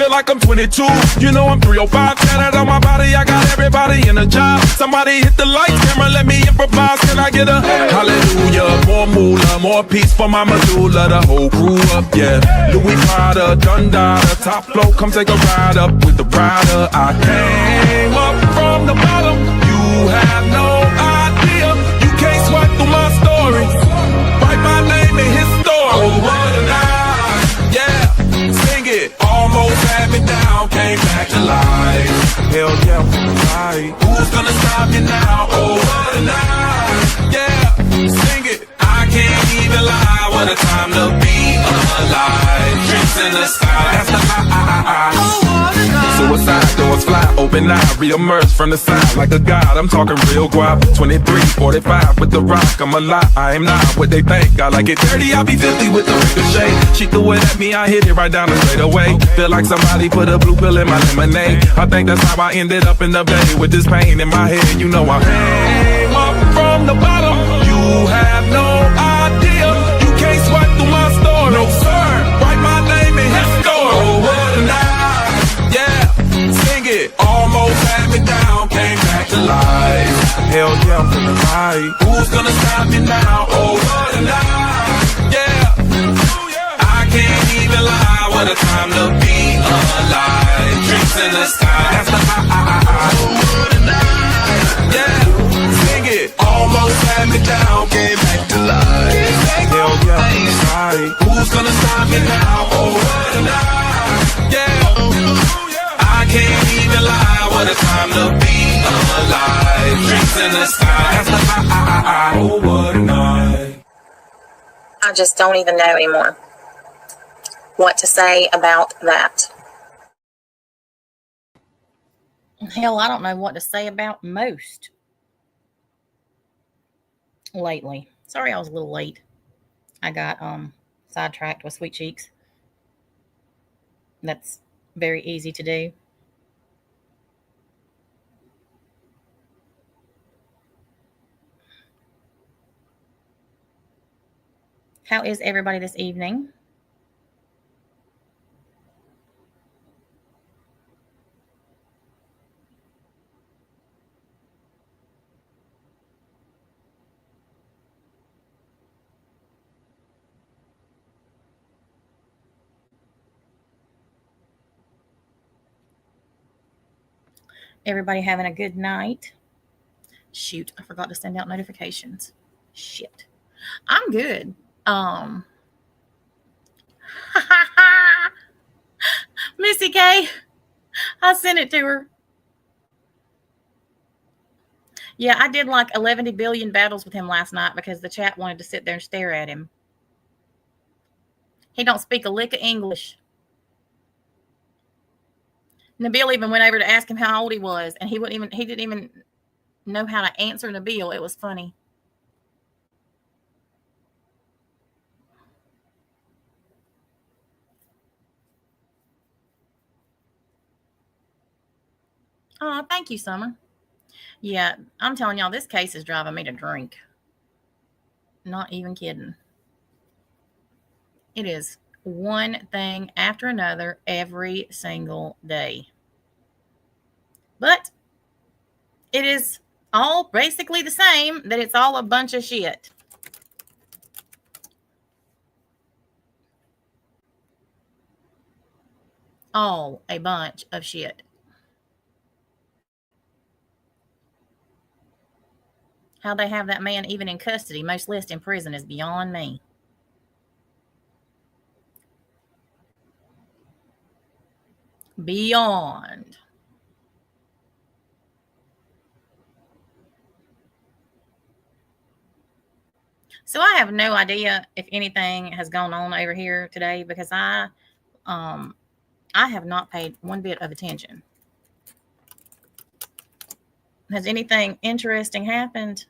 Like I'm 22, you know I'm 305. Tatted on my body, I got everybody in a job. Somebody hit the lights, camera, let me improvise. Can I get a hallelujah? More moolah, more peace for my medulla. The whole crew up, yeah. Louis Prada, Dundada, top flow, come take a ride up with the rider. I came up from the bottom, you have no idea. You can't swipe through my story, write my name in his story. Oh, what a night, yeah. Sing it, almost had me down, came back to life. Hell yeah, right. Who's gonna stop me now? Oh, what a night, yeah. Sing it, I can't even lie. What a time to be alive. Drinks in the sky, that's the high. Oh, what a night. Suicide doors fly, open eye, re-emerge from the side like a god. I'm talking real guap. 23, 45 with the rock. I'm a lot, I am not what they think. I like it dirty, I'll be 50 with the ricochet. She threw it at me, I hit it right down the straight away. Feel like somebody put a blue pill in my lemonade. I think that's how I ended up in the bay with this pain in my head. You know I came up from the bottom. You have no idea. You can't swipe through my story. No sir, write my name in his story. Oh, what a night, yeah. Sing it, almost had me down, came back to life. Hell yeah, I'm feeling right. Who's gonna stop me now? Oh, what a night, yeah. I can't even lie. What a time to be alive. Drinks in the sky, that's the high. Oh, what a night, yeah. Sing it, almost had me down, came back to life. Hell yeah, right. Who's gonna stop me now? Oh, what a night, yeah. I can't even lie. What a time to be alive. Drinks in the sky, that's the high. Oh, what a night. I just don't even know anymore what to say about that. Hell, I don't know what to say about most lately. Sorry I was a little late. I got sidetracked with Sweet Cheeks. That's very easy to do. How is everybody this evening? Everybody having a good night? Shoot, I forgot to send out notifications. Shit. I'm good. Missy K, I sent it to her. Yeah, I did like 11 billion battles with him last night because the chat wanted to sit there and stare at him. He don't speak a lick of English. Nabil even went over to ask him how old he was, and he didn't even know how to answer Nabil. It was funny. Oh, thank you, Summer. Yeah, I'm telling y'all, this case is driving me to drink. Not even kidding. It is one thing after another every single day. But it is all basically the same, that it's all a bunch of shit. All a bunch of shit. How they have that man even in custody, most less in prison, is beyond me. Beyond. So I have no idea if anything has gone on over here today because I have not paid one bit of attention. Has anything interesting happened?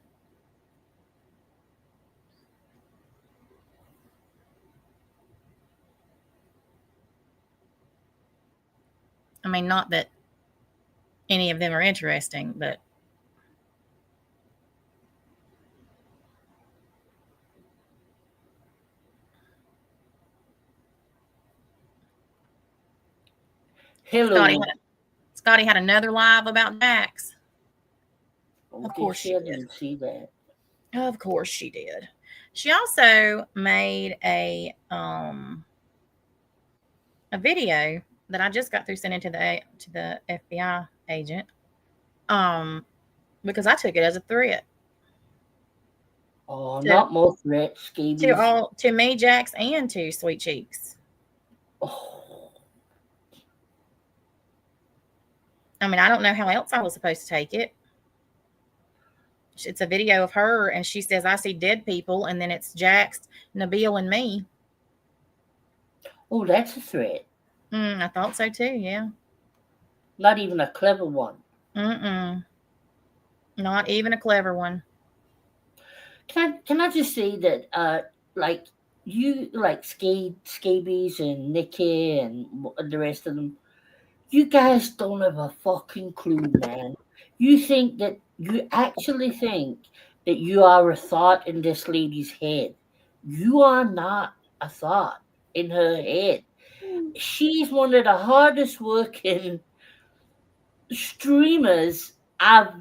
I mean, not that any of them are interesting, but Hello. Scotty had another live about Dax. Of course she I did. didn't see that. Of course she did. She also made a video that I just got through sending to the FBI agent, because I took it as a threat. Oh, not more threats, scabies. To me, Jax, and to Sweet Cheeks. Oh. I mean, I don't know how else I was supposed to take it. It's a video of her, and she says, "I see dead people," and then it's Jax, Nabil, and me. Oh, that's a threat. I thought so too. Yeah. Not even a clever one. Not even a clever one. Can I just say that like you like Scabies and Nikki and the rest of them, you guys don't have a fucking clue, man. You actually think that you are a thought in this lady's head. You are not a thought in her head. She's one of the hardest working streamers I've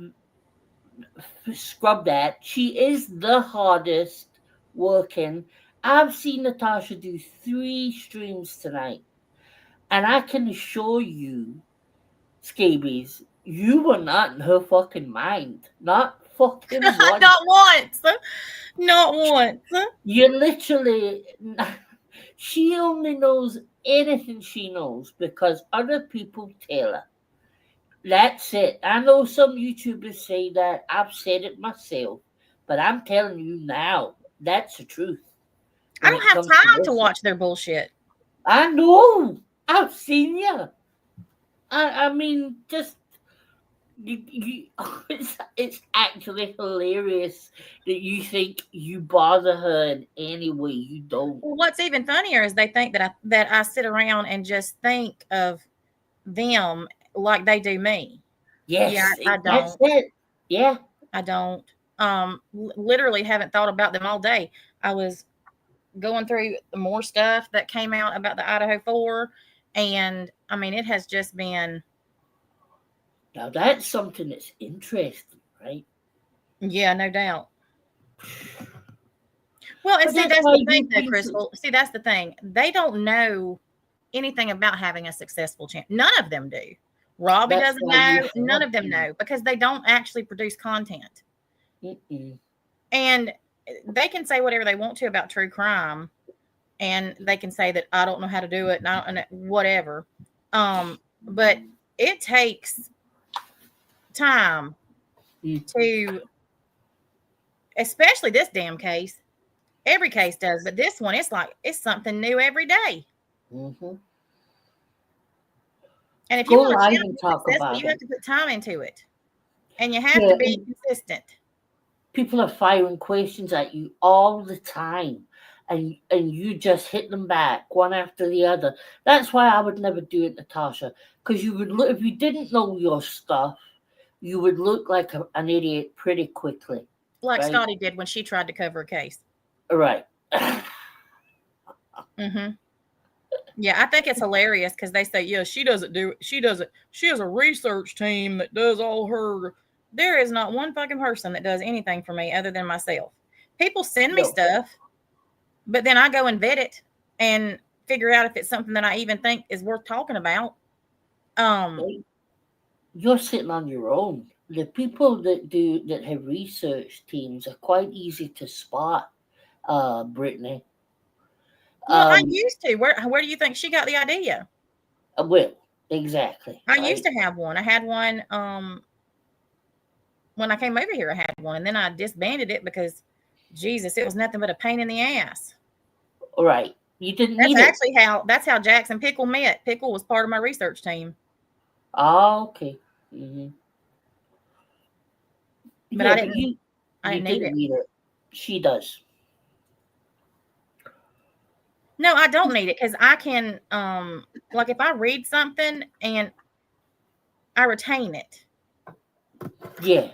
scrubbed at. She is the hardest working. I've seen Natasha do 3 streams tonight, and I can assure you, Scabies, you were not in her fucking mind. Not fucking once. Not once. Not once. You literally. She only knows anything she knows because other people tell her. That's it. I know some YouTubers say that. I've said it myself. But I'm telling you now, that's the truth. I don't have time to watch their bullshit. I know. I've seen you. I mean, just it's actually hilarious that you think you bother her in any way. You don't. Well, what's even funnier is they think that I sit around and just think of them like they do me. Yes, yeah, I don't. That's it. Yeah, I don't. Literally haven't thought about them all day. I was going through more stuff that came out about the Idaho 4, and I mean, it has just been. Now that's something that's interesting, right? Yeah, no doubt. Well, and see, that's the thing, though, Crystal. See, that's the thing. They don't know anything about having a successful channel. None of them do. Robbie doesn't know. None of them know because they don't actually produce content. And they can say whatever they want to about true crime, and they can say that I don't know how to do it, and I don't, whatever. But it takes time to, especially this damn case. Every case does, but this one, it's like it's something new every day. Mm-hmm. And if you want to talk about it, you have to put time into it, and you have to be consistent. People are firing questions at you all the time, and you just hit them back one after the other. That's why I would never do it, Natasha, because you would look, if you didn't know your stuff, you would look like an idiot pretty quickly. Like right? Scotty did when she tried to cover a case. Right. Mm-hmm. Yeah, I think it's hilarious because they say, yeah, she has a research team that does all her. There is not one fucking person that does anything for me other than myself. People send me stuff, but then I go and vet it and figure out if it's something that I even think is worth talking about. You're sitting on your own. The people that have research teams are quite easy to spot, Brittany. Well, I used to. Where do you think she got the idea? Well, exactly. I used to have one. I had one when I came over here. I had one, and then I disbanded it because, Jesus, it was nothing but a pain in the ass. All right, you didn't need it. That's how Jax and Pickle met. Pickle was part of my research team. Oh, okay. Mm-hmm. But I didn't need it. She does. No, I don't need it because I can, like if I read something and I retain it. Yeah.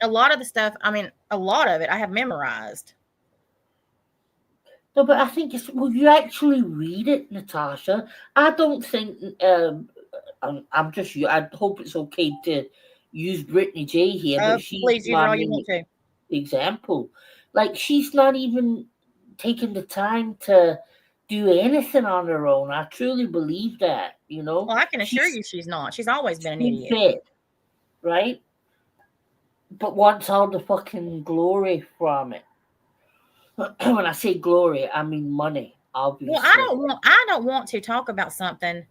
A lot of the stuff, I mean, a lot of it I have memorized. No, but I think it's, will you actually read it, Natasha? I don't think, I'm just, I hope it's okay to use Brittany J here, but she's Please use it my all you main want to. example. Like, she's not even taking the time to do anything on her own. I truly believe that, you know? Well, I can assure you she's not. She's always been an idiot. Fed, right? But wants all the fucking glory from it. When I say glory, I mean money, obviously. Well, I don't want to talk about something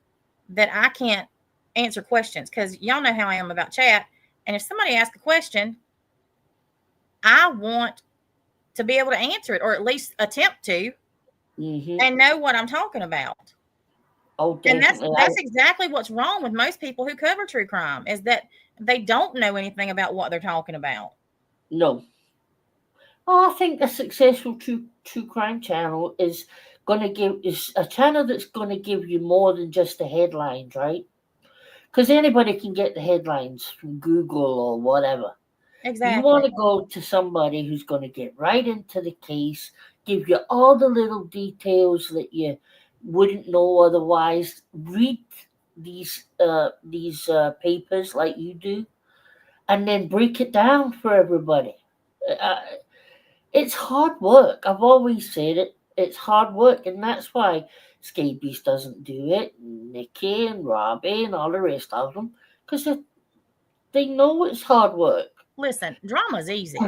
that I can't answer questions, because y'all know how I am about chat. And if somebody asks a question, I want to be able to answer it, or at least attempt to, and know what I'm talking about. Oh, and definitely. that's exactly what's wrong with most people who cover true crime, is that they don't know anything about what they're talking about. No. Oh, I think a successful true crime channel is a channel that's going to give you more than just the headlines, right? Because anybody can get the headlines from Google or whatever. Exactly. You want to go to somebody who's going to get right into the case, give you all the little details that you wouldn't know otherwise. Read these papers like you do, and then break it down for everybody. It's hard work. I've always said it. It's hard work, and that's why Scabies doesn't do it. Nikki and Robbie and all the rest of them, because they know it's hard work. Listen, drama's easy.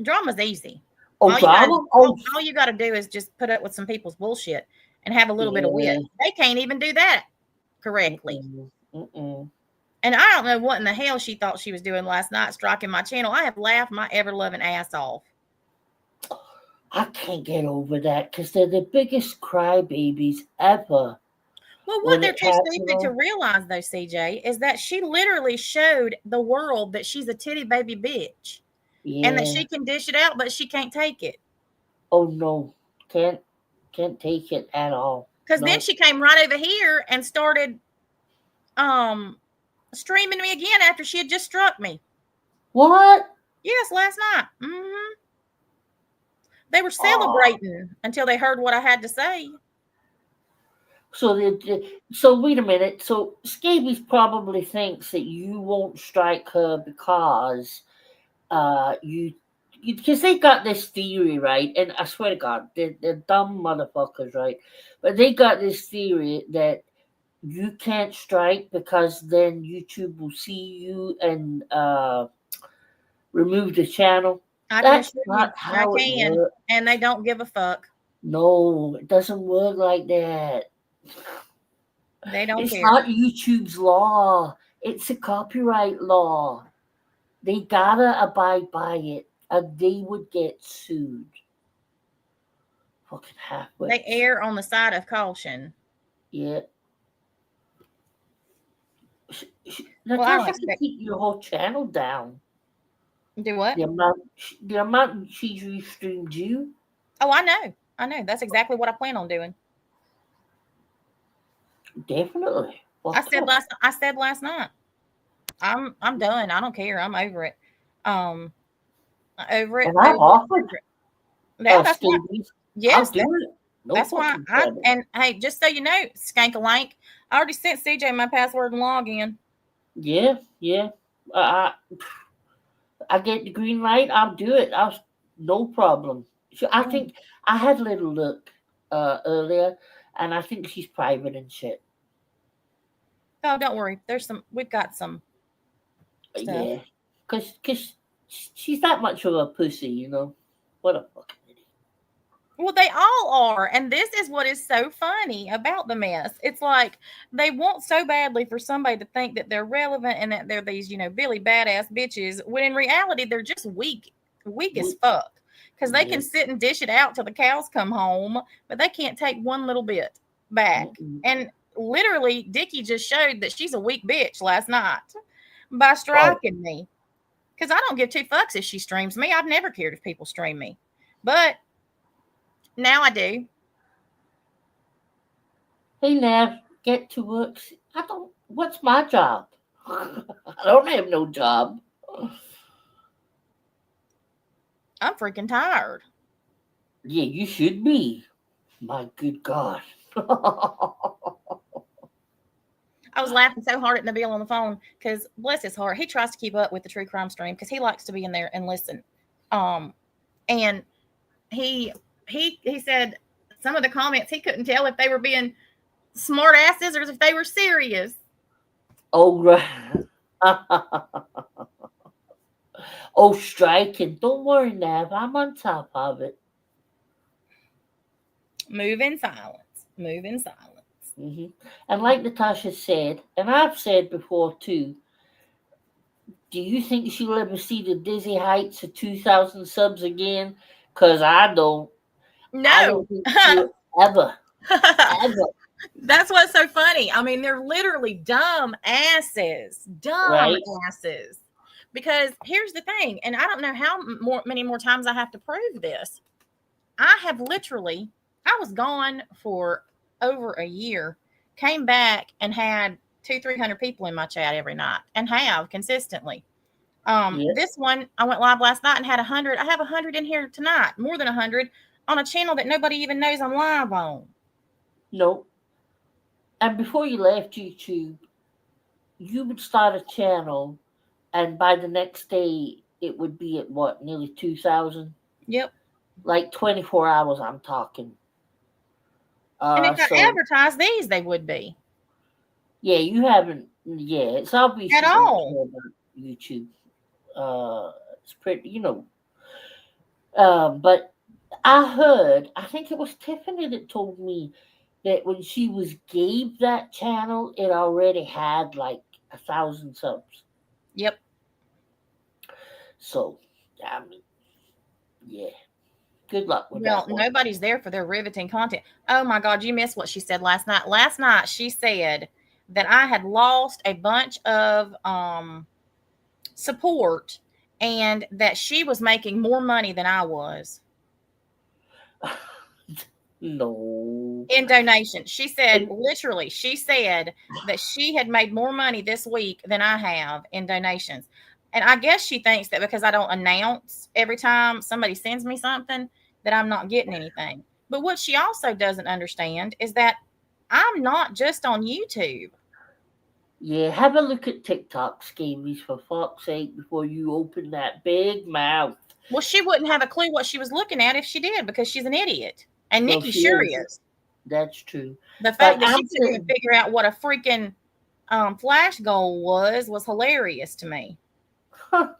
Drama's easy. Oh, drama? All you got to do is just put up with some people's bullshit and have a little bit of wit. They can't even do that correctly. And I don't know what in the hell she thought she was doing last night, striking my channel. I have laughed my ever-loving ass off. I can't get over that, because they're the biggest crybabies ever. Well, what they're too stupid to realize, though, CJ, is that she literally showed the world that she's a titty baby bitch. Yeah. And that she can dish it out, but she can't take it. Oh, no. Can't take it at all. Because then she came right over here and started streaming me again after she had just struck me. What? Yes, last night. Mm-hmm. They were celebrating until they heard what I had to say. So wait a minute. So Scabies probably thinks that you won't strike her because because they got this theory, right? And I swear to God, they're dumb motherfuckers, right? But they got this theory that you can't strike because then YouTube will see you and remove the channel. That's not how it works. And they don't give a fuck. No, it doesn't work like that. They don't care. It's not YouTube's law. It's a copyright law. They gotta abide by it, and they would get sued. Fucking halfway. They err on the side of caution. Yeah. Natasha can keep your whole channel down. Do what? The amount she's restreamed you. Oh, I know. That's exactly what I plan on doing. Definitely. I said last night. I'm done. I don't care. I'm over it. Over it. And I've offered. That's why. Yes, that's why. And hey, just so you know, Skankalank, I already sent CJ my password and login. Yeah. I get the green light. I'll do it. No problem. So I think I had a little look earlier, and I think she's private and shit. Oh, don't worry. We've got some stuff. Yeah, because she's that much of a pussy, you know. What a fucking idiot. Well, they all are, and this is what is so funny about the mess. It's like they want so badly for somebody to think that they're relevant and that they're these, Billy badass bitches, when in reality they're just weak as fuck. Because they can sit and dish it out till the cows come home, but they can't take one little bit back. And literally, Dickie just showed that she's a weak bitch last night by striking me. Because I don't give two fucks if she streams me. I've never cared if people stream me. But now I do. Hey, Nav. get to work. I don't. What's my job? I don't have no job. I'm freaking tired. Yeah, you should be. My good God. I was laughing so hard at Nabil on the phone because bless his heart, he tries to keep up with the true crime stream because he likes to be in there and listen. And he said some of the comments he couldn't tell if they were being smart asses or if they were serious. Oh, right. Oh, striking. Don't worry, Nav. I'm on top of it. Move in silence. Move in silence. Mm-hmm. And like Natasha said, and I've said before too, do you think she'll ever see the dizzy heights of 2,000 subs again? Because I don't. No. I don't think she'll ever. That's what's so funny. I mean, they're literally dumb asses. Dumb asses. Because here's the thing, and I don't know how many more times I have to prove this. I was gone for over a year, came back and had 200-300 people in my chat every night and have consistently. This one, I went live last night and had 100. I have 100 in here tonight, more than 100 on a channel that nobody even knows I'm live on. No. And before you left YouTube, you would start a channel, and by the next day, it would be at what, nearly 2,000? Yep. Like 24 hours, I'm talking. And if I advertise these, they would be. Yeah, you haven't. Yeah, it's obvious at all. YouTube. It's pretty, but I think it was Tiffany that told me that when she was gave that channel, it already had like 1,000 subs. Yep. So, I mean, yeah. Good luck with that. Well, nobody's there for their riveting content. Oh my God, you missed what she said last night. Last night she said that I had lost a bunch of support and that she was making more money than I was. No. In donation. She said, literally, she said that she had made more money this week than I have in donations. And I guess she thinks that because I don't announce every time somebody sends me something that I'm not getting anything. But what she also doesn't understand is that I'm not just on YouTube. Yeah, have a look at TikTok, Scabies, for fuck's sake, before you open that big mouth. Well, she wouldn't have a clue what she was looking at if she did, because she's an idiot. And Nikki sure is. That's true. The fact that she couldn't even figure out what a freaking flash goal was hilarious to me. Huh.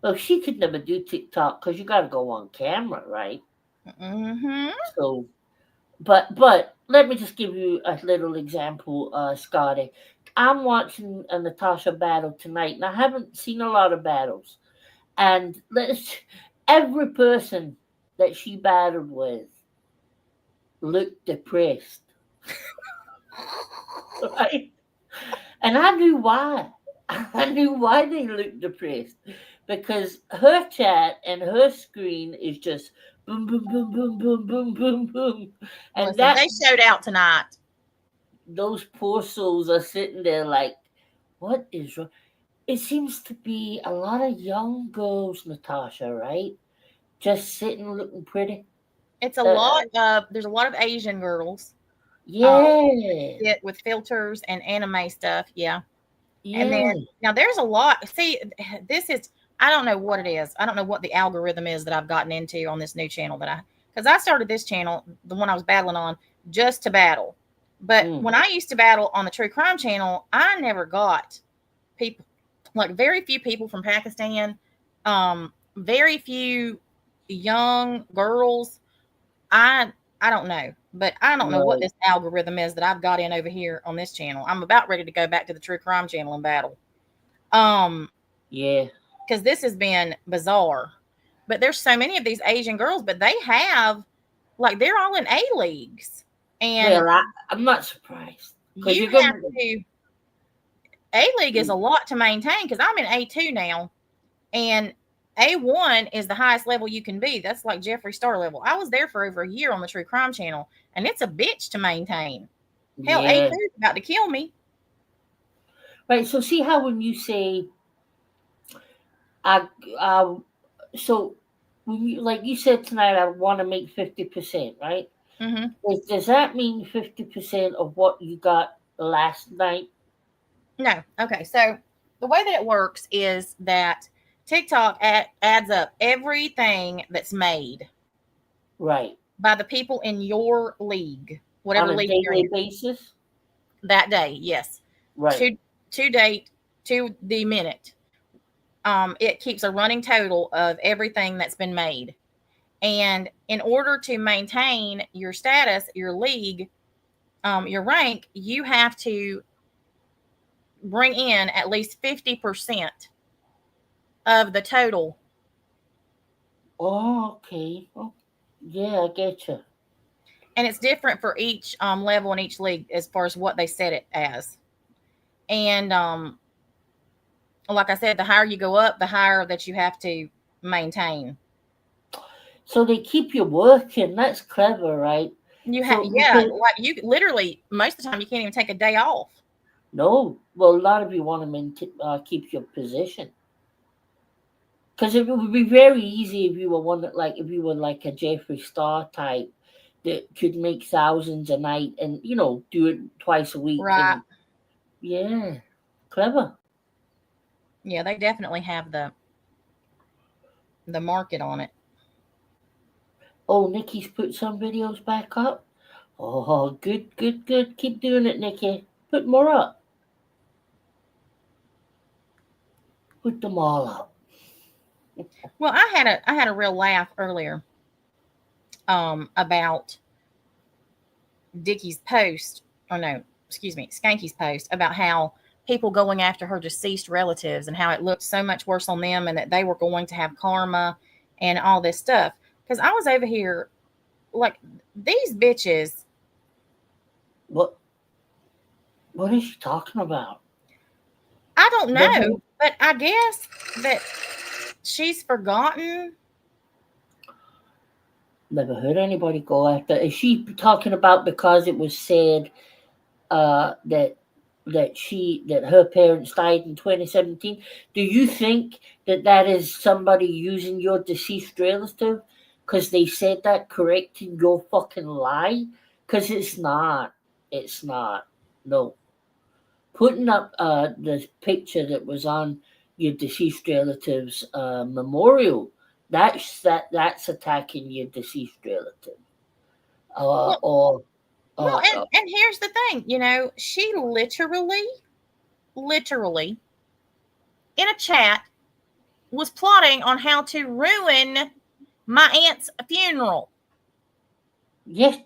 Well, she could never do TikTok because you got to go on camera, right? Mm-hmm. So, but let me just give you a little example, Scotty. I'm watching a Natasha battle tonight, and I haven't seen a lot of battles. And every person that she battled with looked depressed. Right? And I knew why. I knew why they looked depressed. Because her chat and her screen is just boom, boom, boom, boom, boom, boom, boom, boom. And they showed out tonight. Those poor souls are sitting there like, what is wrong? It seems to be a lot of young girls, Natasha, right? Just sitting looking pretty. It's a lot of, there's a lot of Asian girls. Yeah. With filters and anime stuff. Yeah. And then now there's a lot. See, this is, I don't know what it is. I don't know what the algorithm is that I've gotten into on this new channel because I started this channel, the one I was battling on, just to battle. But when I used to battle on the True Crime channel, I never got people, like very few people from Pakistan, very few young girls. I don't know, but I don't know what this algorithm is that I've got in over here on this channel. I'm about ready to go back to the True Crime channel and battle. Yeah. Because this has been bizarre. But there's so many of these Asian girls, but they have, like, they're all in A leagues. And well, I'm not surprised. You have to. A league is a lot to maintain because I'm in A2 now, and A1 is the highest level you can be. That's like Jeffree Star level. I was there for over a year on the True Crime Channel, and it's a bitch to maintain. Hell, Yeah. A2 is about to kill me. Right. So see how when you say, I, so when you, like you said tonight, I want to make 50%, right? Mm-hmm. Does that mean 50% of what you got last night? No. Okay. So the way that it works is that TikTok adds up everything that's made Right. by the people in your league, On whatever a league you're daily in basis? that day. Yes. Right. To date, to the minute. It keeps a running total of everything that's been made. And in order to maintain your status, your league, your rank, you have to bring in at least 50% of the total. Oh, okay. Oh, yeah, I get you. And it's different for each level in each league as far as what they set it as. And like I said, the higher you go up, the higher that you have to maintain. So they keep you working. That's clever, right? You have, So yeah, because like you literally most of the time you can't even take a day off. no, well, a lot of you want to keep your position. Because it would be very easy if you were one that, like, if you were like a Jeffree Star type that could make thousands a night and do it twice a week. Right. And yeah, clever. Yeah, they definitely have the market on it. Oh, Nikki's put some videos back up. Oh, good, good, good. Keep doing it, Nikki. Put more up. Put them all up. Well, I had a real laugh earlier about Dickie's post, or no, excuse me, Skanky's post about how people going after her deceased relatives and how it looked so much worse on them and that they were going to have karma and all this stuff. Because I was over here like, these bitches. What is she talking about? I don't know, but I guess that she's forgotten. Never heard anybody go after. Is she talking about because it was said that her parents died in 2017? Do you think that is somebody using your deceased relative because they said that, correcting your fucking lie? Because it's not. It's not. No. Putting up the picture that was on your deceased relative's memorial, that's attacking your deceased relative. Well, and here's the thing, she literally in a chat was plotting on how to ruin my aunt's funeral. Yes,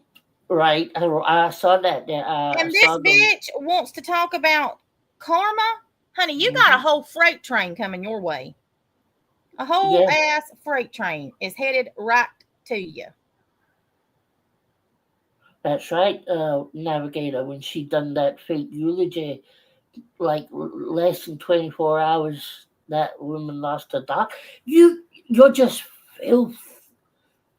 right. I saw that. And this bitch wants to talk about karma. Honey, you got a whole freight train coming your way. A whole ass freight train is headed right to you. That's right, Navigator. When she done that fake eulogy, like less than 24 hours, that woman lost her dog. You're just filth,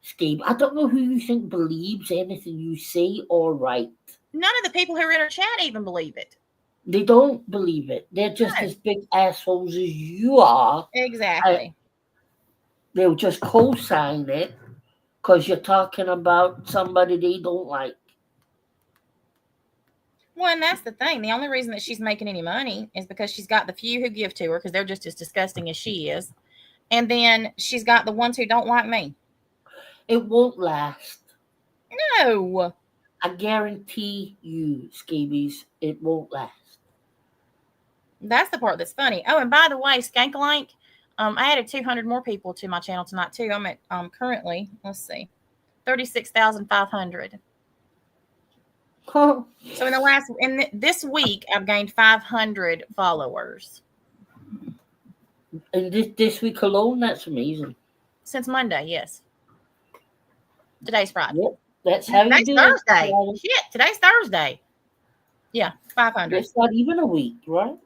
Steve. I don't know who you think believes anything you say or write. None of the people who are in her chat even believe it. They don't believe it. They're just as big assholes as you are. Exactly. They'll just co-sign it because you're talking about somebody they don't like. Well, and that's the thing. The only reason that she's making any money is because she's got the few who give to her because they're just as disgusting as she is. And then she's got the ones who don't like me. It won't last. No. I guarantee you, Scabies, it won't last. That's the part that's funny. Oh, and by the way, Skankalink, I added 200 more people to my channel tonight too. I'm at currently, let's see, 36,500. Huh. So in this week, I've gained 500 followers. And this week alone, that's amazing. Since Monday, yes. Today's Friday. Yep, that's how you do it. Thursday. Shit, today's Thursday. Yeah, 500. It's not even a week, right?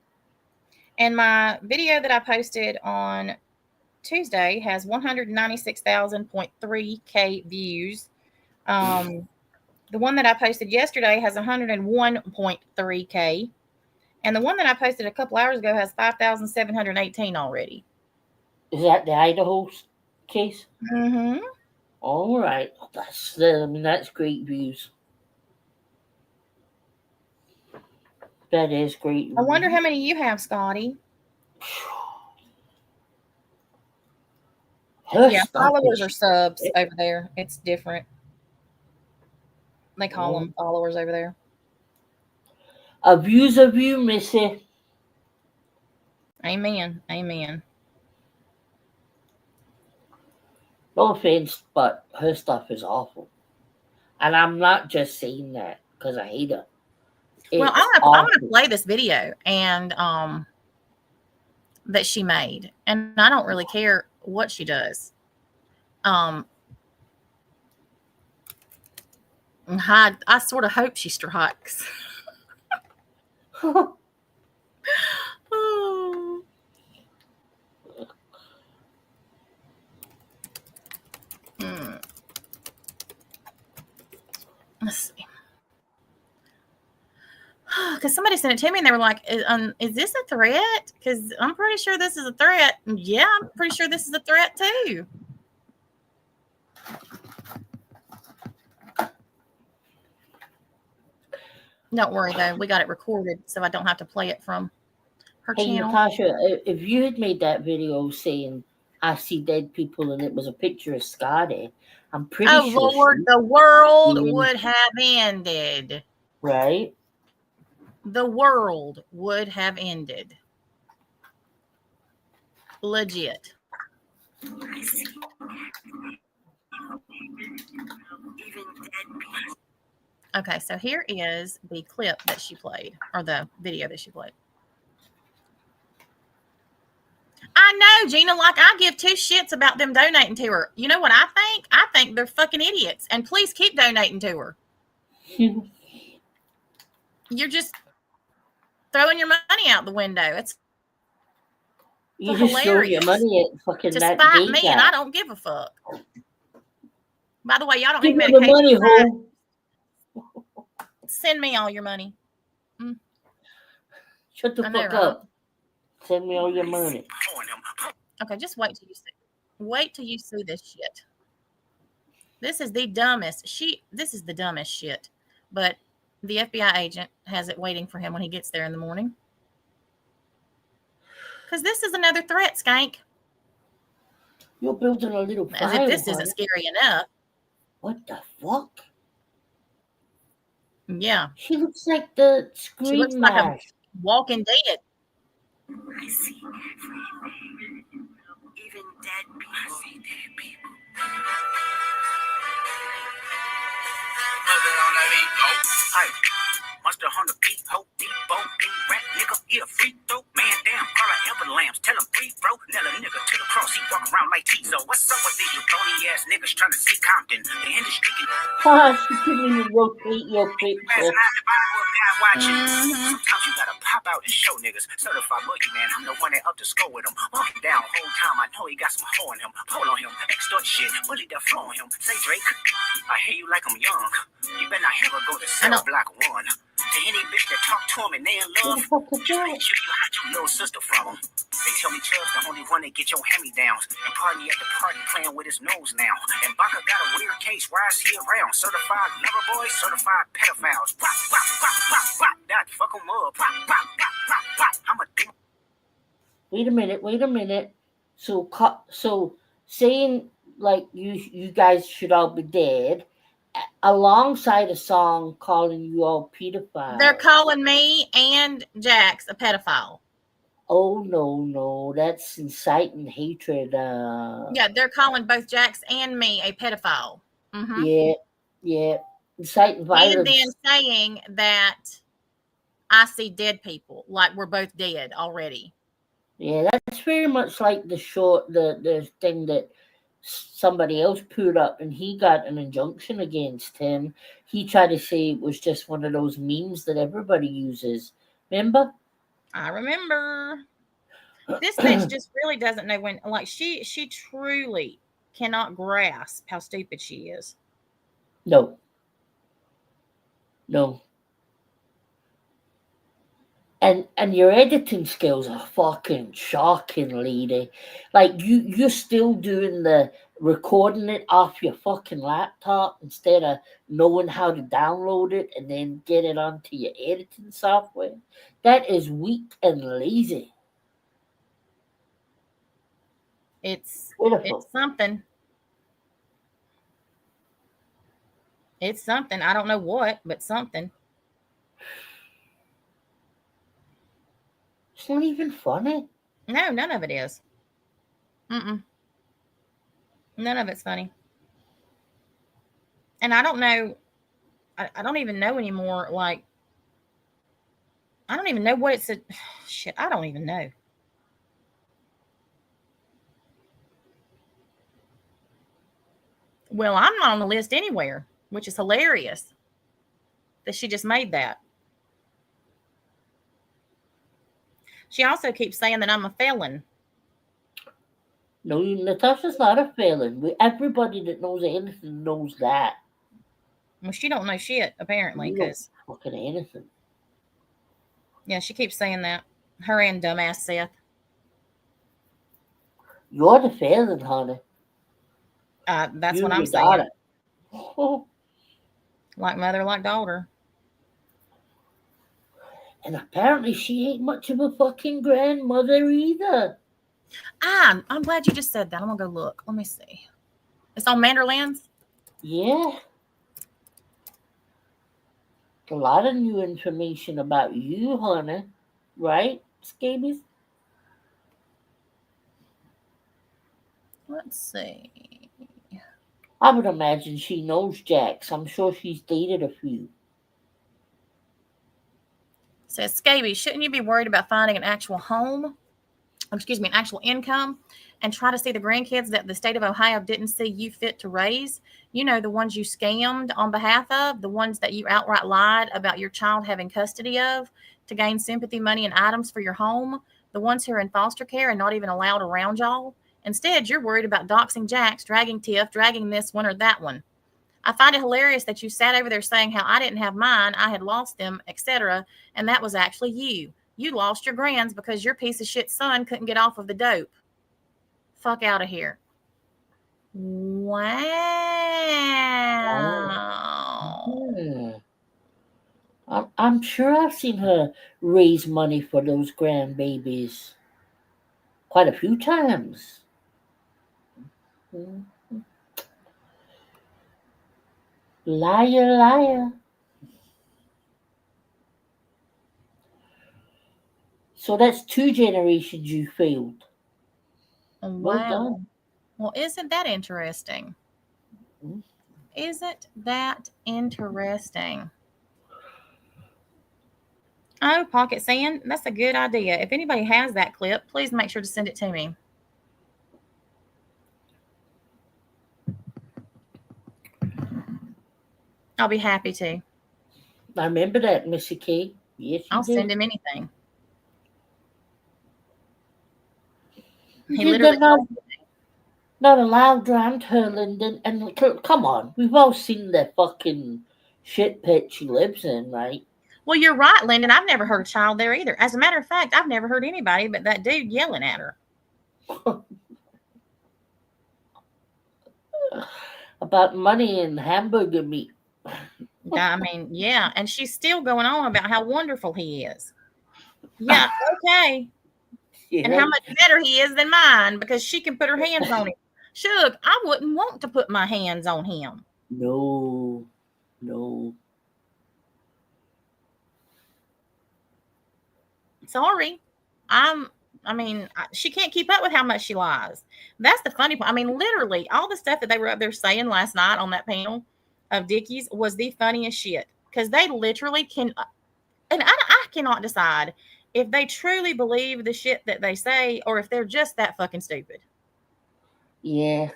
And my video that I posted on Tuesday has 196,000.3K views. The one that I posted yesterday has 101.3K. And the one that I posted a couple hours ago has 5,718 already. Is that the Idaho case? Mm-hmm. All right. That's great views. That is great. I wonder how many you have, Scotty. Yeah, followers or subs over there. It's different. They call them followers over there. A view's a view, Missy. Amen. Amen. No offense, but her stuff is awful. And I'm not just saying that because I hate her. Well, I'm gonna play this video and that she made, and I don't really care what she does. I sort of hope she strikes. Oh. Let's see. Because somebody sent it to me and they were like, is this a threat? Because I'm pretty sure this is a threat. Yeah, I'm pretty sure this is a threat too. Don't worry though, we got it recorded so I don't have to play it from her channel. Natasha, if you had made that video saying I see dead people and it was a picture of Scotty, I'm pretty sure. Oh Lord, the world would have ended. Right? The world would have ended. Legit. Okay, so here is the clip that she played, or the video that she played. I know, Gina, like I give two shits about them donating to her. You know what I think? I think they're fucking idiots. And please keep donating to her. You're just throwing your money out the window. It's you just throw your money at fucking to that spite me, guy. and I don't give a fuck. By the way, y'all don't Give need me the money, ho. Send me all your money. Shut the fuck up. Send me all your money. Okay, just wait till you see. Wait till you see this shit. This is the dumbest. This is the dumbest shit. But the FBI agent has it waiting for him when he gets there in the morning. Because this is another threat, Skank. You're building a little fire. As if this isn't scary enough. What the fuck? Yeah. She looks like the Scream She looks like a Walking Dead. I see even dead people. I see dead people. Hey, Monster on the beat, ho, deep boat, big rat, nigga, eat a free throw, man, damn, call a helper lambs, tell him free throw, nail a nigga to the cross, he walk around like Tizo. What's up with these phony ass niggas trying to see Compton? The industry can. She couldn't even rotate your picture. Sometimes you gotta pop out and show niggas. Certified boogeyman, I'm the one that up to score with him. Walking down whole time, I know he got some hoe in him. Pull on him, extort shit, bully the flow on him. Say Drake, I hear you like I'm young. You better not ever go to cell block 1. To any bitch that talk to him and they in love, just make sure you hide your little sister from him. They tell me Chubb's the only one that get your hand-me-downs. And party at the party playing with his nose now. And Baca got a weird case, why is he around? Certified lover boys, certified pedophiles. Wop, wop, wop, wop, wop. That fuck him up. Wop, wop, wop, wop, wop. I'm a demon. Wait a minute. So saying like you guys should all be dead, alongside a song calling you all pedophiles. They're calling me and Jax a pedophile. Oh no, that's inciting hatred. Yeah, they're calling both Jax and me a pedophile. Mm-hmm. Yeah, inciting violence. And then saying that I see dead people, like we're both dead already. Yeah, that's very much like the thing that somebody else put up, and he got an injunction against him. He tried to say it was just one of those memes that everybody uses. Remember? I remember. This bitch just really doesn't know when. Like she truly cannot grasp how stupid she is. No. No. And your editing skills are fucking shocking, lady. Like you're still doing the recording it off your fucking laptop instead of knowing how to download it and then get it onto your editing software. That is weak and lazy. It's Pitiful. something. It's something. I don't know what, but something. It's not even funny. No, none of it is. Mm-mm. None of it's funny. And I don't know. I don't even know anymore. Like, I don't even know what it's a. Shit, I don't even know. Well, I'm not on the list anywhere, which is hilarious that she just made that. She also keeps saying that I'm a felon. No, Natasha's not a felon. Everybody that knows anything knows that. Well, she don't know shit apparently, You don't because fucking anything. yeah, she keeps saying that. Her and dumbass Seth. You're the felon, honey. That's You what and I'm your saying. daughter. Like mother, like daughter. And apparently she ain't much of a fucking grandmother either. I'm glad you just said that. I'm gonna go look. Let me see. It's on Manderlands. Yeah. A lot of new information about you, honey. Right, Scabies? Let's see. I would imagine she knows Jax. I'm sure she's dated a few. Says Scabies, shouldn't you be worried about finding an actual home? Excuse me, an actual income, and try to see the grandkids that the state of Ohio didn't see you fit to raise? You know, the ones you scammed on behalf of, the ones that you outright lied about your child having custody of to gain sympathy money and items for your home, the ones who are in foster care and not even allowed around y'all. Instead, you're worried about doxing Jax, dragging Tiff, dragging this one or that one. I find it hilarious that you sat over there saying how I didn't have mine, I had lost them, etc., and that was actually you. You lost your grands because your piece of shit son couldn't get off of the dope. Fuck out of here. Wow. I'm sure I've seen her raise money for those grandbabies quite a few times. Liar, liar. So that's 2 generations you failed. Wow. Well done. Well, isn't that interesting? Isn't that interesting? Oh, Pocket Sand, that's a good idea. If anybody has that clip, please make sure to send it to me. I'll be happy to. I remember that, Missy K. Yes, you I'll did. send him anything. He Did literally not allowed around her, Lyndon. And come on, we've all seen the fucking shit pit she lives in, right? Well, you're right, Lyndon. I've never heard a child there either. As a matter of fact, I've never heard anybody but that dude yelling at her. About money and hamburger meat. I mean, yeah. And she's still going on about how wonderful he is. Yeah, okay. Yeah. And how much better he is than mine because she can put her hands on him. Shug, I wouldn't want to put my hands on him. No. Sorry. She can't keep up with how much she lies. That's the funny part. I mean, literally, all the stuff that they were up there saying last night on that panel of Dickie's was the funniest shit because they literally can. And I cannot decide if they truly believe the shit that they say or if they're just that fucking stupid. Yeah.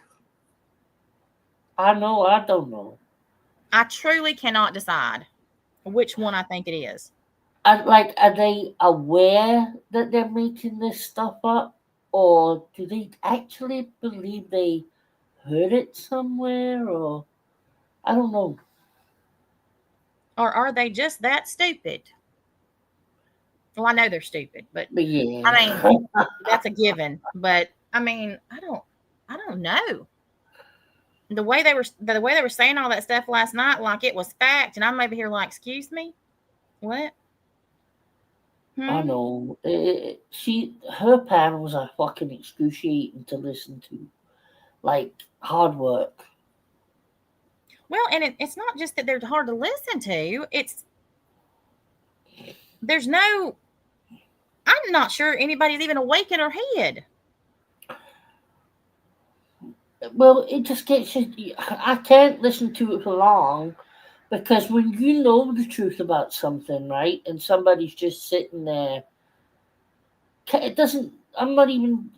I know. I don't know. I truly cannot decide which one I think it is. Are they aware that they're making this stuff up, or do they actually believe they heard it somewhere, or I don't know. Or are they just that stupid? Well, I know they're stupid, but But yeah, I mean, that's a given. But I mean, I don't know. The way they were saying all that stuff last night, like it was fact, and I'm over here like, excuse me, what? I Hmm? know. Her panels are fucking excruciating to listen to, like hard work. Well, and it's not just that they're hard to listen to. There's no. I'm not sure anybody's even awake in her head. Well, it just gets you. I can't listen to it for long because when you know the truth about something, right, and somebody's just sitting there, it doesn't. I'm not even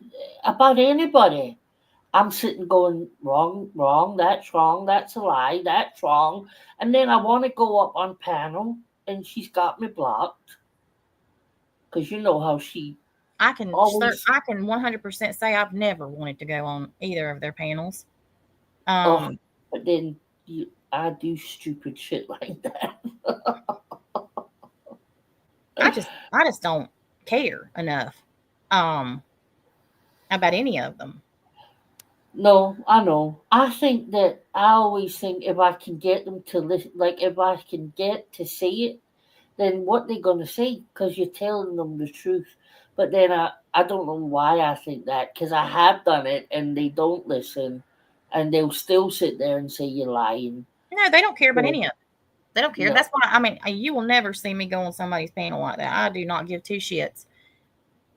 about anybody. I'm sitting going wrong, wrong. That's wrong. That's a lie. That's wrong. And then I want to go up on panel, and she's got me blocked because you know how she always. I can 100% say I've never wanted to go on either of their panels. Oh, but then I do stupid shit like that. I just don't care enough about any of them. No, I know. I think that I always think if I can get them to listen, like if I can get to say it, then what they gonna say? Because you're telling them the truth. But then I don't know why I think that because I have done it and they don't listen, and they'll still sit there and say you're lying. No, they don't care about So, any of it. They don't care. no. That's why I mean you will never see me go on somebody's panel like that. I do not give two shits.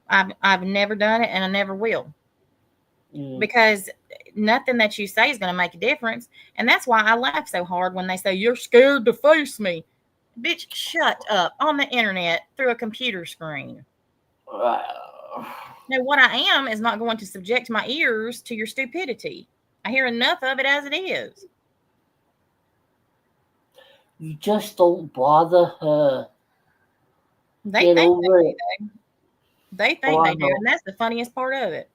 I've never done it and I never will. Mm. Because nothing that you say is going to make a difference. And that's why I laugh so hard when they say, you're scared to face me. Bitch, shut up on the internet through a computer screen. Now, what I am is not going to subject my ears to your stupidity. I hear enough of it as it is. You just don't bother her. They Get think over they it. do. They think Oh, I they do. know. And that's the funniest part of it.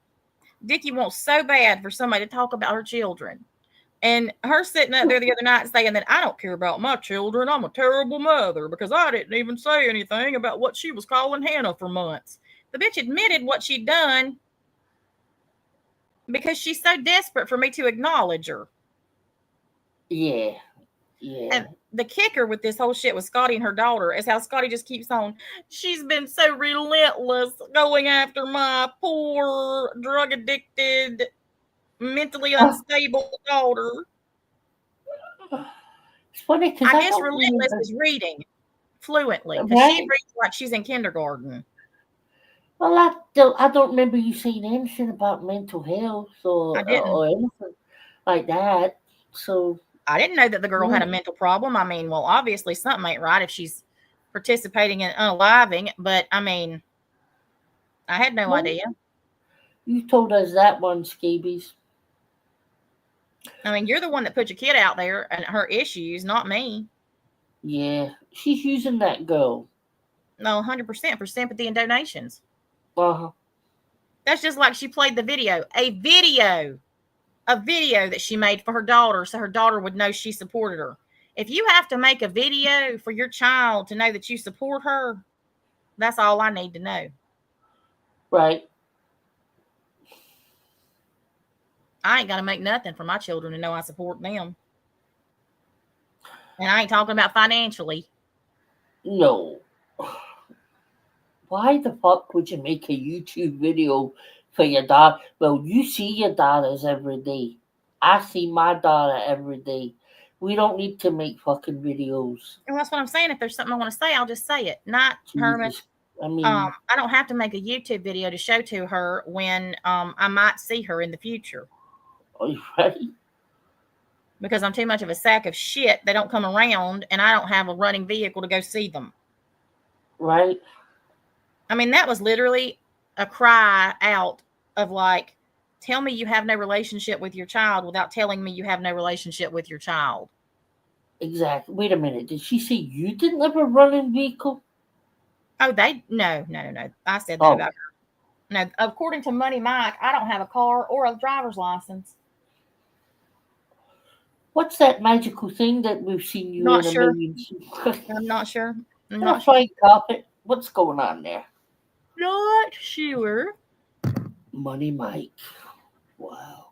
Dickie wants so bad for somebody to talk about her children. And her sitting up there the other night saying that I don't care about my children. I'm a terrible mother because I didn't even say anything about what she was calling Hannah for months. The bitch admitted what she'd done because she's so desperate for me to acknowledge her. Yeah. Yeah. And the kicker with this whole shit with Scotty and her daughter is how Scotty just keeps on. She's been so relentless going after my poor, drug addicted, mentally unstable daughter. It's funny because I guess relentless is reading fluently because she right. reads like she's in kindergarten. Well, I don't remember you saying anything about mental health I didn't. or anything like that. So I didn't know that the girl had a yeah. mental problem. I mean, well, obviously something ain't right if she's participating in unaliving. But I mean, I had no Well, idea. you told us that one, Scabies. I mean, you're the one that put your kid out there and her issues, not me. Yeah, she's using that girl. No, 100% for sympathy and donations. Uh-huh. That's just like she played the video, a video that she made for her daughter so her daughter would know she supported her. If you have to make a video for your child to know that you support her, that's all I need to know. Right. I ain't got to make nothing for my children to know I support them. And I ain't talking about financially. No. Why the fuck would you make a YouTube video for your daughter? Well, you see your daughters every day. I see my daughter every day. We don't need to make fucking videos. And that's what I'm saying. If there's something I want to say, I'll just say it. Not Herman. Jesus. I mean, I don't have to make a YouTube video to show to her when I might see her in the future. right? Because I'm too much of a sack of shit. They don't come around and I don't have a running vehicle to go see them. Right. I mean, that was literally a cry out of like, tell me you have no relationship with your child without telling me you have no relationship with your child. Exactly. Wait a minute. Did she say you didn't have a running vehicle? Oh, no. I said that Oh. about her. No, according to Money Mike, I don't have a car or a driver's license. What's that magical thing that we've seen you Not in sure. a million? I'm not sure. That white carpet. What's going on there? Not sure. Money Mike. Wow.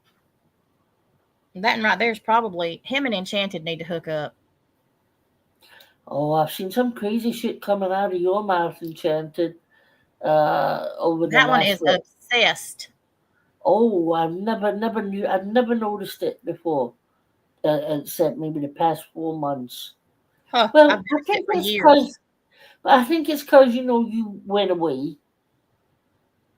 That and right there's probably him and Enchanted need to hook up. Oh, I've seen some crazy shit coming out of your mouth, Enchanted. Over the That one last is obsessed. Oh, I've never noticed it before, except maybe the past 4 months. Huh, Well, I've I noticed it think for it's years. because you went away,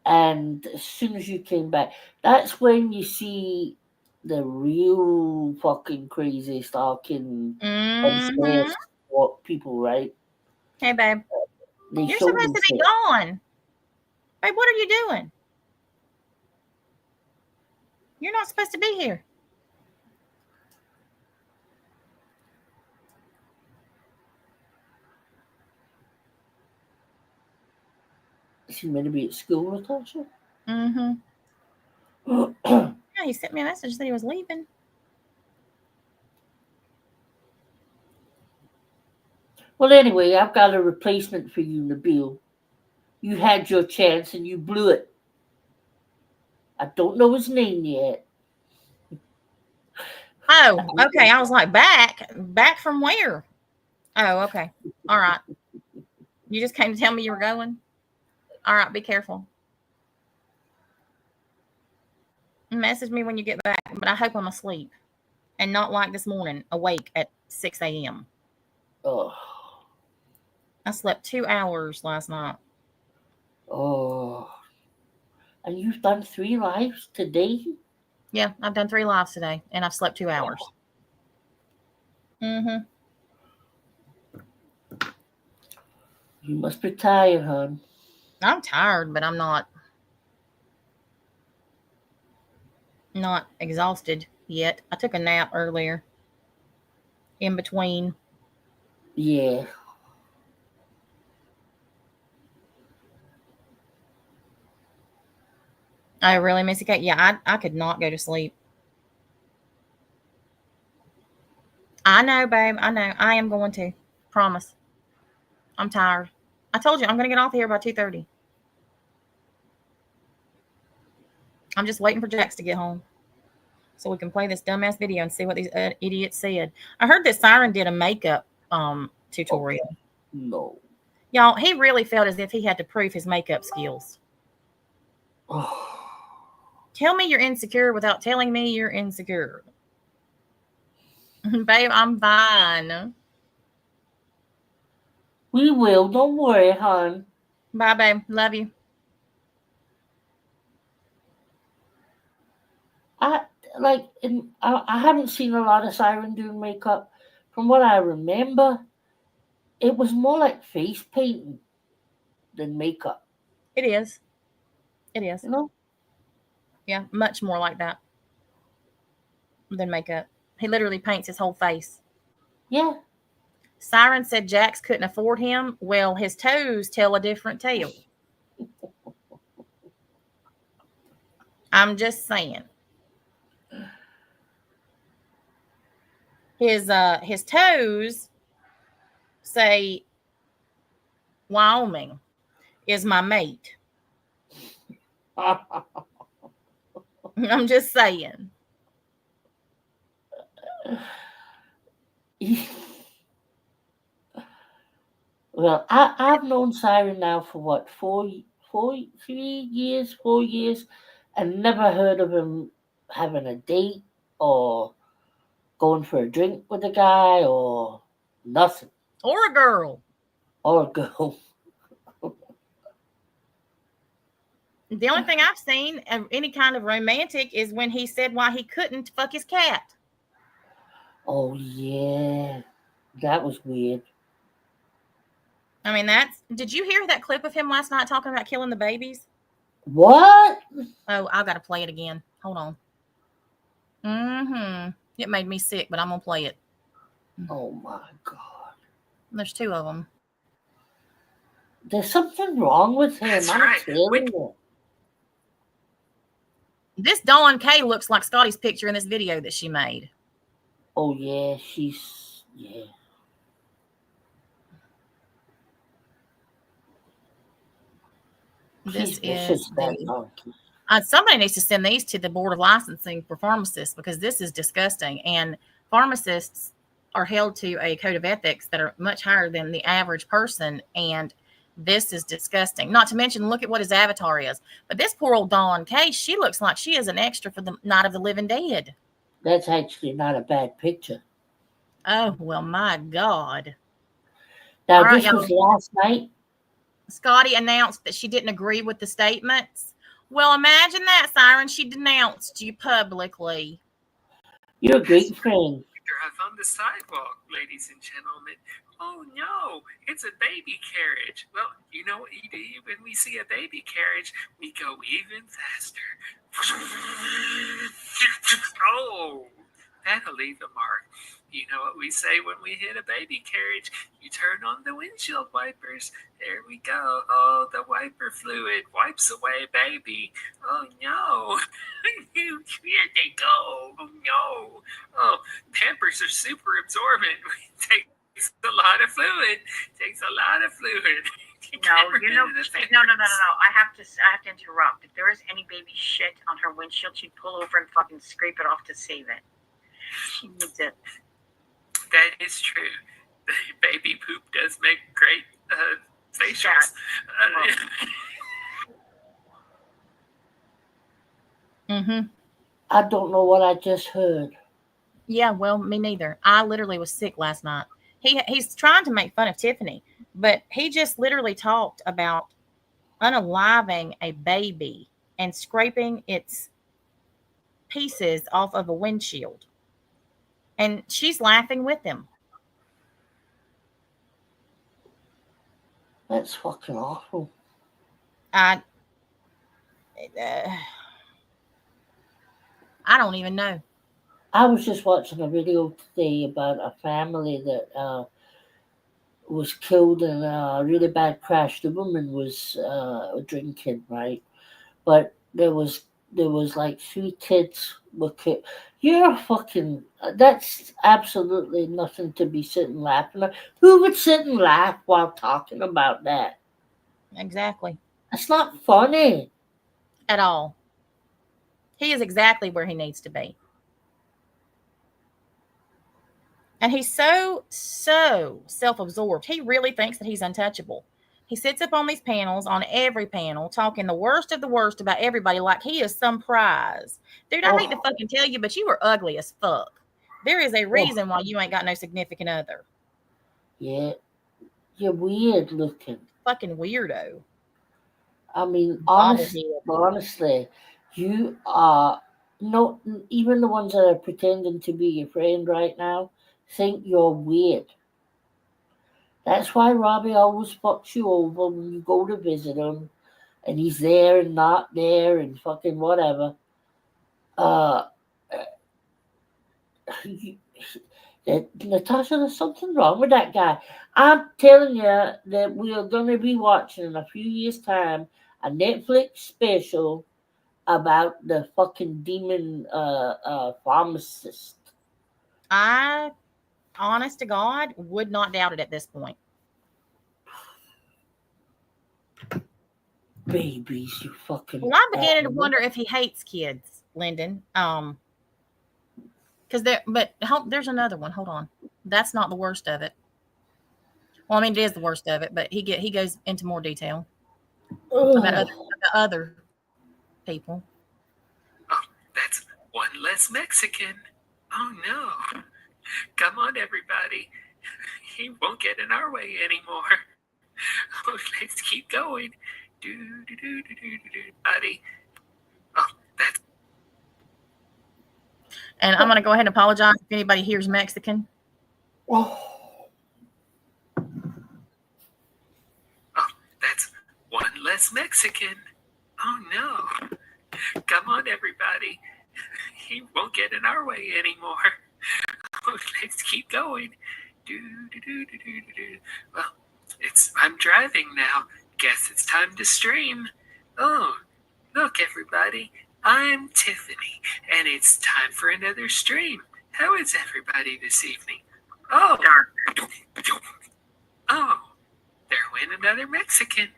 and as soon as you came back, that's when you see the real fucking crazy stalking Mm-hmm. obsessed what people, right? Hey, babe. They You're show supposed me to be shit. gone. Babe, what are you doing? You're not supposed to be here. Is he meant to be at school, Natasha? Mm-hmm. Yeah, he sent me a message that he was leaving. Well, anyway, I've got a replacement for you, Nabil. You had your chance and you blew it. I don't know his name yet. Oh, okay. I was like, back from where? Oh, okay. All right. You just came to tell me you were going? All right, be careful. Message me when you get back, but I hope I'm asleep and not like this morning, awake at 6 a.m. Oh, I slept 2 hours last night. oh. And you've done 3 lives today? Yeah, I've done 3 lives today, and I've slept 2 hours. Mm-hmm. You must be tired, hon. I'm tired, but I'm not exhausted yet. I took a nap earlier in between. Yeah. Oh, really, Missy Kate? Yeah, I could not go to sleep. I know, babe. I know. I am going to. Promise. I'm tired. I told you I'm going to get off here by 2:30. I'm just waiting for Jax to get home so we can play this dumbass video and see what these idiots said. I heard that Siren did a makeup tutorial. No. Y'all, he really felt as if he had to prove his makeup skills. Oh. Tell me you're insecure without telling me you're insecure. Babe, I'm fine. We will. Don't worry, hon. Bye, babe. Love you. I haven't seen a lot of Siren doing makeup. From what I remember, it was more like face painting than makeup. It is. It is. You know? Yeah, much more like that than makeup. He literally paints his whole face. Yeah. Siren said Jax couldn't afford him. Well, his toes tell a different tale. I'm just saying. His toes say Wyoming is my mate. I'm just saying. Well, I've known Siren now for what, 4 years, and never heard of him having a date or going for a drink with a guy or nothing. Or a girl. Or a girl. The only thing I've seen of any kind of romantic is when he said why he couldn't fuck his cat. Oh, yeah. That was weird. I mean, did you hear that clip of him last night talking about killing the babies? What? Oh, I've got to play it again. Hold on. Mm-hmm. It made me sick, but I'm going to play it. Oh, my God. There's 2 of them. There's something wrong with him. That's I'm right. telling you. This Dawn K looks like Scotty's picture in this video that she made. Oh yeah, she's yeah. This She's vicious, is that the. donkey. Somebody needs to send these to the Board of Licensing for pharmacists because this is disgusting. And pharmacists are held to a code of ethics that are much higher than the average person. And this is disgusting. Not to mention, look at what his avatar is. But this poor old Dawn K, she looks like she is an extra for the Night of the Living Dead. That's actually not a bad picture. Oh, well, my God. Now, All right, this was y'all. last night. Scotty announced that she didn't agree with the statements. Well, imagine that, Siren. She denounced you publicly. You're a great friend. Drive on the sidewalk, ladies and gentlemen. Oh no, it's a baby carriage. Well, you know what you do when we see a baby carriage? We go even faster. Oh, that'll leave a mark. You know what we say when we hit a baby carriage? You turn on the windshield wipers. There we go. Oh, the wiper fluid wipes away baby. Oh no. Here they go. Oh no. Oh, Pampers are super absorbent. It takes a lot of fluid. Takes a lot of fluid. No, no. I have to interrupt. If there is any baby shit on her windshield, she'd pull over and fucking scrape it off to save it. She needs it. That is true. Baby poop does make great facials. I don't know what I just heard. Yeah, well, me neither. I literally was sick last night. He's trying to make fun of Tiffany, but he just literally talked about unaliving a baby and scraping its pieces off of a windshield. And she's laughing with him. That's fucking awful. I don't even know. I was just watching a video today about a family that was killed in a really bad crash. The woman was drinking, right? But there was like 3 kids were killed. You're fucking. That's absolutely nothing to be sitting laughing at. Who would sit and laugh while talking about that? Exactly. That's not funny at all. He is exactly where he needs to be. And he's so self-absorbed. He really thinks that he's untouchable. He sits up on these panels, on every panel, talking the worst of the worst about everybody like he is some prize. Dude, I hate to fucking tell you, but you are ugly as fuck. There is a reason why you ain't got no significant other. Yeah. You're weird looking. Fucking weirdo. I mean, honestly, you are no, even the ones that are pretending to be your friend right now think you're weird. That's why Robbie always fucks you over when you go to visit him, and he's there and not there and fucking whatever. Natasha, there's something wrong with that guy. I'm telling you that we are going to be watching in a few years' time a Netflix special about the fucking demon pharmacist. I, honest to God, would not doubt it at this point. Babies, you fucking. Well, I'm beginning to wonder if he hates kids, Lyndon. Because there's another one. Hold on, that's not the worst of it. Well, I mean, it is the worst of it, but he goes into more detail about other people. Oh, that's one less Mexican. Oh no! Come on, everybody. He won't get in our way anymore. Oh, let's keep going. Buddy. Oh, that's. And I'm going to go ahead and apologize if anybody hears Mexican. Oh, that's one less Mexican. Oh no! Come on, everybody. He won't get in our way anymore. Oh, let's keep going. Well, I'm driving now. Guess it's time to stream. Oh, look, everybody. I'm Tiffany, and it's time for another stream. How is everybody this evening? Oh, oh, there went another Mexican.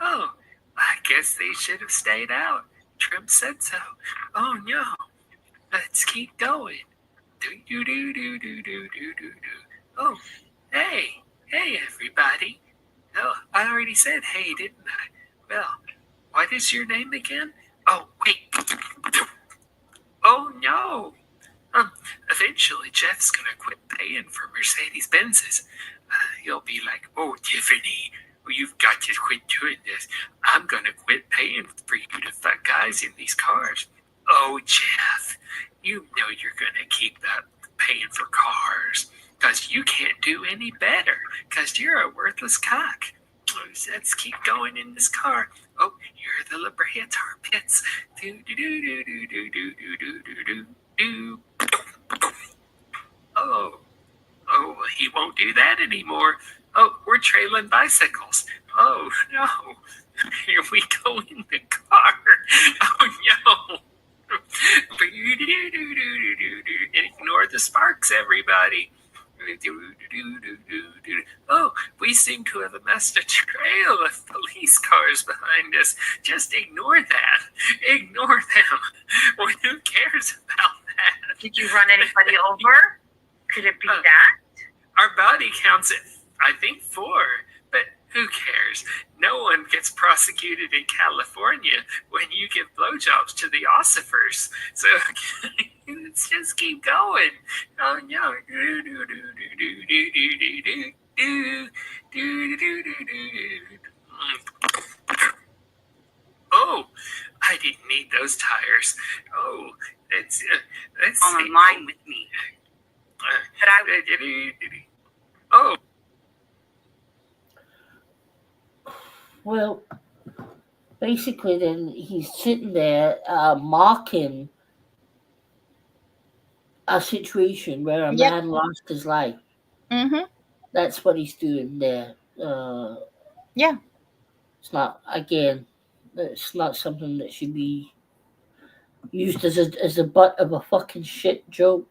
Oh, I guess they should have stayed out. Trump said so. Oh no. Let's keep going. Do do do do do do do do. Oh, hey, everybody. Oh, I already said hey, didn't I? Well, what is your name again? Oh, wait. Oh no. Eventually, Jeff's gonna quit paying for Mercedes Benzes. He'll be like, "Oh, Tiffany, you've got to quit doing this. I'm gonna quit paying for you to fuck guys in these cars." Oh, Jeff, you know you're gonna keep that paying for cars because you can't do any better because you're a worthless cock. Let's keep going in this car. Oh, here are the La Brea tar pits. Do do do do do do do do do do do. Oh, he won't do that anymore. Oh, we're trailing bicycles. Oh no, here we go in the car. Oh no. Ignore the sparks, everybody. Oh, we seem to have amassed a trail of police cars behind us. Just ignore that. Ignore them. Well, who cares about that? Did you run anybody over? Could it be that? Our body counts at, I think, 4. But who cares? No one gets prosecuted in California when you give blowjobs to the ossifers. So let's just keep going. Oh no. Oh, I didn't need those tires. Oh, let's On a line with me. But oh. Well, basically, then he's sitting there mocking a situation where a Yep. man lost his life. Mm-hmm. That's what he's doing there. Yeah. It's not, again, it's not something that should be used as a butt of a fucking shit joke.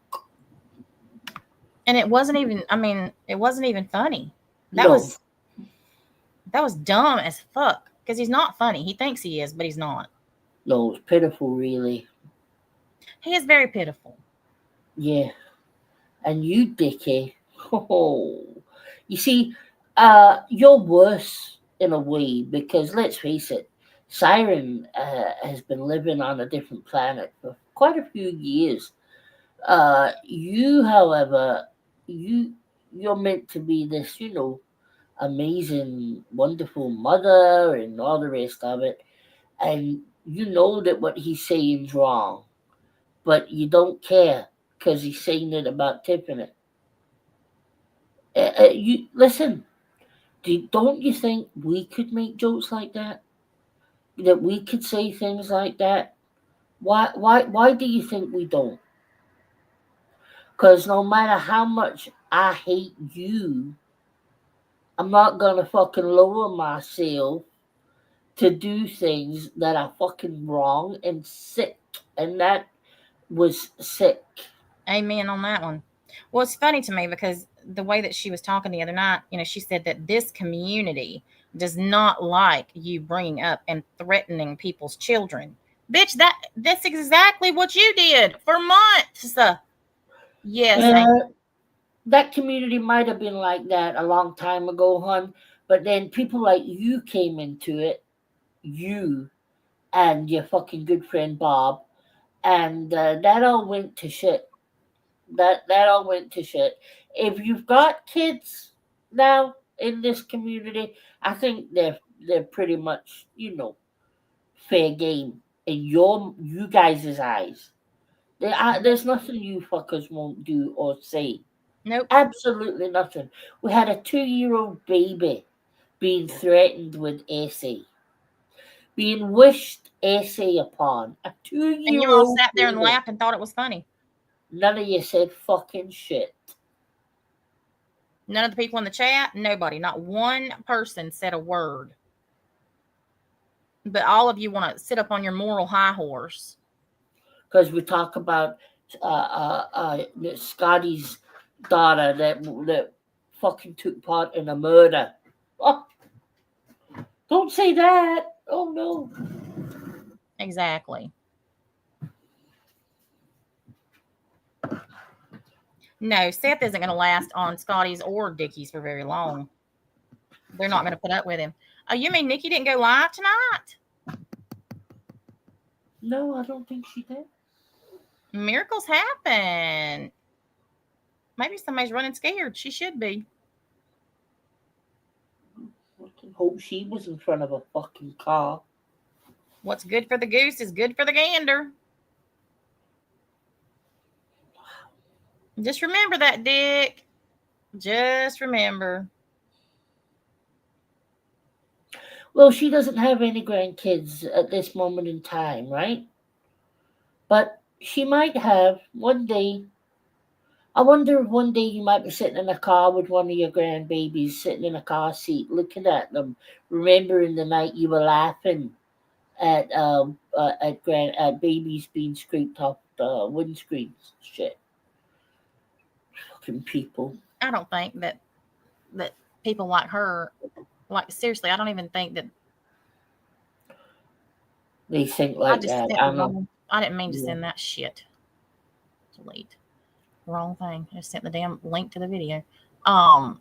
And it wasn't even, I mean, it wasn't even funny. That No. was dumb as fuck. Because he's not funny. He thinks he is, but he's not. No, it's pitiful, really. He is very pitiful. Yeah. And you, Dickie, oh, you see, you're worse in a way because let's face it, Siren has been living on a different planet for quite a few years. You, however, you're meant to be this, amazing, wonderful mother and all the rest of it, and you know that what he's saying is wrong, but you don't care because he's saying it about Tiffany. You listen. Don't you think we could make jokes like that? That we could say things like that? Why do you think we don't? Because no matter how much I hate you, I'm not gonna fucking lower myself to do things that are fucking wrong and sick. And that was sick. Amen on that one. Well, it's funny to me because the way that she was talking the other night, she said that this community does not like you bringing up and threatening people's children. Bitch, that's exactly what you did for months. Yes. That community might have been like that a long time ago, hon. But then people like you came into it, you and your fucking good friend Bob, and that all went to shit. That all went to shit. If you've got kids now in this community, I think they're pretty much fair game in you guys' eyes. There's nothing you fuckers won't do or say. Nope. Absolutely nothing. We had a 2-year-old baby being threatened with essay, being wished essay upon. A 2-year-old. And you all sat there and laughed and thought it was funny. None of you said fucking shit. None of the people in the chat, nobody, not one person said a word. But all of you want to sit up on your moral high horse. Because we talk about Scotty's daughter that fucking took part in a murder. Oh, don't say that. Oh, no. Exactly. No, Seth isn't going to last on Scotty's or Dickie's for very long. They're not going to put up with him. Oh, you mean Nikki didn't go live tonight? No, I don't think she did. Miracles happen. Maybe somebody's running scared. She should be. I can hope she was in front of a fucking car. What's good for the goose is good for the gander. Just remember that, Dick. Just remember. Well, she doesn't have any grandkids at this moment in time, right? But she might have one day. I wonder if one day you might be sitting in a car with one of your grandbabies, sitting in a car seat, looking at them, remembering the night you were laughing at babies being scraped off the windscreens. Shit. Fucking people. I don't think that people like her, like seriously, I don't even think that They think like that. I didn't mean to send that shit. Delete. Wrong thing. I sent the damn link to the video. I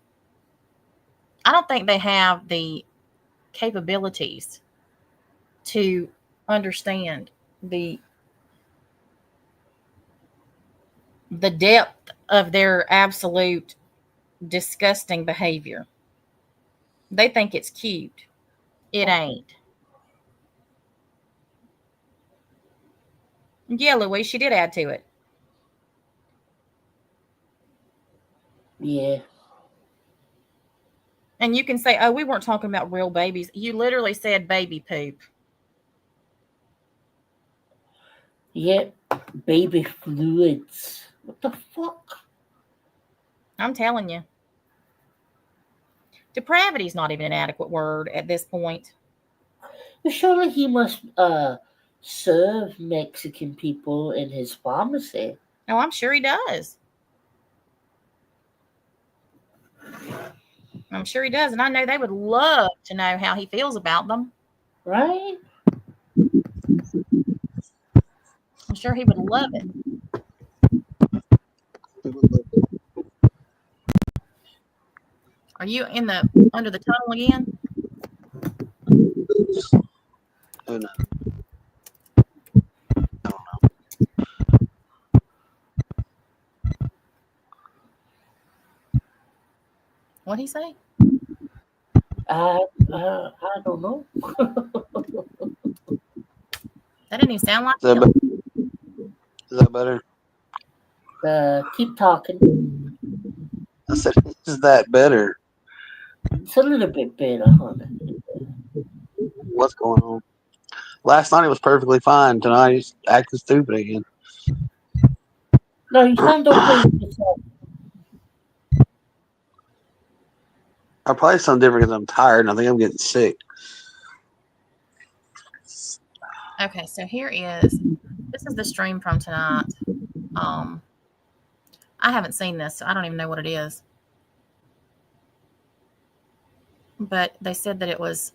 don't think they have the capabilities to understand the depth of their absolute disgusting behavior. They think it's cute. It ain't. Yeah, Louise, she did add to it. Yeah. And you can say, oh, we weren't talking about real babies. You literally said baby poop. Yep. Baby fluids. What the fuck? I'm telling you. Depravity is not even an adequate word at this point. Well, surely he must serve Mexican people in his pharmacy. Oh, I'm sure he does. I'm sure he does. And I know they would love to know how he feels about them. Right? I'm sure he would love it. Are you under the tunnel again? Oh, no. What'd he say? I don't know. That didn't even sound like Is him. that better? Keep talking. I said, is that better? It's a little bit better, honey. What's going on? Last night it was perfectly fine. Tonight he's acting stupid again. No, you sound okay with yourself. I probably sound different because I'm tired and I think I'm getting sick. Okay, so this is the stream from tonight. I haven't seen this, so I don't even know what it is. But they said that it was,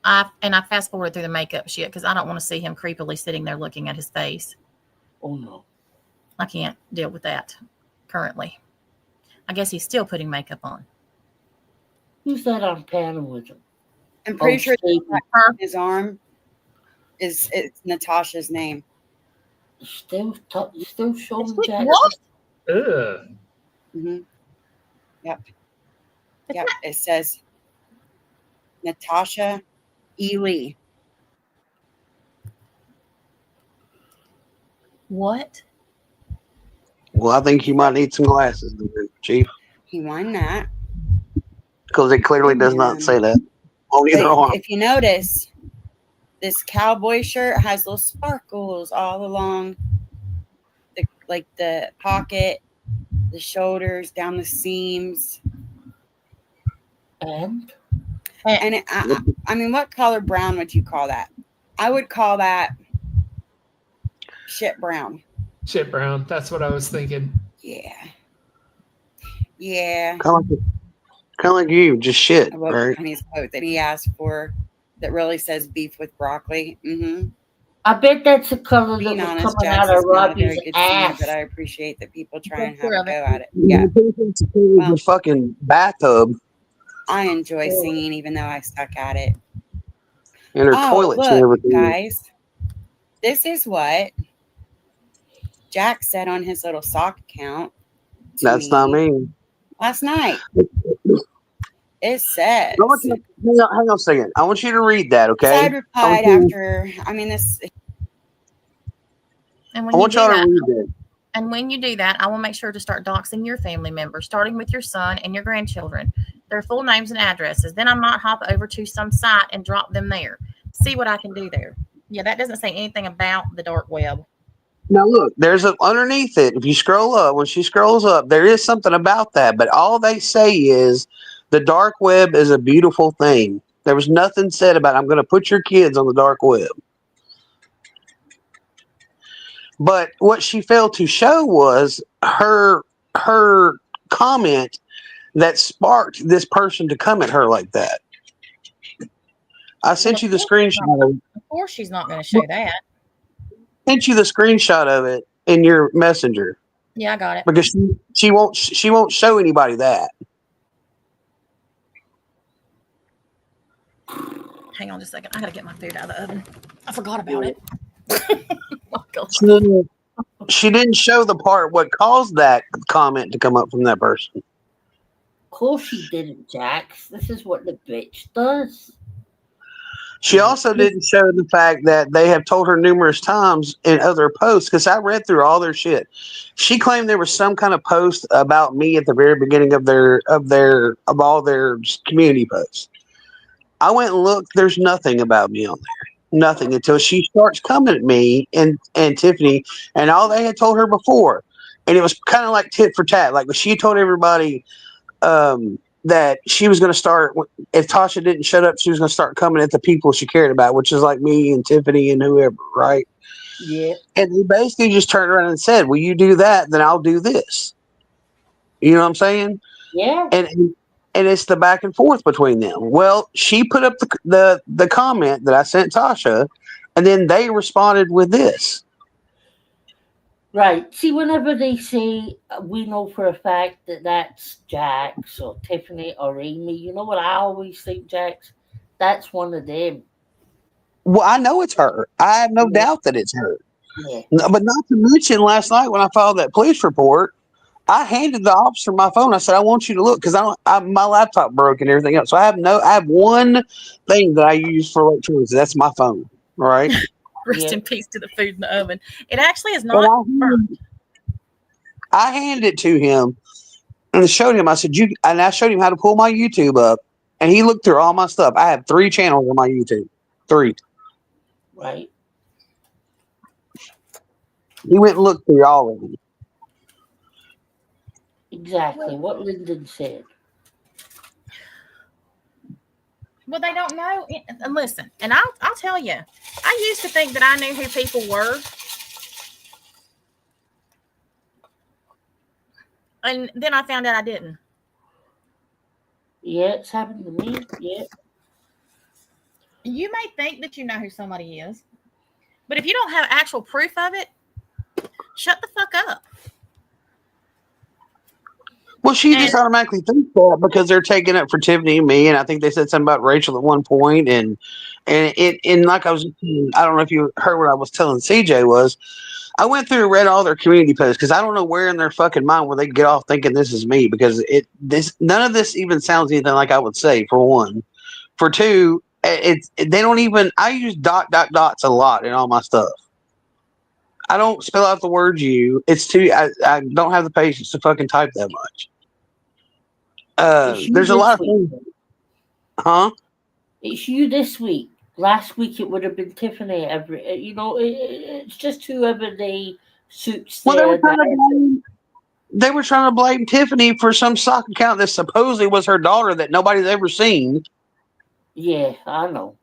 I fast forwarded through the makeup shit because I don't want to see him creepily sitting there looking at his face. Oh, no. I can't deal with that currently. I guess he's still putting makeup on. Who's that on panel with him? I'm pretty sure Stacey. his arm it's Natasha's name. Still showing that. What? Ugh. Mm-hmm. Yep. Yep. It says Natasha Ely. What? Well, I think you might need some glasses, Chief, He won that. because it clearly does not say that on either arm. If you notice, this cowboy shirt has little sparkles all along the pocket, the shoulders, down the seams. And And I mean, what color brown would you call that? I would call that shit brown. Shit brown. That's what I was thinking. Yeah. Yeah. Kind of like you, just shit, I wrote right? Tony's quote that he asked for that really says beef with broccoli. Mm-hmm. I bet that's the color that Being was honest, coming Jax out is of not a very Robbie's good singer, ass. but I appreciate that people try and have Sure a of go it. at it. Yeah. The fucking bathtub I enjoy singing even though I suck at it. and her Oh, toilets and look, everything. guys. This is what Jack said on his little sock account. to That's not me. Last night. It says. I want you to, hang on a second. I want you to read that, okay? So I replied after. I mean, this. And I when you want do y'all to that, read that. and when you do that, I will make sure to start doxing your family members, starting with your son and your grandchildren, their full names and addresses. Then I might hop over to some site and drop them there. See what I can do there. Yeah, that doesn't say anything about the dark web. Now look, there's underneath it. If you scroll up, when she scrolls up, there is something about that. But all they say is the dark web is a beautiful thing. There was nothing said about I'm going to put your kids on the dark web. But what she failed to show was her comment that sparked this person to come at her like that. I sent you the screenshot of it. Of course, she's not going to show that. Sent you the screenshot of it in your messenger Yeah, I got it. because she won't show anybody that. Hang on just a second. I got to get my food out of the oven. I forgot about it. Oh, God. She didn't show the part what caused that comment to come up from that person. Of course she didn't, Jax. This is what the bitch does. She also didn't show the fact that they have told her numerous times in other posts, because I read through all their shit. She claimed there was some kind of post about me at the very beginning of all their community posts. I went and looked. There's nothing about me on there. Nothing until she starts coming at me and Tiffany and all they had told her before. And it was kind of like tit for tat. Like she told everybody that she was going to start, if Tasha didn't shut up, she was going to start coming at the people she cared about, which is like me and Tiffany and whoever, right? Yeah. And they basically just turned around and said, well, you do that, then I'll do this. You know what I'm saying? Yeah. And it's the back and forth between them. Well, she put up the comment that I sent Tasha, and then they responded with this. Right. See, whenever they say we know for a fact that that's Jax or Tiffany or Amy, you know what I always think, Jax? That's one of them. Well, I know it's her. I have no doubt that it's her. Yeah. But not to mention last night when I filed that police report, I handed the officer my phone. I said, I want you to look because my laptop broke and everything else. So I have one thing that I use for electronics. That's my phone. Right. Rest Yeah. in peace to the food in the oven. It actually is not burnt. I handed it to him and showed him. I said, I showed him how to pull my YouTube up, and he looked through all my stuff. I have 3 channels on my YouTube. 3. Right. He went and looked through all of them. Exactly what Lyndon said. Well, they don't know. And listen, and I'll tell you, I used to think that I knew who people were. And then I found out I didn't. Yeah, it's happened to me. Yeah. You may think that you know who somebody is, but if you don't have actual proof of it, shut the fuck up. Well, she just automatically thinks that because they're taking it for Tiffany and me, and I think they said something about Rachel at one point, and like I don't know if you heard what I was telling CJ was, I went through and read all their community posts because I don't know where in their fucking mind where they get off thinking this is me because none of this even sounds anything like I would say. For one, for two, they don't even. I use dots a lot in all my stuff. I don't spell out the word you. It's too. I don't have the patience to fucking type that much. There's a lot of things. Huh? It's you this week. Last week it would have been Tiffany. It's just whoever they suits. Well, they were trying to blame Tiffany for some sock account that supposedly was her daughter that nobody's ever seen. Yeah, I know.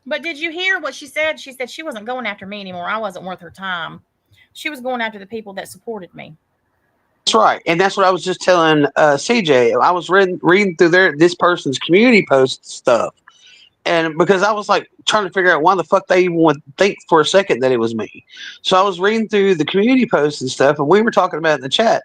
But did you hear what she said? She said she wasn't going after me anymore. I wasn't worth her time. She was going after the people that supported me. That's right, and that's what I was just telling CJ. I was reading through this person's community post stuff, and because I was like trying to figure out why the fuck they even would think for a second that it was me. So I was reading through the community posts and stuff, and we were talking about it in the chat.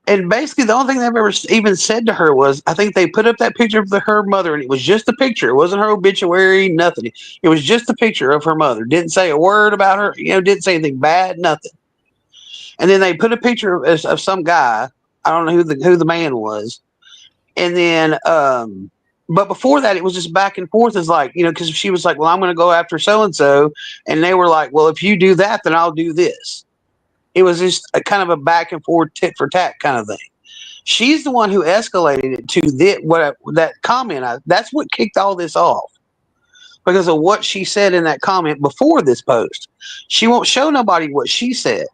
And basically, the only thing they've ever even said to her was, I think they put up that picture of her mother, and it was just a picture. It wasn't her obituary, nothing. It was just a picture of her mother. Didn't say a word about her. Didn't say anything bad, nothing. And then they put a picture of some guy. I don't know who the man was. And then, but before that, it was just back and forth. It's like, because she was like, well, I'm going to go after so and so, and they were like, well, if you do that, then I'll do this. It was just a kind of a back and forth tit for tat kind of thing. She's the one who escalated it to that comment. That's what kicked all this off because of what she said in that comment before this post. She won't show nobody what she said.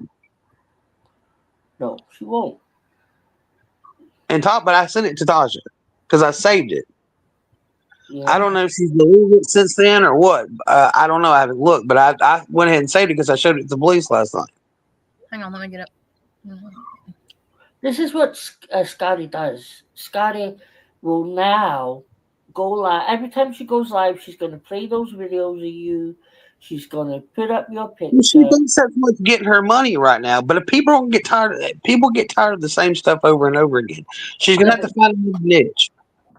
No, she won't. But I sent it to Tasha because I saved it. Yeah. I don't know if she's deleted it since then or what. I don't know. I haven't looked, but I went ahead and saved it because I showed it to the police last night. Hang on, let me get up. This is what Scotty does. Scotty will now go live. Every time she goes live, she's going to play those videos of you. She's going to put up your picture. She thinks that's what's getting her money right now. But if people don't get tired of it, people get tired of the same stuff over and over again. She's going to have to find a new niche.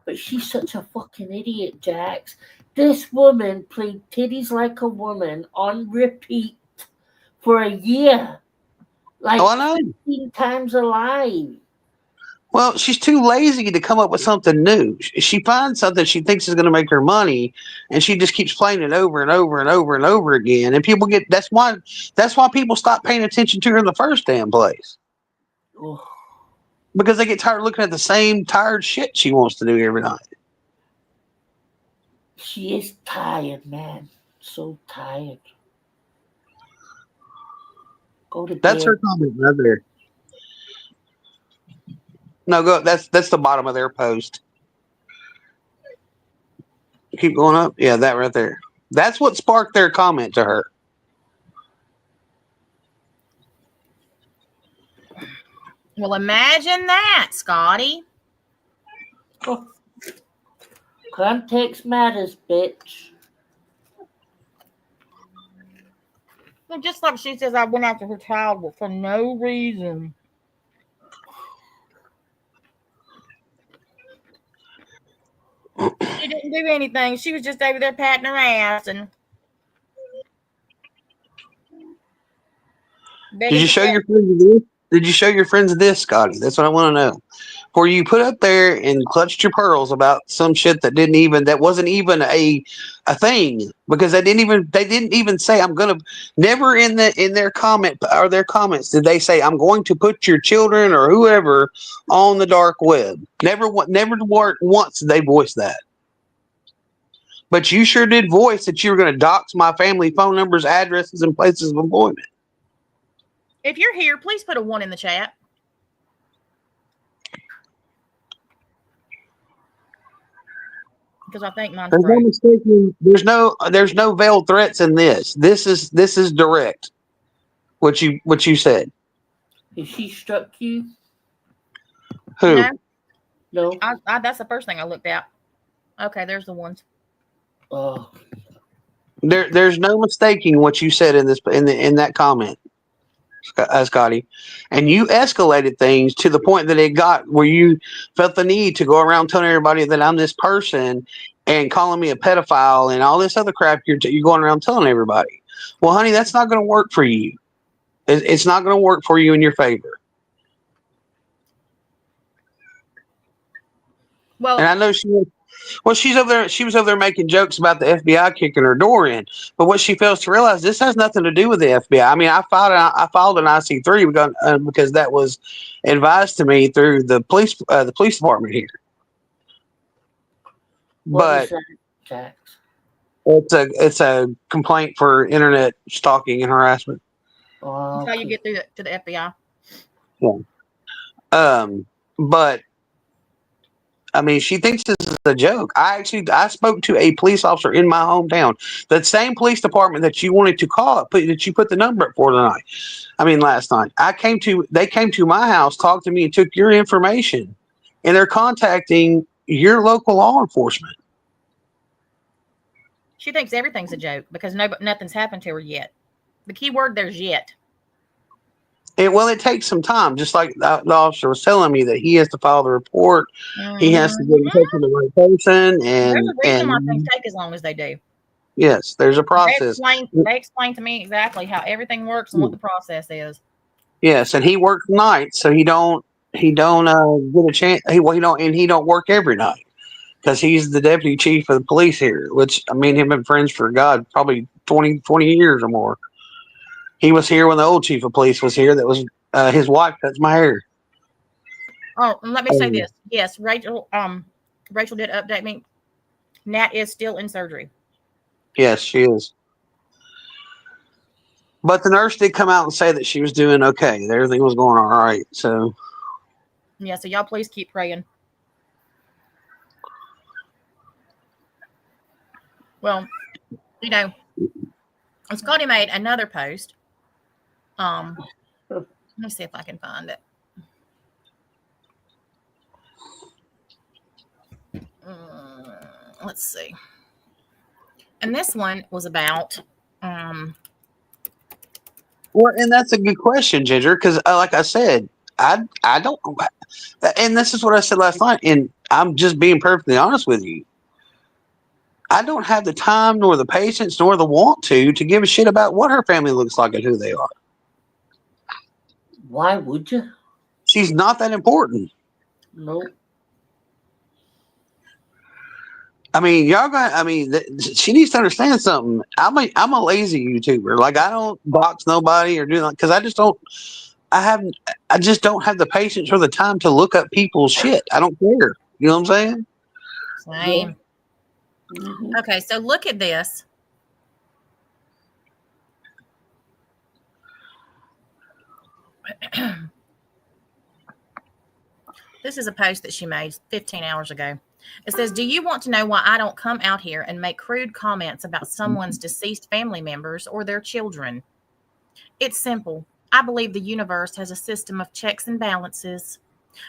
But she's such a fucking idiot, Jax. This woman played Titties Like a Woman on repeat for a year. Like, I know. 15 times alive. Well, she's too lazy to come up with something new. She finds something she thinks is going to make her money, and she just keeps playing it over and over and over and over again. And people that's why people stop paying attention to her in the first damn place. Oh. Because they get tired of looking at the same tired shit she wants to do every night. She is tired, man. So tired. Go to That's bed. her comment right there. No, go. That's the bottom of their post. Keep going up. Yeah, that right there. That's what sparked their comment to her. Well, imagine that, Scotty. Oh. Context matters, bitch. Well, just like she says, I went after her child for no reason. She didn't do anything. She was just over there patting her ass and. Did you show your friends this? Did you show your friends this, Scotty? That's what I want to know. Where you put up there and clutched your pearls about some shit that wasn't even a thing because they didn't even say I'm gonna. Never in their comment or their comments did they say I'm going to put your children or whoever on the dark web. Never once did they voice that. But you sure did voice that you were going to dox my family phone numbers, addresses, and places of employment. If you're here, please put a 1 in the chat. Because I think mine's There's no mistaking. There's no veiled threats in this. This is direct. What you said. Has she struck you? Who? No. That's the first thing I looked at. Okay, there's the ones. Oh. There's no mistaking what you said in that comment, Scotty, and you escalated things to the point that it got where you felt the need to go around telling everybody that I'm this person and calling me a pedophile and all this other crap you're going around telling everybody. Well, honey, that's not going to work for you. It's not going to work for you in your favor. Well, and I know she's over there. She was over there making jokes about the FBI kicking her door in. But what she fails to realize, this has nothing to do with the FBI. I mean, I filed an IC3 because that was advised to me through the police department here. What is that, Jax? It's a complaint for internet stalking and harassment. Oh, that's how you get through to the FBI. But I mean, she thinks this is a joke. I spoke to a police officer in my hometown, the same police department that you wanted to call, that you put the number up for tonight. I mean, last night they came to my house, talked to me, and took your information, and they're contacting your local law enforcement. She thinks everything's a joke because nothing's happened to her yet. The key word there's yet. It takes some time, just like the officer was telling me that he has to file the report. He has to get in touch with the right person. There's a reason why things take as long as they do. Yes, there's a process. They explained to me exactly how everything works and what the process is. Yes, and he works nights, so he don't get a chance. He don't work every night because he's the deputy chief of the police here. Which I mean, him been friends for probably 20 years or more. He was here when the old chief of police was here. That was his wife cuts my hair. Oh, and let me say this. Yes, Rachel did update me. Nat is still in surgery. Yes, she is. But the nurse did come out and say that she was doing okay. That everything was going all right. So yeah, so y'all please keep praying. Well, Scotty made another post. Let me see if I can find it. Let's see. And this one was about well, and that's a good question, Ginger, because like I said, I don't, and this is what I said last night, and I'm just being perfectly honest with you. I don't have the time, nor the patience, nor the want to give a shit about what her family looks like and who they are. Why would you? She's not that important. No. I mean, she needs to understand something. I'm a lazy YouTuber. Like, I don't box nobody or do that because I just don't have the patience or the time to look up people's shit. I don't care. You know what I'm saying? Same. Mm-hmm. Okay, so look at this. This is a post that she made 15 hours ago. It says, do you want to know why I don't come out here and make crude comments about someone's deceased family members or their children? It's simple. I believe the universe has a system of checks and balances.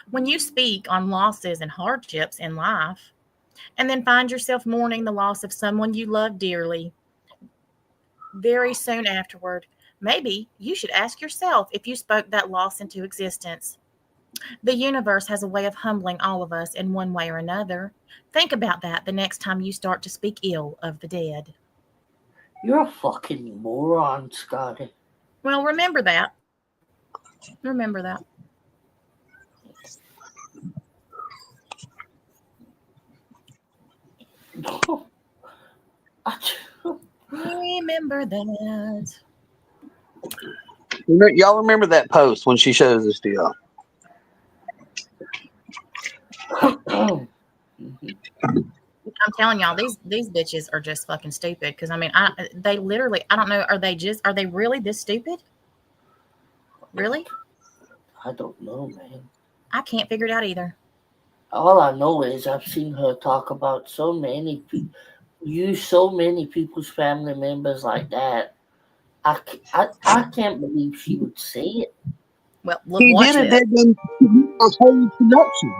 When you speak on losses and hardships in life, and then find yourself mourning the loss of someone you love dearly, very soon afterward, maybe you should ask yourself if you spoke that loss into existence. The universe has a way of humbling all of us in one way or another. Think about that the next time you start to speak ill of the dead. You're a fucking moron, Scotty. Well, remember that. Remember that. Remember that. Y'all remember that post when she shows this to y'all? I'm telling y'all, these bitches are just fucking stupid. Because I mean, they literally, I don't know, are they really this stupid? Really? I don't know, man. I can't figure it out either. All I know is I've seen her talk about so many people, use so many people's family members like that. I can't believe she would say it. Well, look, watch did this. it in a whole production.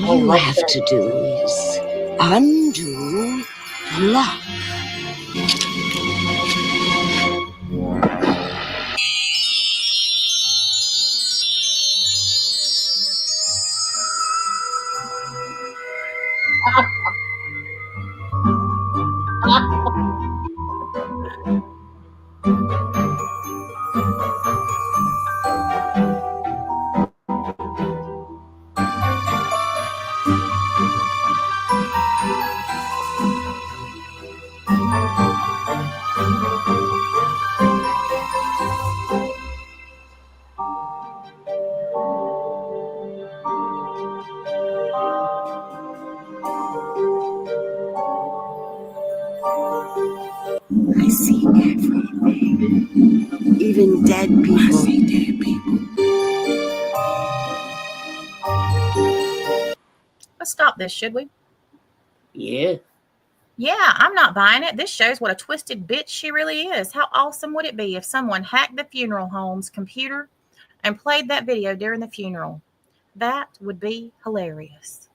All you have to do is undo the lock. I see everything. Even dead people. I see dead people. Let's stop this, should we? Yeah. Yeah, I'm not buying it. This shows what a twisted bitch she really is. How awesome would it be if someone hacked the funeral home's computer and played that video during the funeral? That would be hilarious.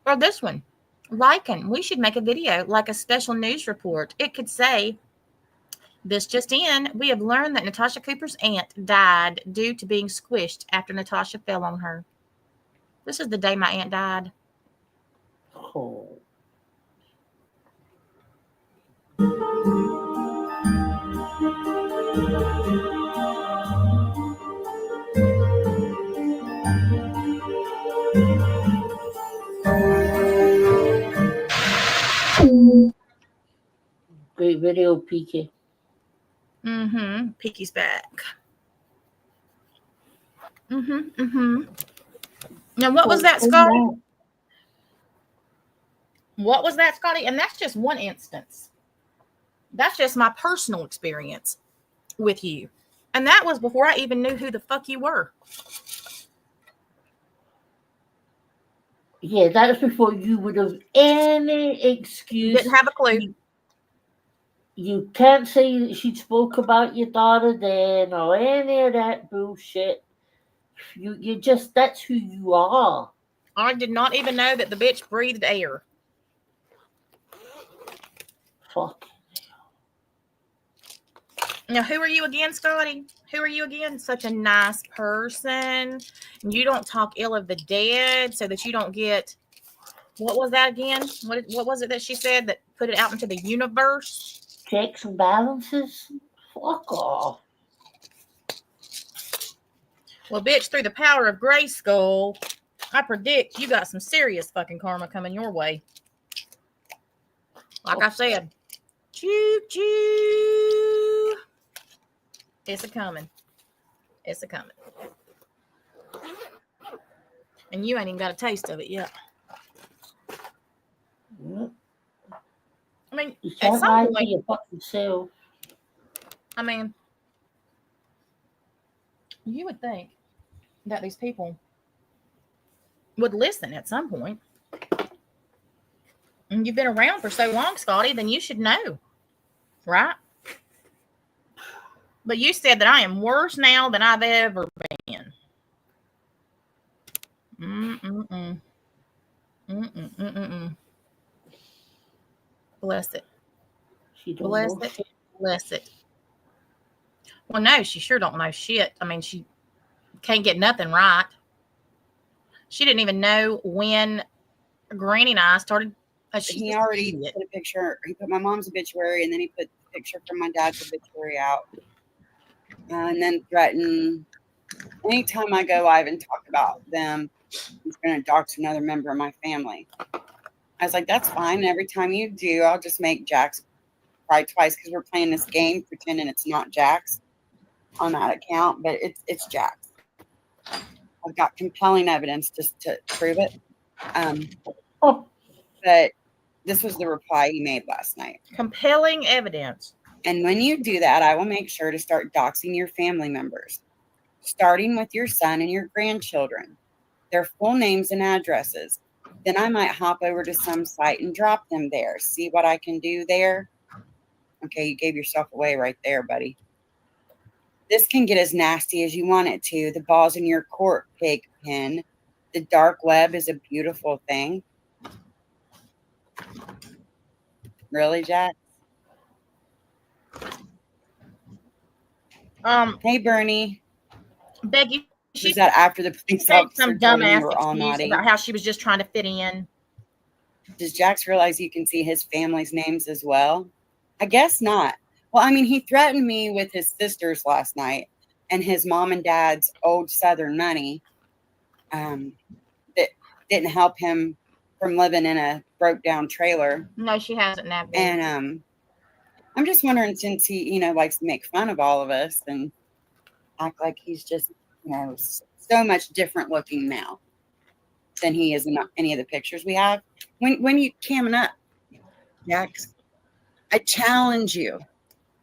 Or this one. Lycan, we should make a video like a special news report. It could say, this just in, we have learned that Natasha Cooper's aunt died due to being squished after Natasha fell on her. This is the day my aunt died. Oh. Great video, PK. Mm-hmm. Peaky's back. Now, what was that, Scotty? What was that, Scotty? And that's just one instance. That's just my personal experience with you. And that was before I even knew who the fuck you were. Yeah, that was before you would have any excuse. Didn't have a clue. You can't say that she spoke about your daughter then or any of that bullshit. You just, that's who you are. I did not even know that the bitch breathed air. Fuck. Now, who are you again, Scotty? Who are you again? Such a nice person. You don't talk ill of the dead so that you don't get, what was that again? What was it that she said that put it out into the universe? Checks and balances? Fuck off. Well, bitch, through the power of Grayskull, I predict you got some serious fucking karma coming your way. Like I said, choo choo. It's a coming. It's a coming. And you ain't even got a taste of it yet. I mean, You at can't some lie to point, your fucking self. I mean, you would think that these people would listen at some point. And you've been around for so long, Scotty, then you should know, right? But you said that I am worse now than I've ever been. Bless it. She don't Bless know it. shit. Bless it. Well, no, she sure don't know shit. I mean, she can't get nothing right. She didn't even know when Granny and I started. He already put a picture. He put my mom's obituary, and then he put the picture from my dad's obituary out. And then threatened, anytime I go live and talk about them, he's going to dox another member of my family. I was like, that's fine. Every time you do, I'll just make Jax cry twice because we're playing this game, pretending it's not Jax on that account, but it's Jax. I've got compelling evidence just to prove it. But this was the reply he made last night. Compelling evidence. And when you do that, I will make sure to start doxing your family members, starting with your son and your grandchildren, their full names and addresses. Then I might hop over to some site and drop them there. See what I can do there? Okay, you gave yourself away right there, buddy. This can get as nasty as you want it to. The ball's in your court, pig pen. The dark web is a beautiful thing. Really, Jack? Hey, Bernie. Becky, she was that after the police said officer some told him you dumbass were all excuse naughty? about how she was just trying to fit in. Does Jax realize you can see his family's names as well? I guess not. Well, I mean, he threatened me with his sisters last night and his mom and dad's old Southern money that didn't help him from living in a broke down trailer. No, she hasn't napped. And I'm just wondering, since he, likes to make fun of all of us and act like he's just, so much different looking now than he is in any of the pictures we have. When you camming up, Jax, I challenge you,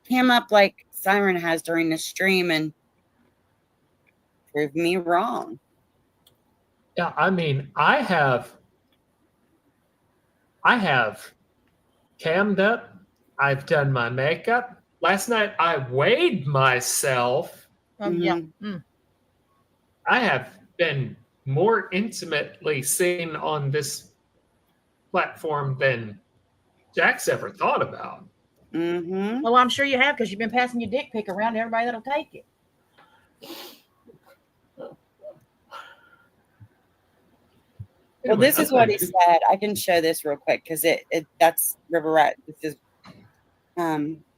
cam up like Siren has during the stream and prove me wrong. Yeah, I mean, I have cammed up. I've done my makeup. Last night I weighed myself. Yeah. I have been more intimately seen on this platform than Jack's ever thought about. Mm-hmm. Well, I'm sure you have, because you've been passing your dick pic around to everybody that'll take it. Well, this is what he said. I can show this real quick because that's River Rat. This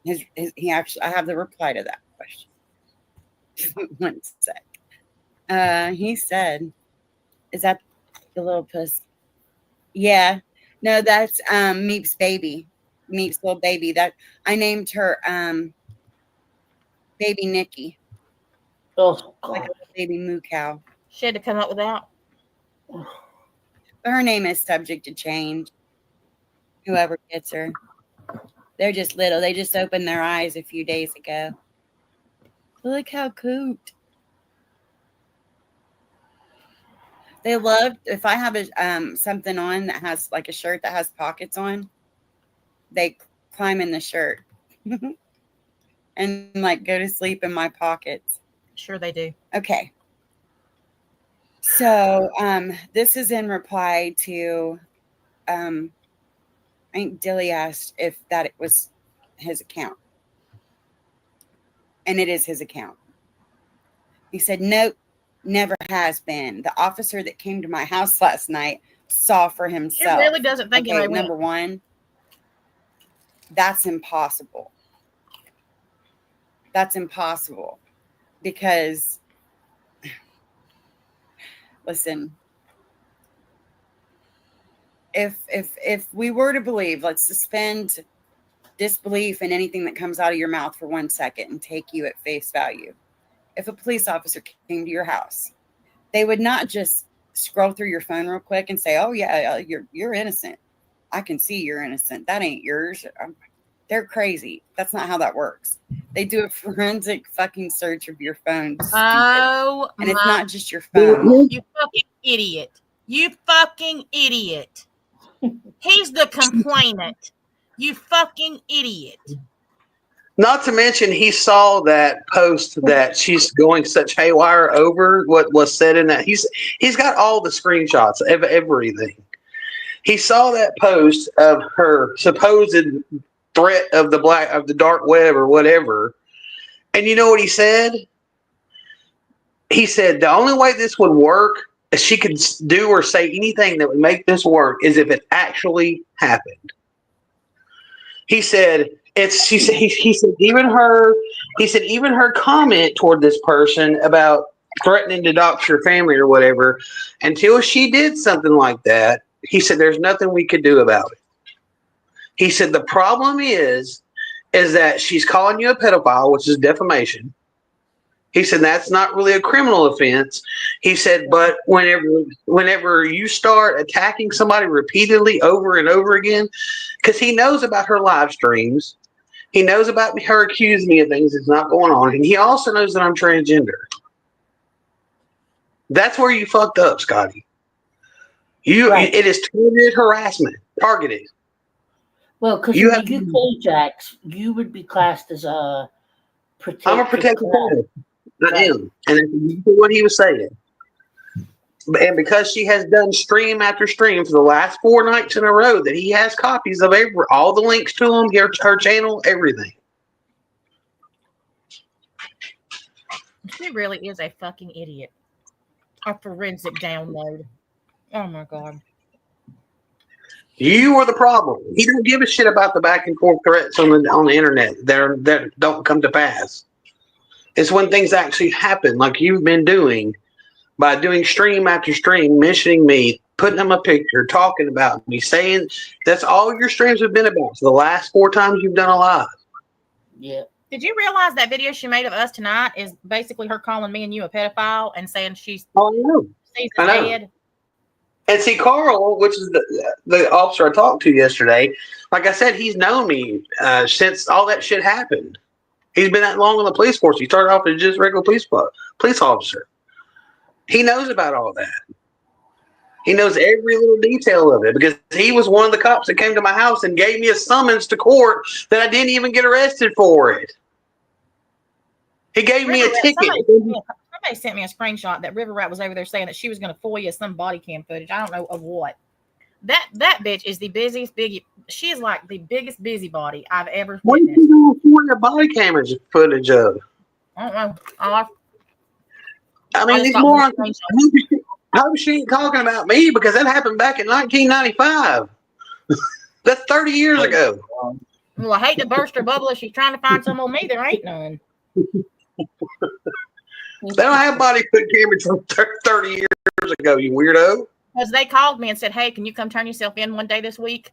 is he actually. I have the reply to that question. 1 sec. He said, "Is that the little puss?" Yeah. No, that's Meep's baby. Meep's little baby. That I named her Baby Nikki. Oh, God. Like a baby moo cow. She had to come up with that. But her name is subject to change. Whoever gets her. They're just little. They just opened their eyes a few days ago. Look how cute. They love, if I have a something on that has like a shirt that has pockets on, they climb in the shirt and like go to sleep in my pockets. Sure they do. Okay. So this is in reply to, I think Dilly asked if that it was his account. And it is his account. He said, nope, never has been. The officer that came to my house last night saw for himself. It really doesn't think Okay, anybody will. number one, that's impossible. That's impossible. Because listen, if we were to believe, let's suspend disbelief in anything that comes out of your mouth for 1 second and take you at face value. If a police officer came to your house, they would not just scroll through your phone real quick and say, "Oh yeah, you're innocent. I can see you're innocent. That ain't yours." They're crazy. That's not how that works. They do a forensic fucking search of your phone. Oh, and it's not just your phone. You fucking idiot. You fucking idiot. He's the complainant. You fucking idiot. Not to mention, he saw that post that she's going such haywire over what was said in that. He's got all the screenshots of everything. He saw that post of her supposed threat of the dark web or whatever, and you know what he said? He said the only way this would work, if she could do or say anything that would make this work, is if it actually happened. He said he said even her comment toward this person about threatening to dox your family or whatever, until she did something like that, he said there's nothing we could do about it. He said the problem is that she's calling you a pedophile, which is defamation. He said that's not really a criminal offense. He said, but whenever you start attacking somebody repeatedly over and over again, because he knows about her live streams, he knows about her accusing me of things that's not going on, and he also knows that I'm transgender. That's where you fucked up, Scotty. Right. It is targeted harassment. Targeted. Well, because You in have- the UK, Jax, you would be classed as a protected. I'm a protected class. parent. I Right. am. And that's exactly what he was saying. And because she has done stream after stream for the last 4 nights in a row, that he has copies of all the links to them, her channel, everything. She really is a fucking idiot. A forensic download. Oh my God. You are the problem. He don't give a shit about the back and forth threats on the internet that don't come to pass. It's when things actually happen, like you've been doing by doing stream after stream, mentioning me, putting up a picture, talking about me, saying that's all your streams have been about for the last 4 times you've done a live. Yeah. Did you realize that video she made of us tonight is basically her calling me and you a pedophile and saying she's Oh, I know. sees I the know. dead? And see, Carl, which is the officer I talked to yesterday, like I said, he's known me since all that shit happened. He's been that long on the police force. He started off as just a regular police officer. He knows about all that. He knows every little detail of it because he was one of the cops that came to my house and gave me a summons to court that I didn't even get arrested for it. He gave me a ticket. Somebody sent me a screenshot that River Rat was over there saying that she was going to FOIA some body cam footage. I don't know of what. That bitch is the busiest biggie. She is like the biggest busybody I've ever What are witnessed. you doing for your body camera footage of? I don't know. I mean, just these got morons. one screenshot. I hope she ain't talking about me because that happened back in 1995. That's 30 years ago. Well, I hate to burst her bubble if she's trying to find some on me. There ain't none. They don't have body put cameras from 30 years ago, you weirdo. Because they called me and said, hey, can you come turn yourself in one day this week?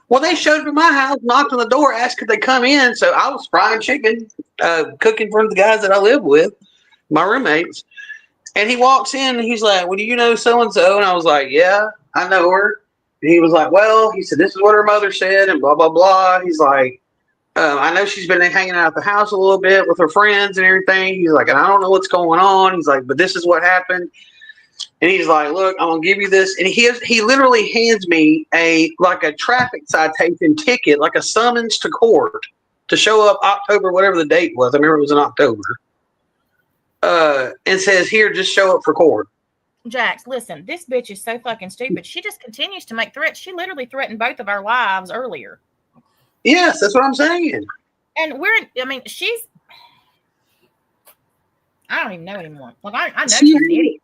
Well, they showed up at my house, knocked on the door, asked could they come in. So I was frying chicken, cooking for the guys that I live with, my roommates. And he walks in and he's like, well, do you know so-and-so? And I was like, yeah, I know her. And he was like, well, he said, this is what her mother said and blah, blah, blah. He's like, I know she's been hanging out at the house a little bit with her friends and everything. He's like, and I don't know what's going on. He's like, but this is what happened. And he's like, look, I'm going to give you this. And he literally hands me a traffic citation ticket, like a summons to court to show up October, whatever the date was. I remember it was in October. And says, here, just show up for court. Jax, listen, this bitch is so fucking stupid. She just continues to make threats. She literally threatened both of our lives earlier. Yes, that's what I'm saying. And she's, I don't even know anymore. Like, I know She- she's an idiot.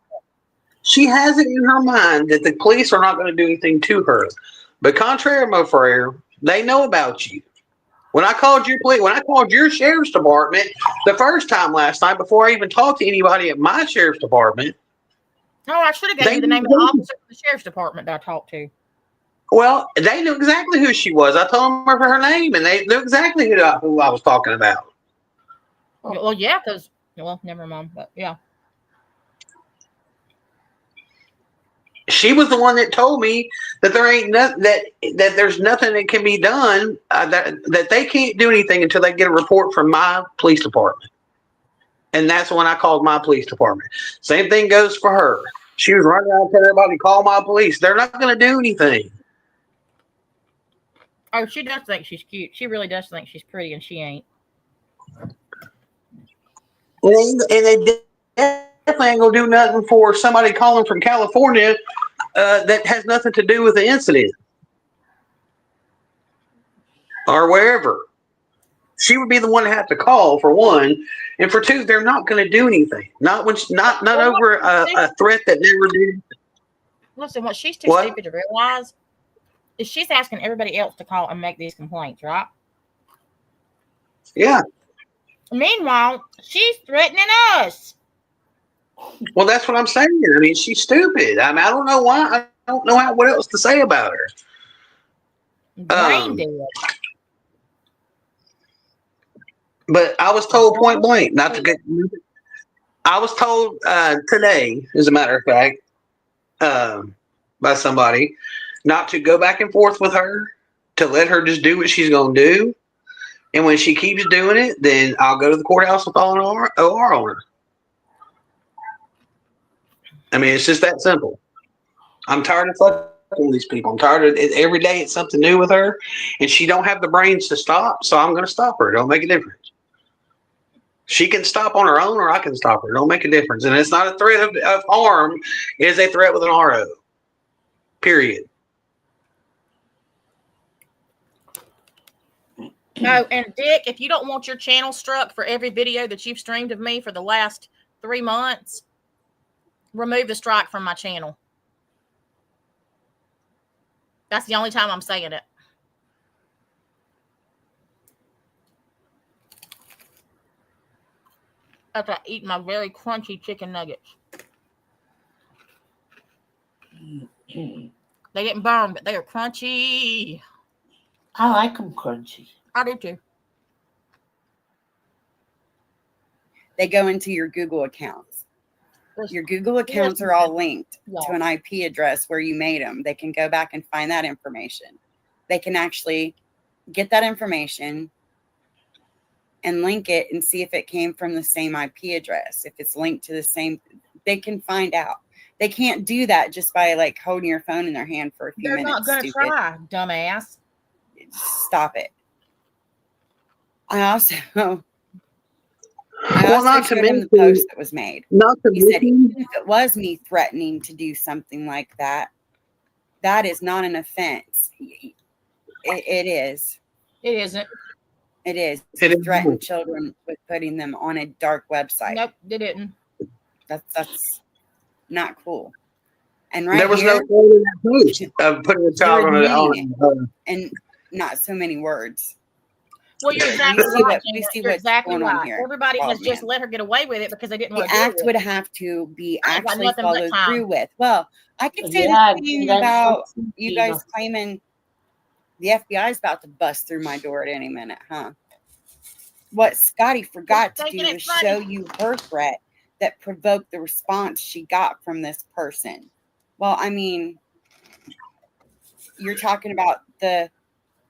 She has it in her mind that the police are not going to do anything to her. But contrary, Mo Frere, they know about you. When I called your sheriff's department the first time last night, before I even talked to anybody at my sheriff's department. Oh, I should have given you the name of the officer from the sheriff's department that I talked to. Well, they knew exactly who she was. I told them her name, and they knew exactly who I was talking about. Well, yeah, because, well, never mind, but yeah. She was the one that told me that there ain't that there's nothing that can be done, that they can't do anything until they get a report from my police department. And that's when I called my police department. Same thing goes for her. She was running around telling everybody, call my police. They're not going to do anything. Oh, she does think she's cute. She really does think she's pretty, and she ain't. And they definitely ain't going to do nothing for somebody calling from California that has nothing to do with the incident. Or wherever. She would be the one to have to call, for one. And for two, they're not going to do anything. Not over a threat that never did. Listen, what she's too stupid to realize is she's asking everybody else to call and make these complaints, right? Yeah. Meanwhile, she's threatening us. Well, that's what I'm saying. I mean, she's stupid. I mean, I don't know why. I don't know what else to say about her. Brain dead. But I was told point blank not to get. I was told today, as a matter of fact, by somebody, not to go back and forth with her, to let her just do what she's going to do. And when she keeps doing it, then I'll go to the courthouse with all an OR on her. I mean, it's just that simple. I'm tired of fucking with these people. I'm tired of it. Every day it's something new with her, and she don't have the brains to stop, so I'm going to stop her. It don't make a difference. She can stop on her own, or I can stop her. It don't make a difference. And it's not a threat of harm. It is a threat with an RO. Period. No, and Dick, if you don't want your channel struck for every video that you've streamed of me for the last 3 months, remove the strike from my channel. That's the only time I'm saying it. After I eat my very crunchy chicken nuggets. They didn't burn, but they are crunchy. I like them crunchy. I do too. They go into your Google accounts. Your Google accounts are all linked to an IP address where you made them. They can go back and find that information. They can actually get that information and link it and see if it came from the same IP address. If it's linked to the same, they can find out. They can't do that just by like holding your phone in their hand for a few They're minutes. not going to try, dumbass. Stop it. I also Well, not to showed him mention, the post that was made. not to He said, mention, even if it was me threatening to do something like that, that is not an offense. It is. It isn't. It is. It is. Threaten children with putting them on a dark website. Nope, they didn't. That's not cool. And right there was here, no point in that post of putting a child on and not so many words. Well, you're exactly see right. we see You're what's exactly going on right. here. Everybody has Oh, just man. let her get away with it because they didn't The want to do act it. would have to be I ain't got actually nothing but followed time. through with. Well, I could say Yeah, the thing that's about so you sweet, guys claiming the FBI is about to bust through my door at any minute, huh? What Scotty forgot to do Thinking was it's funny. show you her threat that provoked the response she got from this person. Well, I mean, you're talking about the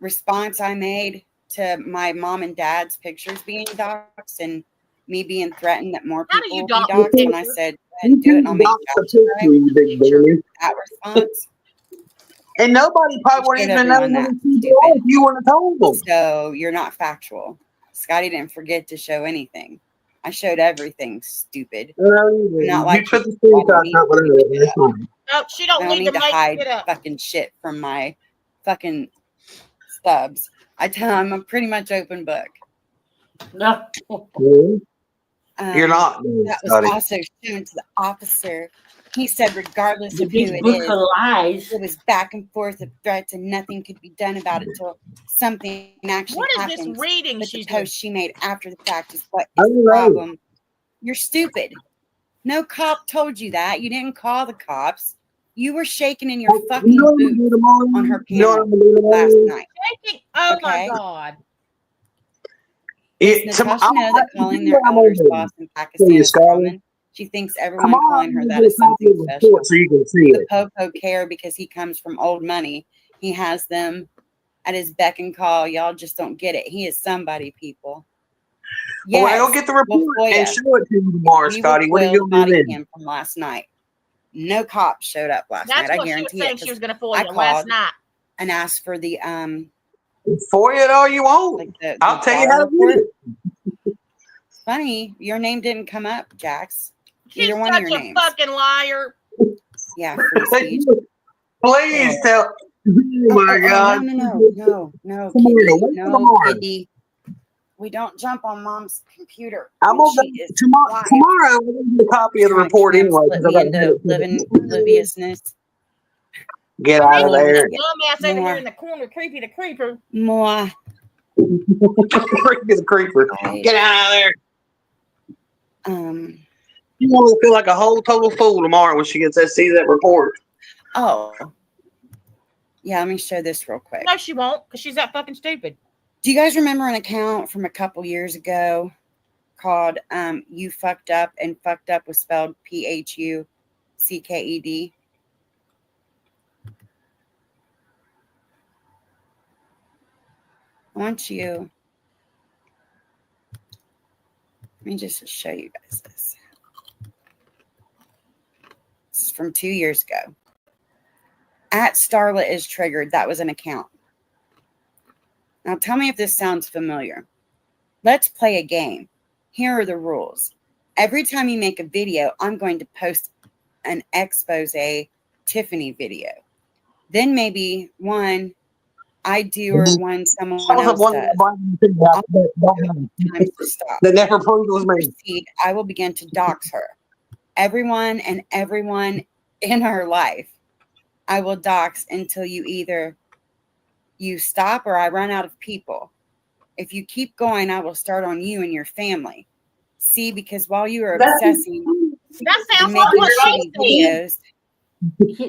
response I made to my mom and dad's pictures being doxxed and me being threatened that more How do people you will be dox doxxed when I pictures? said, "Go ahead and do it and I'll make dox the jobs for picture, you big baby. that response. And nobody probably wouldn't Showed even know everyone what that, you did if you wouldn't have told them. So you're not factual. Scotty didn't forget to show anything. I showed everything, stupid. No, you didn't. Not like you put the you. I don't screenshots up with need it. That's fine. Oh, she I don't don't need need to to make hide it up. fucking shit from my fucking stubs. I tell him I'm a pretty much open book. No. You're Um, not, That was Scotty. also shown to the officer. He said, regardless The of who big it book is, of lies. it was back and forth of threats and nothing could be done about it till something actually What is happens. this reading But the she's doing? post she made after the fact is what I is the don't know. problem. You're stupid. No cop told you that. You didn't call the cops. You were shaking in your fucking You know what I'm gonna do boots tomorrow? on her You know what panel I'm gonna do tomorrow? last night. Taking, oh Okay. my God. Does Natasha know that calling their I'm elders gonna boss in do. Pakistan you, is Scotty. common? She thinks everyone Tomorrow calling I'm her gonna that do is a copy something of the special. report so you can see The it. Popo care because he comes from old money. He has them at his beck and call. Y'all just don't get it. He is somebody, people. Well, Yes, I'll get the we'll report and FOIA. show it to you tomorrow, We will Scotty. What are FOIA you the gonna do body then? cam from last night. No cops showed up last That's night. I what she was guarantee saying it. she was 'Cause going to fool I you last called night. and asked for the For it all you want. like the I'll tell you how to report. do it. Funny, your name didn't come up, Jax. She's Either one of such your a names. fucking liar. Yeah, free speech. Please tell. Oh my God. No, Tomorrow, Kitty, wait till no, tomorrow. Kitty. We don't jump on mom's computer. I'm when gonna she go is tomorrow. live. Tomorrow, I'm gonna get a copy of the Trying to report anyway. split 'cause I me gotta into have it. living obliviousness. Get I out mean, of look at there. that dumbass over More. here in the corner, creepy the creeper. More. Freaking the creeper. Right. Get out of there. You want to feel like a whole total fool tomorrow when she gets to see that report. Oh. Yeah, let me show this real quick. No, she won't, because she's that fucking stupid. Do you guys remember an account from a couple years ago called You Fucked Up, and fucked up was spelled PHUCKED? I want you. Let me just show you guys this. This is from 2 years ago. At Starlet is triggered. That was an account. Now tell me if this sounds familiar. Let's play a game. Here are the rules. Every time you make a video, I'm going to post an expose Tiffany video. Then maybe one I do or one someone else does. Times to stop. That never proved it was me. Proceed, I will begin to dox her. Everyone and everyone in her life, I will dox until you stop or I run out of people. If you keep going, I will start on you and your family. See, because while you are obsessing That and sounds like making what she shitty said. videos,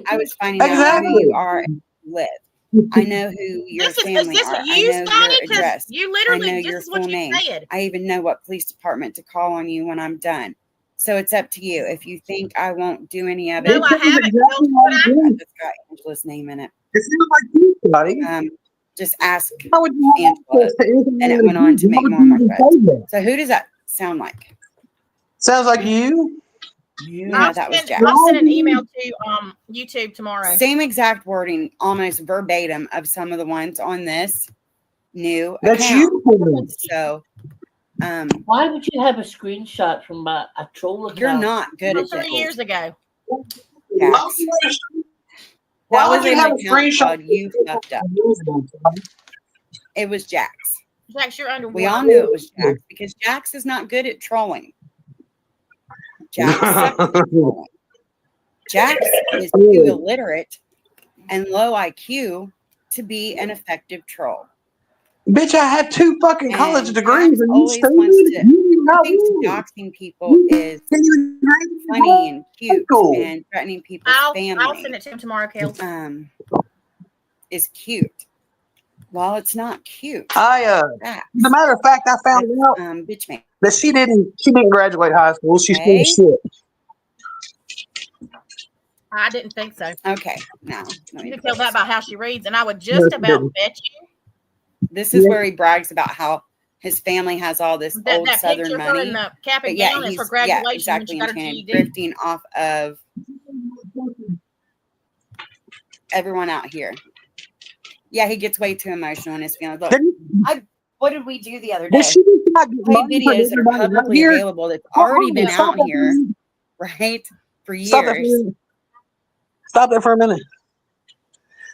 I was finding out Exactly. who you are and where you live. I know who your This is family this are. what I you, know Scotty? your Because address. you I literally, know this your is what full you name. said. I even know what police department to call on you when I'm done. So it's up to you. If you think I won't do any of it, No, I haven't. Exactly But I, I just got Angela's name in it. It sounds like you, Scotty. Just ask How would you have Angela. access to anything And it that went on to you- make how would more you and more even threats. say that? So who does that sound like? Sounds like you. Yeah, that was Jack. I'll send an email to YouTube tomorrow. Same exact wording, almost verbatim, of some of the ones on this new That's account. you. So, Why would you have a screenshot from a troll account? you're not good at 3 this. years ago. Jax. Why That would was you an have a account screenshot? called You Fucked Up. It was Jax. Jax, you're underwater. We all knew it was Jax because Jax is not good at trolling. Jax sucks at trolling. Jax is too illiterate and low IQ to be an effective troll. Bitch, I had 2 fucking college And degrees, Jax and you always stupid. wants to- You He know thinks how doxing people is funny and cute and threatening people's I'll family send it to him tomorrow, Kale. is cute. Well, it's not cute. As a matter of fact, I found out Bitch man. that she didn't graduate high school. She's still Okay. shit. I didn't think so. Okay, now let You me can tell put that this. by how she reads, and I would just about bet you This is Yeah. where he brags about how his family has all this that old that Southern picture of her money. in the cap and But yeah, gown is he's for graduation when exactly she got her enchanted, GED. drifting off of everyone out here. Yeah, he gets way too emotional in his feelings. Look, what did we do the other day? Did she just not get Play money from videos that are everybody out publicly here? available that's already been Stop out that for a here, minute. right? For Stop that for a years. minute. Stop that for a minute.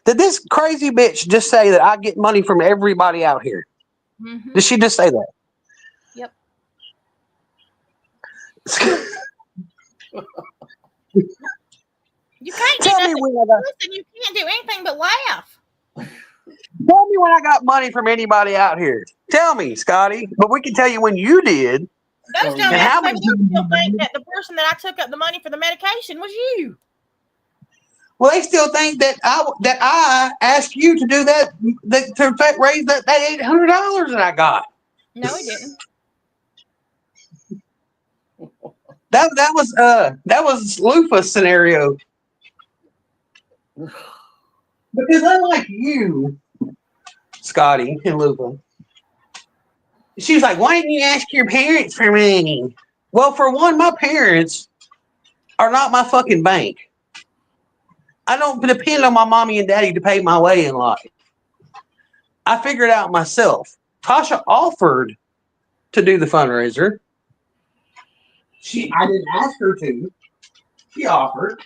Did this crazy bitch just say that I get money from everybody out here? Mm-hmm. Did she just say that? Yep. You can't do Tell me nothing. when I got. Listen, you can't do anything but laugh. Tell me when I got money from anybody out here. Tell me, Scotty. But we can tell you when you did. Those And how dumbasses many over there still think that the person that I took up the money for the medication was you. Well, they still think that I asked you to do that to raise that $800 that I got. No, he didn't. That was Lufa's scenario. Because unlike you, Scotty and Lufa, she was like, "Why didn't you ask your parents for money?" Well, for one, my parents are not my fucking bank. I don't depend on my mommy and daddy to pay my way in life. I figured it out myself. Tasha offered to do the fundraiser. I didn't ask her to. She offered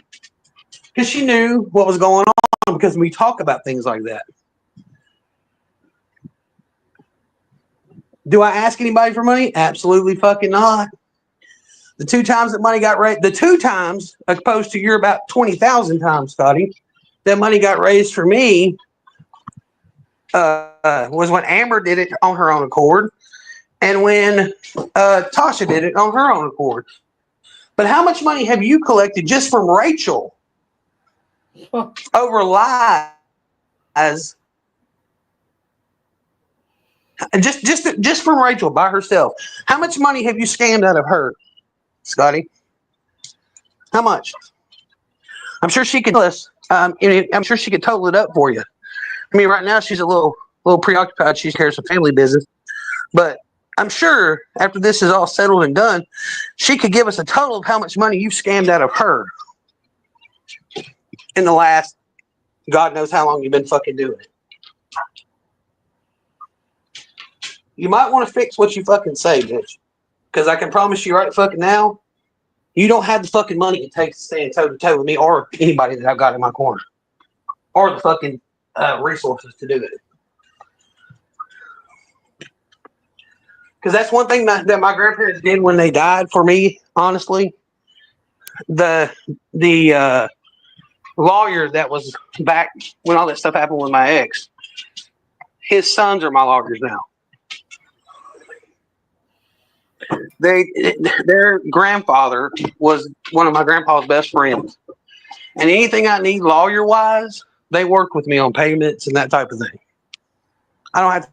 because she knew what was going on because we talk about things like that. Do I ask anybody for money? Absolutely fucking not. The 2 times that money got raised, the 2 times, opposed to your about 20,000 times, Scotty, that money got raised for me was when Amber did it on her own accord and when Tasha did it on her own accord. But how much money have you collected just from Rachel over lies? Just from Rachel by herself. How much money have you scammed out of her, Scotty? How much? I'm sure she could tell us. I'm sure she could total it up for you. I mean, right now she's a little preoccupied. She cares for family business, but I'm sure after this is all settled and done, she could give us a total of how much money you've scammed out of her in the last God knows how long you've been fucking doing it. You might want to fix what you fucking say, bitch. Because I can promise you right fucking now, you don't have the fucking money it takes to stand toe to toe with me or anybody that I've got in my corner. Or the fucking resources to do it. Because that's one thing that my grandparents did when they died for me, honestly. The lawyer that was back when all that stuff happened with my ex, his sons are my lawyers now. Their grandfather was one of my grandpa's best friends. And anything I need lawyer wise, they work with me on payments and that type of thing. I don't have to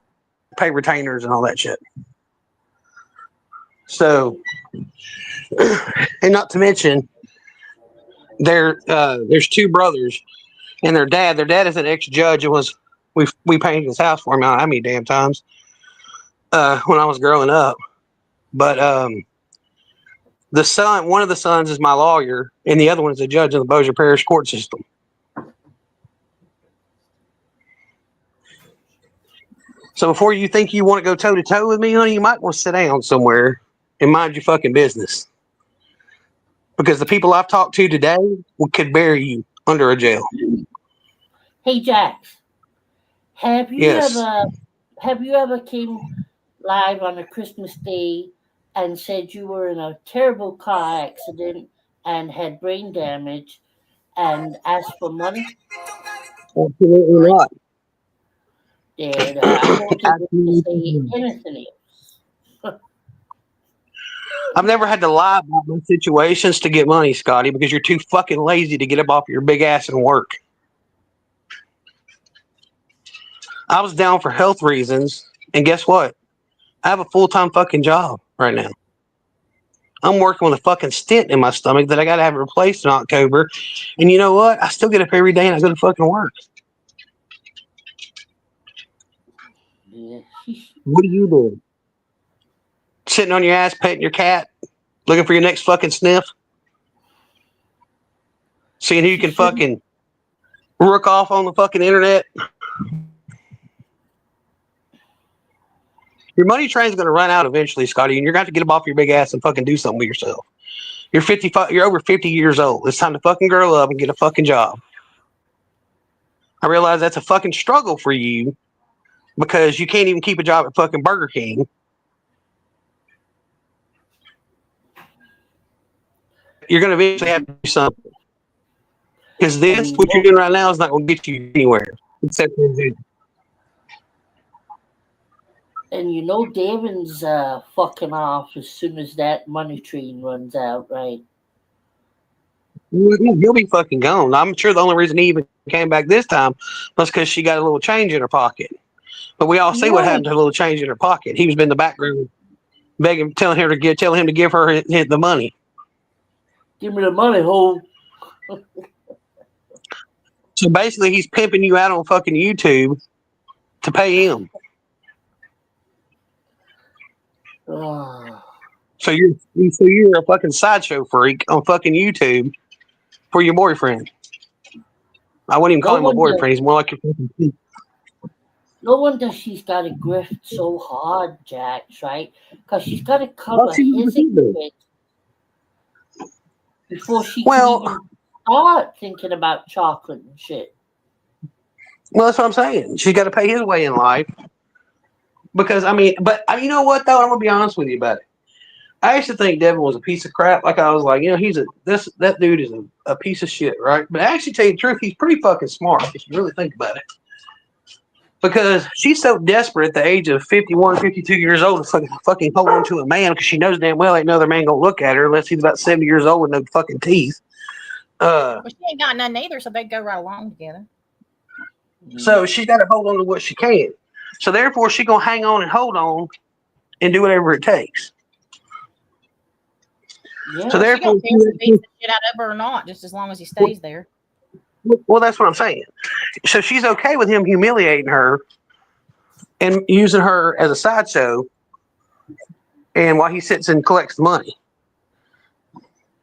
pay retainers and all that shit. So, and not to mention, there's two brothers and their dad is an ex-judge. We painted his house for him how many damn times when I was growing up. But one of the sons is my lawyer, and the other one is a judge in the Bossier Parish court system. So before you think you want to go toe to toe with me, honey, you might want to sit down somewhere and mind your fucking business. Because the people I've talked to today could bury you under a jail. Hey, Jax, have you Yes. ever came live on a Christmas Day and said you were in a terrible car accident and had brain damage and asked for money? Absolutely not. Then I don't think you say anything else. I've never had to lie about my situations to get money, Scotty, because you're too fucking lazy to get up off your big ass and work. I was down for health reasons, and guess what? I have a full-time fucking job right now. I'm working with a fucking stent in my stomach that I got to have it replaced in October. And you know what? I still get up every day and I go to fucking work. Yeah. What are you doing? Sitting on your ass, petting your cat, looking for your next fucking sniff? Seeing who you can fucking rook off on the fucking internet? Your money train's going to run out eventually, Scotty, and you're going to have to get up off your big ass and fucking do something with yourself. You're over 50 years old. It's time to fucking grow up and get a fucking job. I realize that's a fucking struggle for you because you can't even keep a job at fucking Burger King. You're going to eventually have to do something. Because this, what you're doing right now, is not going to get you anywhere except for example. And you know Davin's fucking off as soon as that money train runs out, right? He'll be fucking gone. I'm sure the only reason he even came back this time was because she got a little change in her pocket. But we all see what happened to a little change in her pocket. He was in the background begging, telling him to give her the money. Give me the money, ho. So basically, he's pimping you out on fucking YouTube to pay him. So you're a fucking sideshow freak on fucking YouTube for your boyfriend. I wouldn't even call him a boyfriend. He's more like your fucking thief. No wonder she's got to grift so hard, Jax, right? Because she's got to cover his expense before she can even start thinking about chocolate and shit. Well, that's what I'm saying. She's got to pay his way in life. Because, you know what, though? I'm going to be honest with you about it. I used to think Devin was a piece of crap. Like, I was like, that dude is a piece of shit, right? But actually, tell you the truth, he's pretty fucking smart if you really think about it. Because she's so desperate at the age of 51, 52 years old to fucking hold on to a man because she knows damn well ain't another man going to look at her unless he's about 70 years old with no fucking teeth. Well, she ain't got none either, so they'd go right along together. So she's got to hold on to what she can. So therefore, she's going to hang on and hold on and do whatever it takes. Yeah. So therefore, she don't care if he beats the shit out of her or not, just as long as he stays there. Well, that's what I'm saying. So she's okay with him humiliating her and using her as a sideshow, and while he sits and collects the money.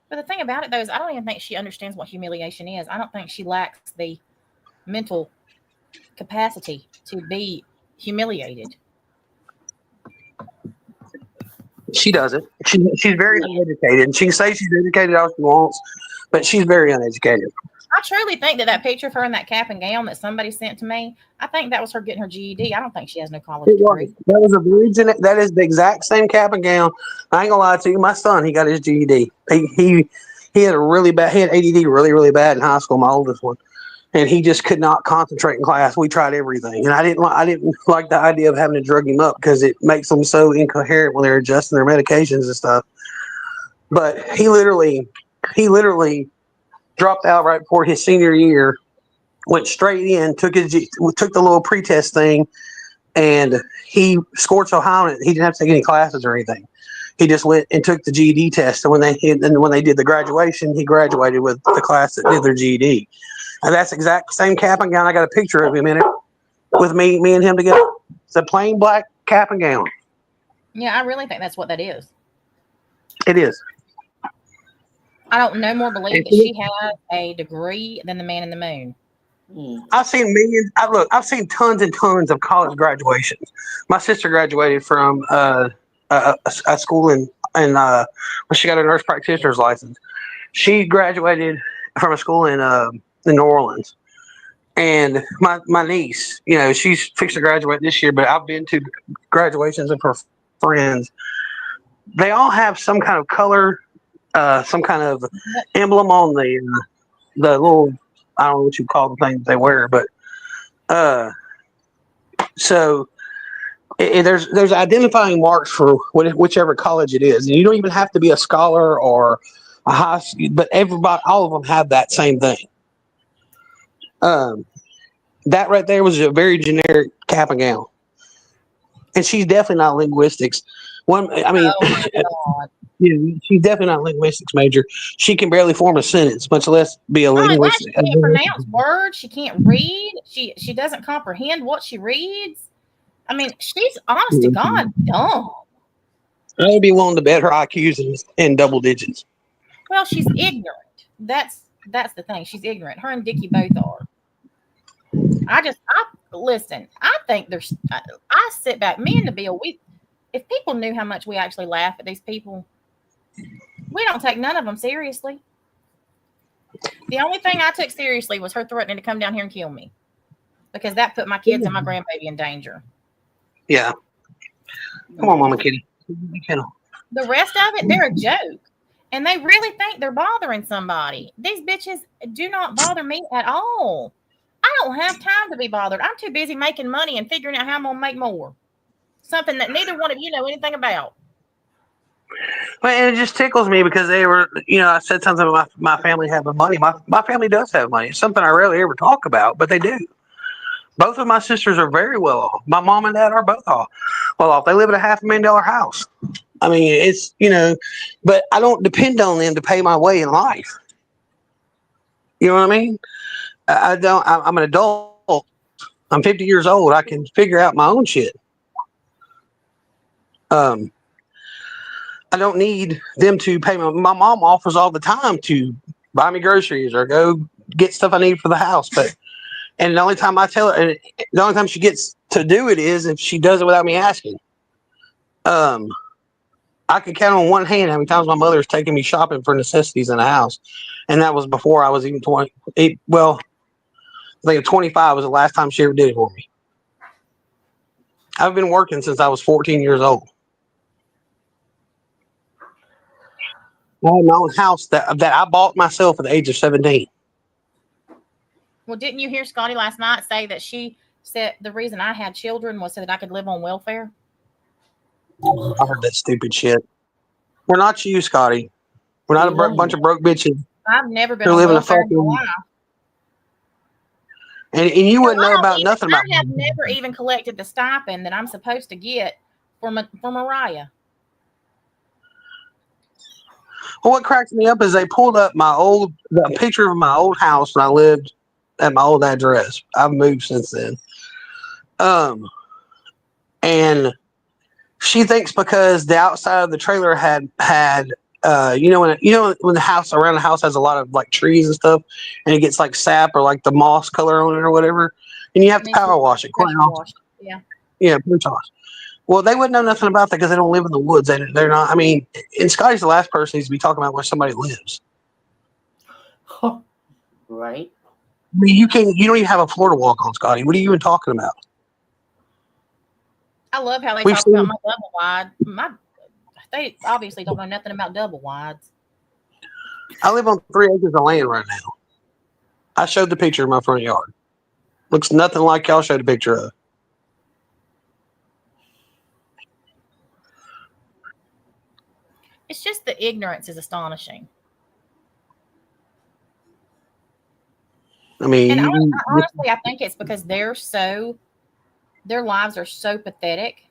But the thing about it, though, is I don't even think she understands what humiliation is. I don't think she lacks the mental capacity to be humiliated. She doesn't. She's very uneducated. She can say she's educated all she wants, but she's very uneducated. I truly think that picture of her in that cap and gown that somebody sent to me, I think that was her getting her GED. I don't think she has no college degree. That was a virgin. That is the exact same cap and gown. I ain't gonna lie to you. My son, he got his GED. He had a really bad. He had ADD really, really bad in high school. My oldest one, and he just could not concentrate in class. We tried everything, and I didn't like the idea of having to drug him up because it makes them so incoherent when they're adjusting their medications and stuff. But he literally dropped out right before his senior year, went straight in, took the little pretest thing, and he scored so high on it, he didn't have to take any classes or anything. He just went and took the GED test, and when they did the graduation, he graduated with the class that did their GED. And that's exact same cap and gown. I got a picture of him in it with me and him together. It's a plain black cap and gown. Yeah, I really think that's what that is. It is. I don't no more believe that she has a degree than the man in the moon. I've seen millions. I've seen tons and tons of college graduations. My sister graduated from a school in where she got a nurse practitioner's license. She graduated from a school in New Orleans. And my niece, she's fixed to graduate this year, but I've been to graduations of her friends. They all have some kind of color, some kind of emblem on the little, I don't know what you call the things they wear, but so there's identifying marks for whichever college it is, and you don't even have to be a scholar or a high school, but all of them have that same thing. That right there was a very generic cap and gown, and she's definitely not linguistics. She's definitely not linguistics major. She can barely form a sentence, much less be a linguist. She can't pronounce words. She can't read. She doesn't comprehend what she reads. I mean, she's honest to God dumb. I would be willing to bet her IQ's in double digits. Well, she's ignorant. That's the thing. She's ignorant. Her and Dickie both are. Listen. I think I sit back. Me and the Bill. If people knew how much we actually laugh at these people, we don't take none of them seriously. The only thing I took seriously was her threatening to come down here and kill me, because that put my kids and my grandbaby in danger. Yeah. Come on, Mama Kitty. The rest of it, they're a joke. And they really think they're bothering somebody. These bitches do not bother me at all. I don't have time to be bothered. I'm too busy making money and figuring out how I'm going to make more. Something that neither one of you know anything about. Well, and it just tickles me because they were, I said something about my family having money. My family does have money. It's something I rarely ever talk about, but they do. Both of my sisters are very well off. My mom and dad are both well off. They live in a $500,000 house. I mean, it's, but I don't depend on them to pay my way in life. You know what I mean? I'm an adult. I'm 50 years old. I can figure out my own shit. I don't need them to pay my mom offers all the time to buy me groceries or go get stuff I need for the house. And the only time I tell her, and the only time she gets to do it is if she does it without me asking. I could count on one hand how many times my mother's taken me shopping for necessities in the house. And that was before I was even 20. I think 25 was the last time she ever did it for me. I've been working since I was 14 years old. I had my own house that I bought myself at the age of 17. Well, didn't you hear Scotty last night say that she said the reason I had children was so that I could live on welfare? I heard that stupid shit. We're not you, Scotty. We're not a bunch of broke bitches. I've never been on welfare in my life. And you wouldn't know about nothing about I have never even collected the stipend that I'm supposed to get for Mariah. Well, what cracks me up is they pulled up the picture of my old house when I lived at my old address. I've moved since then. And she thinks because the outside of the trailer had when the house around the house has a lot of like trees and stuff, and it gets like sap or like the moss color on it or whatever, and you have to power wash it. Yeah, pressure wash. Well, they wouldn't know nothing about that because they don't live in the woods. They're not. I mean, and Scotty's the last person needs to be talking about where somebody lives. Right. I mean, you don't even have a floor to walk on, Scotty. What are you even talking about? I love how they talk about my double wide. They obviously don't know nothing about double wides. I live on 3 acres of land right now. I showed the picture of my front yard. Looks nothing like y'all showed a picture of. It's just the ignorance is astonishing. I mean, And honestly, I think it's because their lives are so pathetic.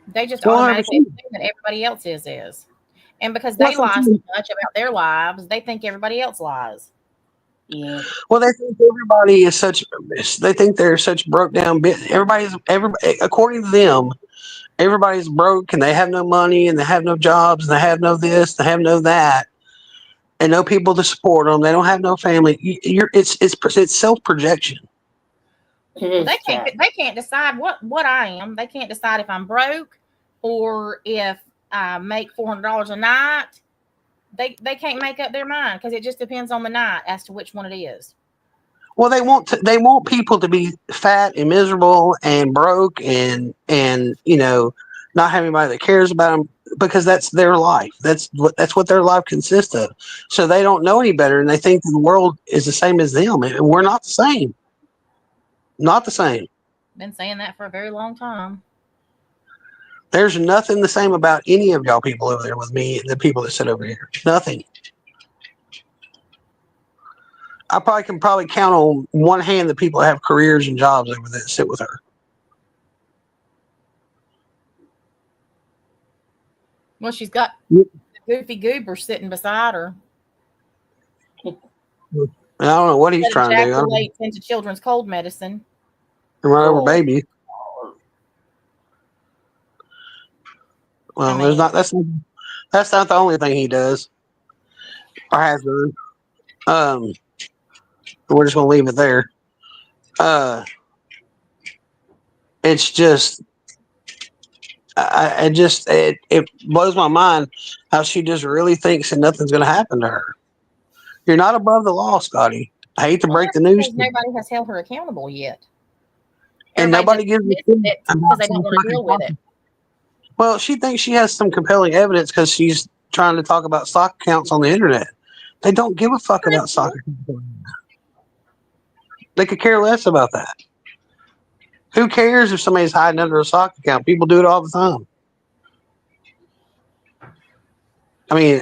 They just 100%. automatically assume that everybody else's is. And because they That's what lie I'm so saying. much about their lives, they think everybody else lies. Yeah. Well, they think everybody is such. They think they're such broke down. Everybody, according to them, everybody's broke and they have no money and they have no jobs and they have no this, they have no that, and no people to support them. They don't have no family. It's self projection. Well, they can't decide what I am. They can't decide if I'm broke or if I make $400 a night. They can't make up their mind because it just depends on the night as to which one it is. Well, they want people to be fat and miserable and broke and not have anybody that cares about them because that's their life. That's what their life consists of. So they don't know any better and they think the world is the same as them, and we're not the same. Not the same. Been saying that for a very long time. There's nothing the same about any of y'all people over there with me, the people that sit over here. Nothing. I can count on one hand the people that have careers and jobs over there that sit with her. Well, she's got Goofy Goober sitting beside her. I don't know what he's trying to do. Ejaculates into children's cold medicine. Run over baby. Well, that's not the only thing he does or has done. We're just gonna leave it there. It's just, it blows my mind how she just really thinks that nothing's gonna happen to her. You're not above the law, Scotty. I hate to break the news. Nobody has held her accountable yet. And nobody gives a shit because they don't want to deal with it. Well, she thinks she has some compelling evidence because she's trying to talk about stock accounts on the internet. They don't give a fuck about stock accounts. They could care less about that. Who cares if somebody's hiding under a stock account? People do it all the time. I mean,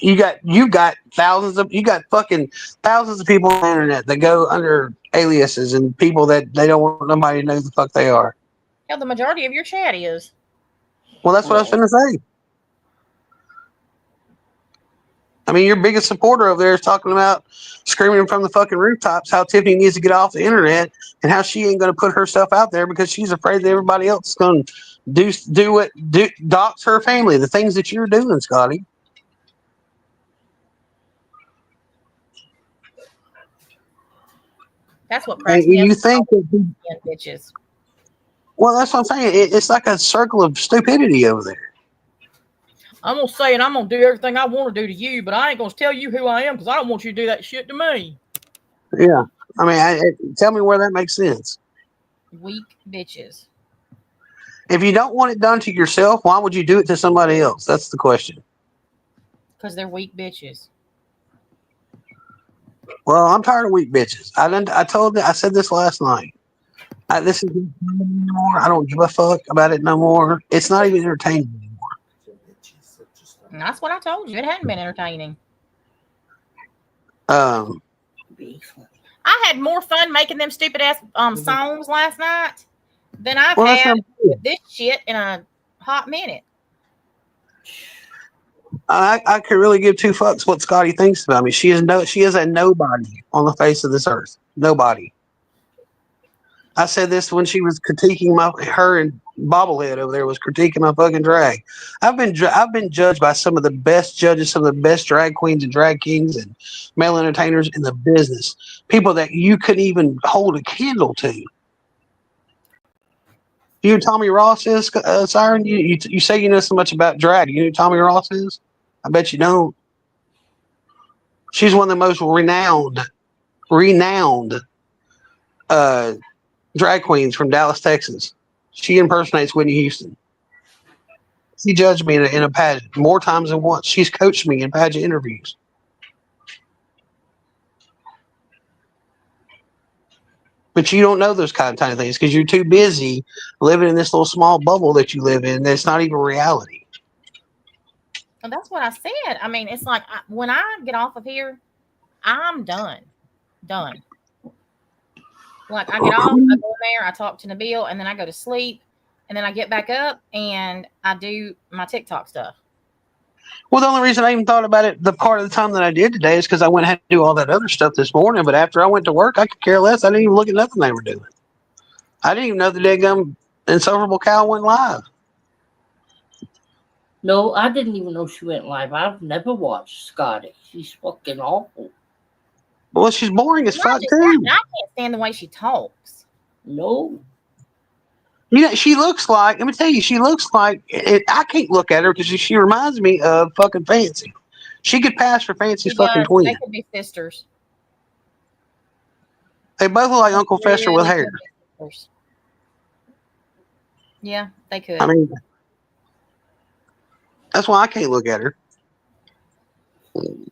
you got thousands of people on the internet that go under aliases and people that they don't want nobody to know who the fuck they are. Hell, the majority of your chat is. Well, that's what I was going to say. I mean, your biggest supporter over there is talking about screaming from the fucking rooftops how Tiffany needs to get off the internet and how she ain't going to put herself out there because she's afraid that everybody else is going to dox her family. The things that you're doing, Scotty. That's what you think that bitches. Well, that's what I'm saying. It's like a circle of stupidity over there. I'm going to say it. I'm going to do everything I want to do to you, but I ain't going to tell you who I am because I don't want you to do that shit to me. Yeah. I mean, tell me where that makes sense. Weak bitches. If you don't want it done to yourself, why would you do it to somebody else? That's the question. Because they're weak bitches. Well, I'm tired of weak bitches. I said this last night. This isn't anymore. I don't give a fuck about it no more. It's not even entertaining anymore. And that's what I told you. It hadn't been entertaining. Be I had more fun making them stupid ass songs last night than I've had with this shit in a hot minute. I could really give two fucks what Scotty thinks about me. She is a nobody on the face of this earth. Nobody. I said this when she was critiquing her and Bobblehead over there was critiquing my fucking drag. I've been judged by some of the best judges, some of the best drag queens and drag kings and male entertainers in the business. People that you couldn't even hold a candle to. You know who Tommy Ross is, Siren? You say you know so much about drag. You know who Tommy Ross is? I bet you don't. She's one of the most renowned drag queens from Dallas, Texas. She impersonates Whitney Houston. She judged me in a pageant more times than once. She's coached me in pageant interviews. But you don't know those kind of things because you're too busy living in this little small bubble that you live in that's not even reality. And that's what I said. I mean, it's like when I get off of here, I'm done. Done. Like I get off, I go in there, I talk to Nabil, and then I go to sleep, and then I get back up and I do my TikTok stuff. Well, the only reason I even thought about it the part of the time that I did today is because I went and had to do all that other stuff this morning. But after I went to work, I could care less. I didn't even look at nothing they were doing. I didn't even know the daggum Insufferable Cow went live. No, I didn't even know she went live. I've never watched Scotty. She's fucking awful. Well, she's boring as fuck, Just too. that, I can't stand the way she talks. No. You know, she looks like, let me tell you, she looks like, I can't look at her because she reminds me of fucking Fancy. She could pass for Fancy's fucking twin. They could be sisters. They both look like Uncle Fester with hair. Yeah, they could. I mean, that's why I can't look at her.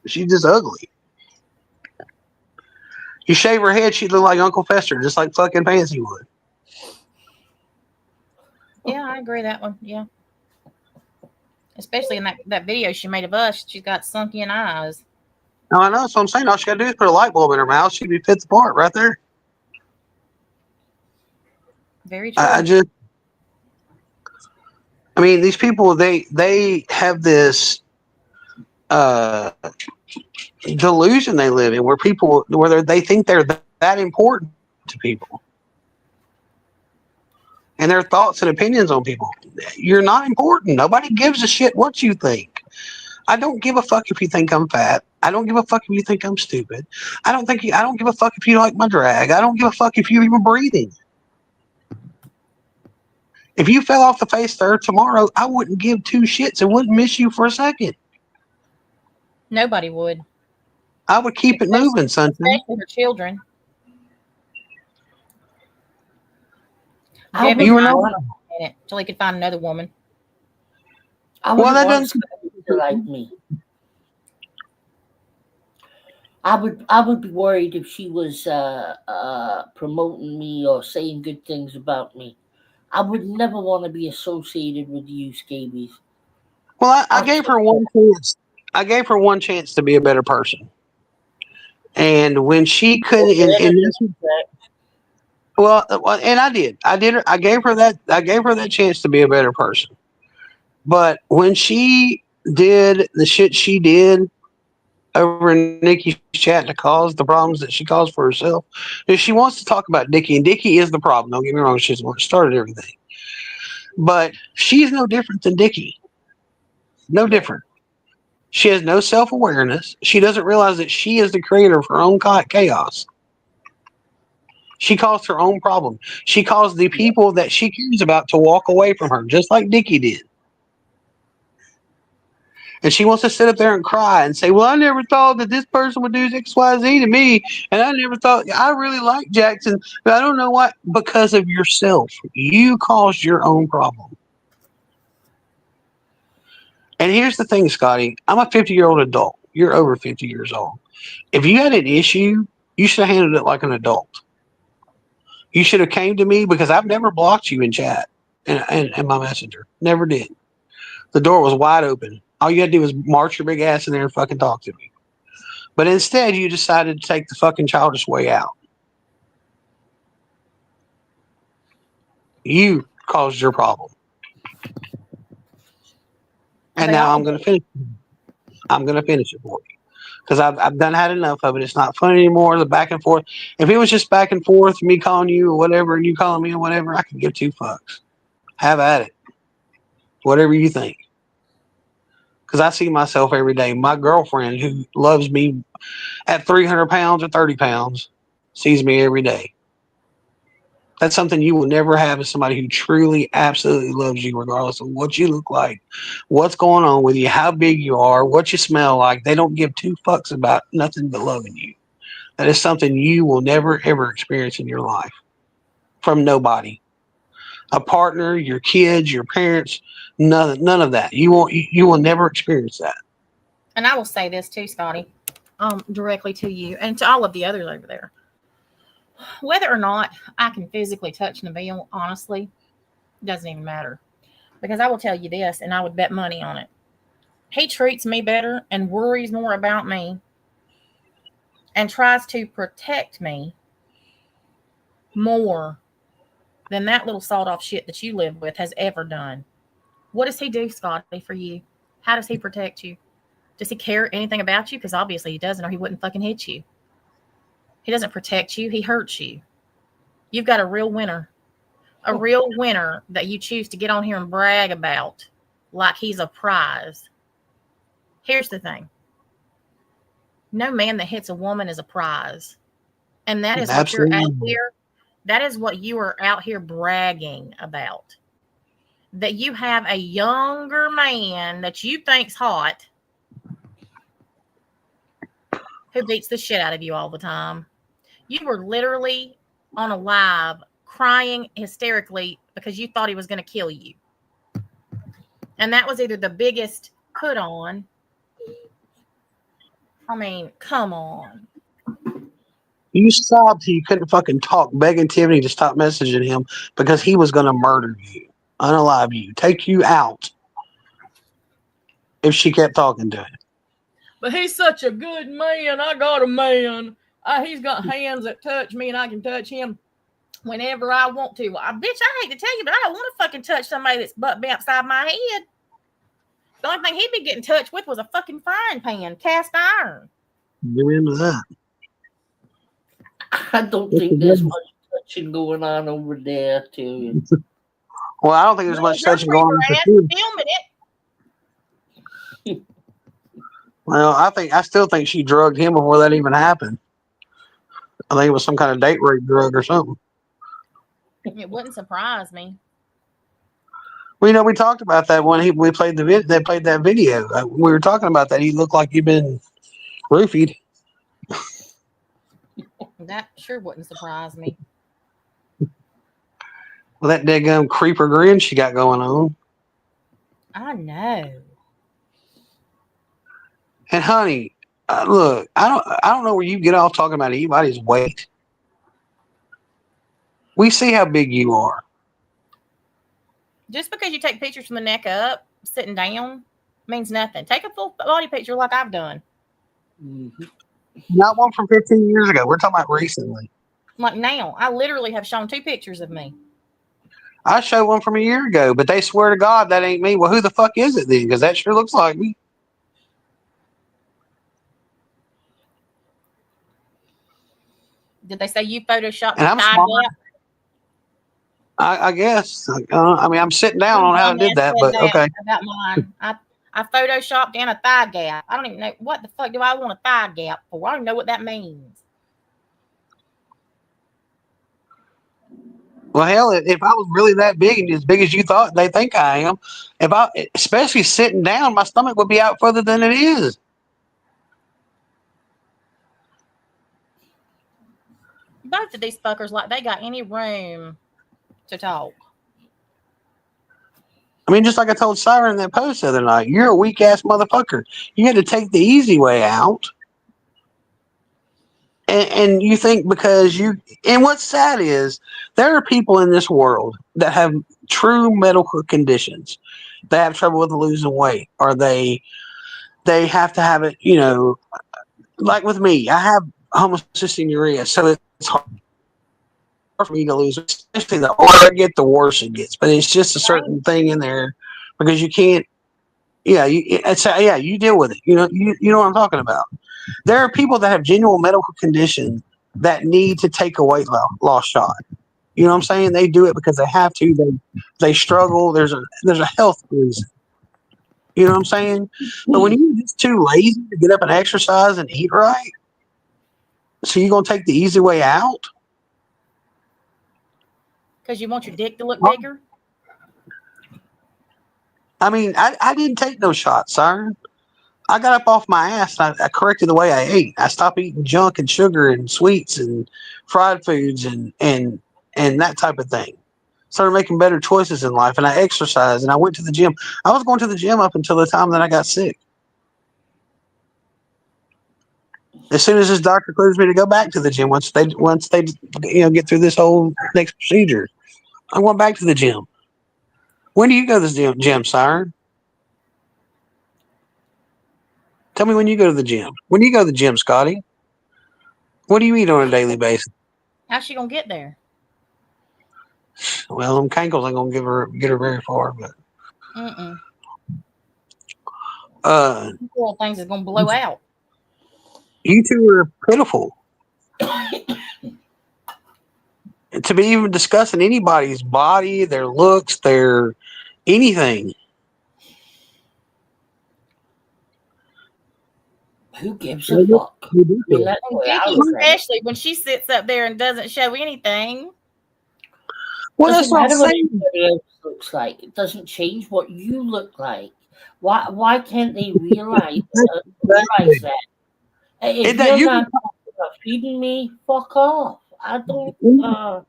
She's just ugly. You shave her head, she'd look like Uncle Fester, just like fucking Fancy would. Yeah, I agree that one. Yeah. Especially in that video she made of us. She's got sunken eyes. No, I know. That's what I'm saying. All she got to do is put a light bulb in her mouth. She'd be fits apart right there. Very true. I mean, these people, they have this delusion they live in where they think they're that important to people. And their thoughts and opinions on people. You're not important. Nobody gives a shit what you think. I don't give a fuck if you think I'm fat. I don't give a fuck if you think I'm stupid. I don't give a fuck if you like my drag. I don't give a fuck if you're even breathing. If you fell off the face of the earth tomorrow, I wouldn't give two shits and wouldn't miss you for a second. Nobody would. I would keep it moving, Sunshine. Especially her children. You were not until he could find another woman. Well, that doesn't like me. I would be worried if she was promoting me or saying good things about me. I would never want to be associated with you, Scabies. Well, I gave her one chance. I gave her one chance to be a better person. And when she couldn't, well, and I did. I gave her that chance to be a better person. But when she did the shit she did over in Nikki's chat to cause the problems that she caused for herself, if she wants to talk about Nikki, and Nikki is the problem. Don't get me wrong, she's the one that started everything. But she's no different than Nikki. No different. She has no self-awareness. She doesn't realize that she is the creator of her own chaos. She caused her own problem. She caused the people that she cares about to walk away from her, just like Nikki did. And she wants to sit up there and cry and say, well, I never thought that this person would do XYZ to me. And I never thought, I really like Jackson, but I don't know why. Because of yourself. You caused your own problem. And here's the thing, Scotty. I'm a 50-year-old adult. You're over 50 years old. If you had an issue, you should have handled it like an adult. You should have came to me because I've never blocked you in chat and my messenger. Never did. The door was wide open. All you had to do was march your big ass in there and fucking talk to me. But instead, you decided to take the fucking childish way out. You caused your problem. And now I'm going to finish it. I'm going to finish it for you. Because I've done had enough of it. It's not fun anymore. The back and forth. If it was just back and forth, me calling you or whatever, and you calling me or whatever, I could give two fucks. Have at it. Whatever you think. Because I see myself every day. My girlfriend, who loves me at 300 pounds or 30 pounds, sees me every day. That's something you will never have as somebody who truly, absolutely loves you, regardless of what you look like, what's going on with you, how big you are, what you smell like. They don't give two fucks about nothing but loving you. That is something you will never, ever experience in your life from nobody. A partner, your kids, your parents, none of that. You will never experience that. And I will say this too, Scotty, directly to you and to all of the others over there. Whether or not I can physically touch Nabil, honestly, doesn't even matter. Because I will tell you this, and I would bet money on it. He treats me better and worries more about me and tries to protect me more than that little sawed-off shit that you live with has ever done. What does he do, Scotty, for you? How does he protect you? Does he care anything about you? Because obviously he doesn't, or he wouldn't fucking hit you. He doesn't protect you. He hurts you. You've got a real winner. A real winner that you choose to get on here and brag about like he's a prize. Here's the thing. No man that hits a woman is a prize. And that is what you're out here. That is what you are out here bragging about. That you have a younger man that you think's hot who beats the shit out of you all the time. You were literally on a live crying hysterically because you thought he was going to kill you. And that was either the biggest put on. I mean, come on. You sobbed till you couldn't fucking talk, begging Tiffany to stop messaging him because he was going to murder you, unalive you, take you out if she kept talking to him. But he's such a good man. I got a man. He's got hands that touch me, and I can touch him whenever I want to. Bitch, I hate to tell you, but I don't want to fucking touch somebody that's butt be upside my head. The only thing he'd be getting touched with was a fucking frying pan, cast iron. Give into that. I don't think there's much touching going on over there, too. Well, I don't think there's much touching going on. Filming it. Well, I still think she drugged him before that even happened. I think it was some kind of date rape drug or something. It wouldn't surprise me. Well, we talked about that when we played they played that video. We were talking about that. He looked like he'd been roofied. That sure wouldn't surprise me. Well, that daggum creeper grin she got going on. I know. And honey, look, I don't know where you get off talking about anybody's weight. We see how big you are. Just because you take pictures from the neck up, sitting down, means nothing. Take a full body picture like I've done. Mm-hmm. Not one from 15 years ago. We're talking about recently. Like now, I literally have shown 2 pictures of me. I showed one from a year ago, but they swear to God that ain't me. Well, who the fuck is it then? Because that sure looks like me. Did they say you photoshopped And I'm the thigh smart. gap? I guess. I mean, I'm sitting down on how I did that, but okay. About mine. I photoshopped in a thigh gap. I don't even know what the fuck do I want a thigh gap for. I don't know what that means. Well, hell, if I was really that big and as big as you thought they think I am, especially sitting down, my stomach would be out further than it is. Both of these fuckers, like they got any room to talk. I mean, just like I told Siren in that post the other night, you're a weak ass motherfucker. You had to take the easy way out. And you think because and what's sad is there are people in this world that have true medical conditions. They have trouble with losing weight, or they have to have it, like with me, I have homocystinuria, so it's hard for me to lose, especially the older I get, the worse it gets. But it's just a certain thing in there because you can't. Yeah, you deal with it. You know what I'm talking about. There are people that have genuine medical condition that need to take a weight loss shot. You know what I'm saying? They do it because they have to. They struggle. There's a health reason. You know what I'm saying? But when you're just too lazy to get up and exercise and eat right, so you're gonna take the easy way out. Because you want your dick to look bigger? I mean, I didn't take no shots, Siren. I got up off my ass and I corrected the way I ate. I stopped eating junk and sugar and sweets and fried foods and that type of thing. Started making better choices in life, and I exercised and I went to the gym. I was going to the gym up until the time that I got sick. As soon as this doctor clears me to go back to the gym, once they get through this whole next procedure, I'm going back to the gym. When do you go to the gym, Siren? Tell me when you go to the gym. When do you go to the gym, Scotty? What do you eat on a daily basis? How's she gonna get there? Well, them cankles ain't gonna get her very far, but Mm-mm. uh, Poor things is gonna blow out. you two are pitiful. To be even discussing anybody's body, their looks, their anything. Who gives a fuck? I mean, that's the way I look at it. Especially when she sits up there and doesn't show anything. Well, that's Doesn't what I'm matter what saying. anybody else looks like. It doesn't change what you look like. Why can't they realize that? If that you're you not feeding me, fuck off. I don't.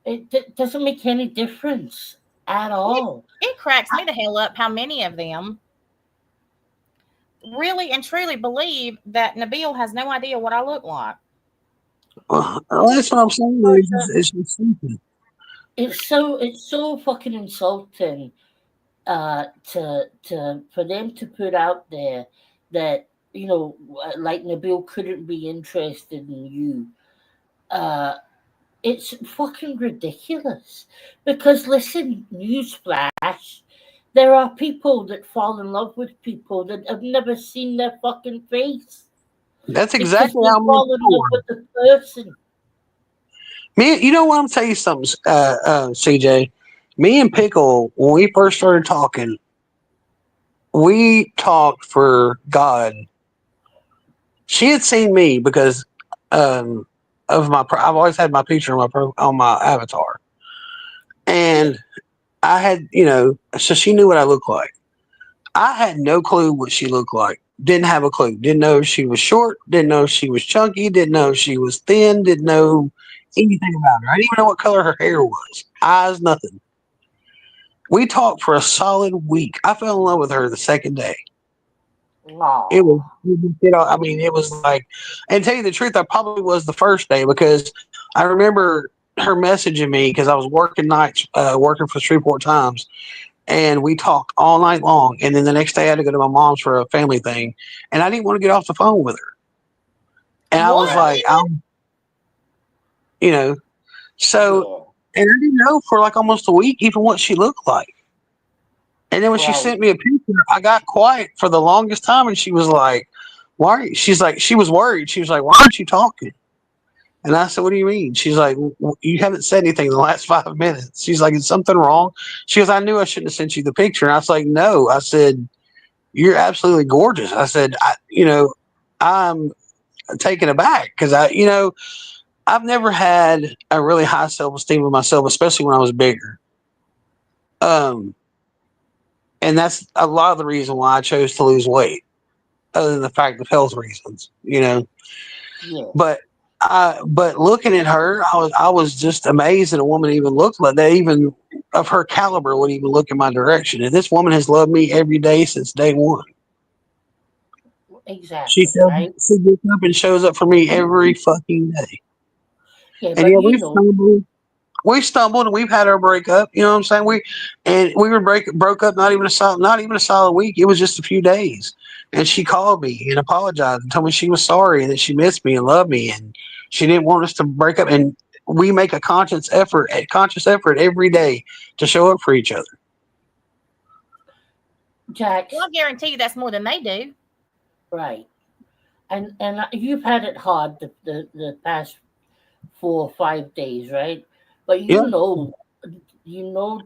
It doesn't make any difference at all. It cracks me the hell up how many of them really and truly believe that Nabil has no idea what I look like. Well, that's what I'm saying. It's just stupid. It's so fucking insulting to for them to put out there that, you know, like Nabil couldn't be interested in you. It's fucking ridiculous. Because listen, newsflash, there are people that fall in love with people that have never seen their fucking face. That's Because exactly they how I'm fall in love with the person. Me, you know what? I'm tell you something, CJ. Me and Pickle, when we first started talking, we talked for God. She had seen me because of my. I've always had my picture on my avatar, and I had, you know, so she knew what I looked like. I had no clue what she looked like. Didn't have a clue. Didn't know if she was short. Didn't know if she was chunky. Didn't know if she was thin. Didn't know anything about her. I didn't even know what color her hair was. Eyes, nothing. We talked for a solid week. I fell in love with her the second day. Wow. It was, you know, I mean, it was like, and to tell you the truth, I probably was the first day because I remember her messaging me because I was working nights, working for Shreveport Times, and we talked all night long. And then the next day I had to go to my mom's for a family thing, and I didn't want to get off the phone with her. And I was like, you know, so, and I didn't know for like almost a week even what she looked like. And then when she sent me a picture, I got quiet for the longest time, and she was like, "Why?" She's like, she was worried. She was like, "Why aren't you talking?" And I said, "What do you mean?" She's like, "You haven't said anything in the last 5 minutes." She's like, "Is something wrong?" She goes, "I knew I shouldn't have sent you the picture." And I was like, "No." I said, "You're absolutely gorgeous." I said, I'm taken aback because I've never had a really high self-esteem of myself, especially when I was bigger. And that's a lot of the reason why I chose to lose weight, other than the fact of health reasons, you know. Yeah. But looking at her, I was just amazed that a woman even looked like that, even of her caliber would even look in my direction. And this woman has loved me every day since day one. Exactly. She gets up and shows up for me every fucking day. Yeah, and but yeah, we stumbled and we've had our breakup. You know what I'm saying? We were broke up not even a solid week. It was just a few days. And she called me and apologized and told me she was sorry and that she missed me and loved me and she didn't want us to break up. And we make a conscious effort every day to show up for each other. Jack, Well, I guarantee you that's more than they do. right? And you've had it hard the past 4 or 5 days, right? But you know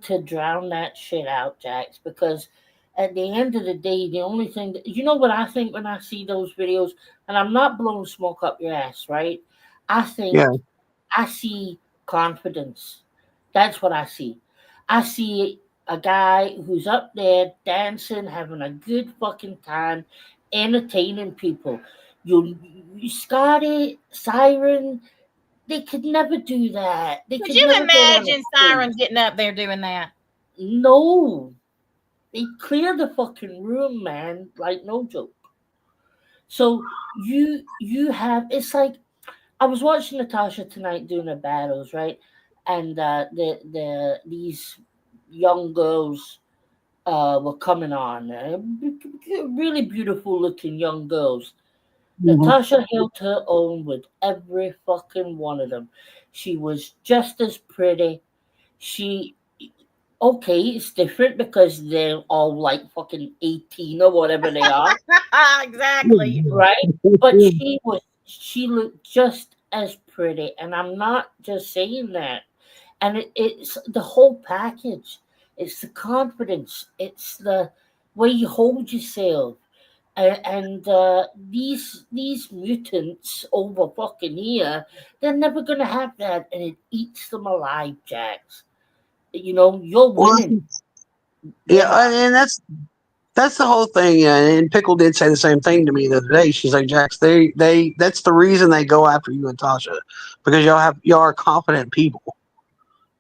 to drown that shit out, Jax, because at the end of the day, the only thing that, you know what I think when I see those videos, and I'm not blowing smoke up your ass, right? I think I see confidence. That's what I see. I see a guy who's up there dancing, having a good fucking time, entertaining people. You Scotty, Siren, they could never do that. They Could could you never get on imagine a Siren stage. getting up there doing that? No. They clear the fucking room, man. Like no joke. So you have, it's like, I was watching Natasha tonight doing her battles, right? And these young girls were coming on. Really beautiful looking young girls. Natasha held her own with every fucking one of them. She was just as pretty. She, okay, it's different because they're all like fucking 18 or whatever they are, Exactly. right? But she looked just as pretty. And I'm not just saying that. And it's the whole package. It's the confidence. It's the way you hold yourself. And these mutants over fucking here, they're never gonna have that, and it eats them alive, Jax. You know, you're Well, winning. yeah, and that's the whole thing. And Pickle did say the same thing to me the other day. She's like, Jax, they that's the reason they go after you and Tasha, because y'all are confident people.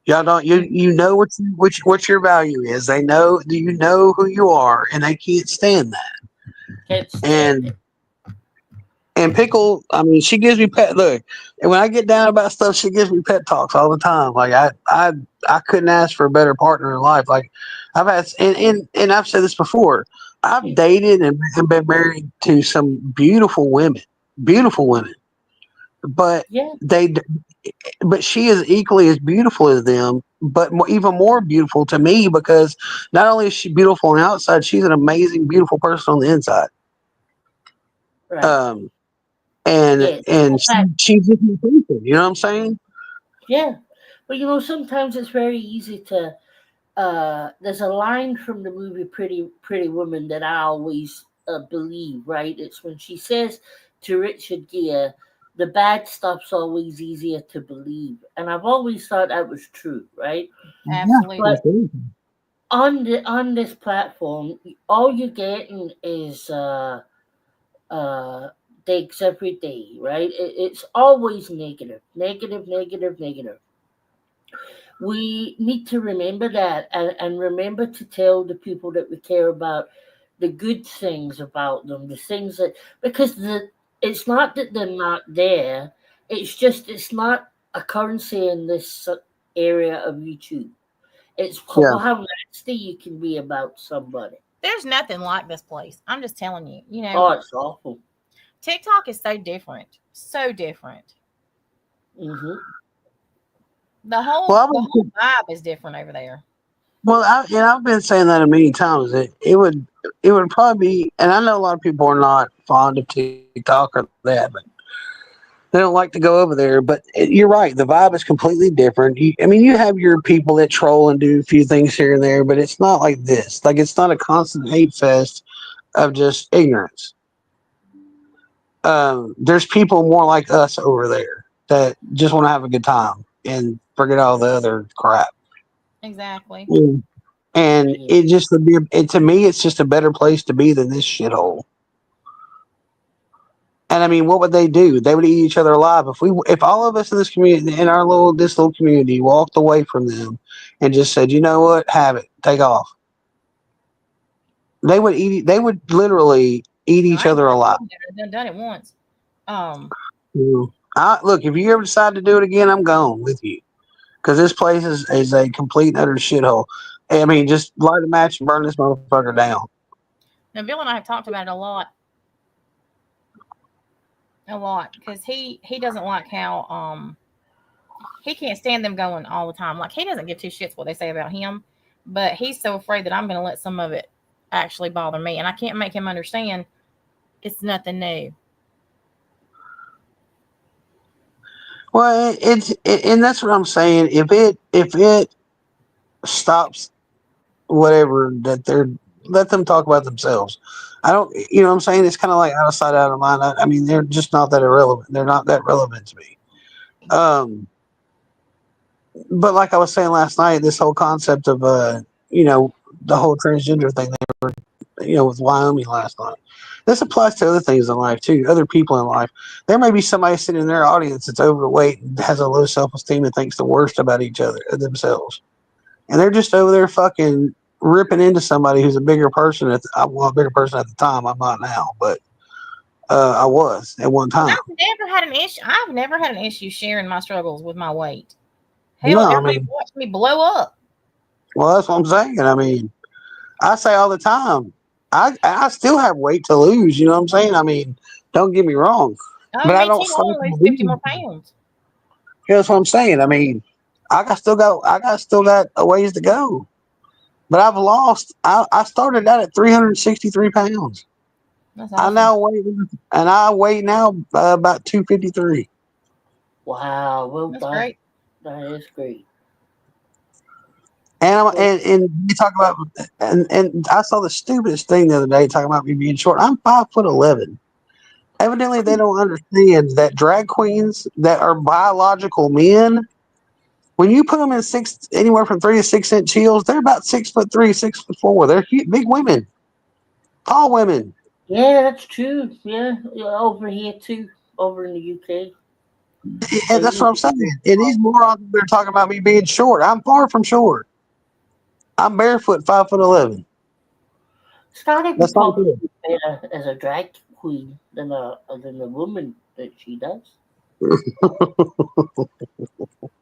Y'all don't you know what your value is. They know you know who you are, and they can't stand that. Can't stand it. And Pickle, I mean, she gives me pet look. And when I get down about stuff, she gives me pet talks all the time. Like I couldn't ask for a better partner in life. Like I've had, and I've said this before. I've dated and been married to some beautiful women, but Yeah. but she is equally as beautiful as them, but even more beautiful to me because not only is she beautiful on the outside, she's an amazing, beautiful person on the inside. Right. And Yeah. and she's just my person. You know what I'm saying? Yeah. But you know, sometimes it's very easy to there's a line from the movie Pretty Woman that I always believe, right? It's when she says to Richard Gere, the bad stuff's always easier to believe. And I've always thought that was true, right? Absolutely. But on this platform, all you're getting is digs every day, right? It's always negative. We need to remember that, and remember to tell the people that we care about the good things about them, the things that, because it's not that they're not there, it's just it's not a currency in this area of YouTube. It's Yeah. how nasty you can be about somebody. There's nothing like this place. I'm just telling you. You know, Oh, it's awful. TikTok is so different. So different. Mm-hmm. The whole vibe is different over there. Well, I've been saying that a million times. It would probably be, and I know a lot of people are not fond of TikTok or that, but they don't like to go over there. But you're right, the vibe is completely different. I mean, you have your people that troll and do a few things here and there, but it's not like this. Like it's not a constant hate fest of just ignorance. There's people more like us over there that just want to have a good time and forget all the other crap. Exactly. And it just to me, it's just a better place to be than this shithole. And I mean, what would they do? They would eat each other alive if all of us in this community, in this little community, walked away from them and just said, you know what, have it, take off. They would eat. They would literally eat each other alive. I've done it once. Look, if you ever decide to do it again, I'm going with you. Because this place is a complete and utter shithole. I mean, just light a match and burn this motherfucker down. Now, Bill and I have talked about it a lot, because he doesn't like how he can't stand them going all the time. Like he doesn't give two shits what they say about him, but he's so afraid that I'm going to let some of it actually bother me, and I can't make him understand it's nothing new. Well, and that's what I'm saying. If it stops whatever that they're, let them talk about themselves. I don't, you know what I'm saying? It's kind of like out of sight, out of mind. I mean, they're just not that irrelevant. They're not that relevant to me. But like I was saying last night, this whole concept of, you know, the whole transgender thing they were, you know, with Wyoming last night. This applies to other things in life too, other people in life. There may be somebody sitting in their audience that's overweight and has a low self-esteem and thinks the worst about themselves. And they're just over there fucking ripping into somebody who's a bigger person. A bigger person at the time. I'm not now, but I was at one time. I've never had an issue sharing my struggles with my weight. Hell, No, everybody watched me blow up. Well, that's what I'm saying. I mean, I say all the time, I still have weight to lose. You know what I'm saying? I mean, Don't get me wrong, Oh, but I me don't too. I stop. want to lose 50 more pounds. That's what I'm saying. I mean, I still got a ways to go. But I've lost. I started out at 363 pounds. That's I awesome. now weigh, and I weigh now about 253. Wow. Well That's done. great. That is great. And you talk about and I saw the stupidest thing the other day talking about me being short. I'm 5'11". Evidently, they don't understand that drag queens that are biological men, when you put them in anywhere from 3 to 6 inch heels, they're about 6'3", 6'4". They're big women, tall women. Yeah, that's true. Yeah, over here too, over in the UK. And that's what I'm saying. And these morons, they're talking about me being short. I'm far from short. I'm barefoot, 5'11". Scotty would That's not probably good. be better as a drag queen than a woman that she does.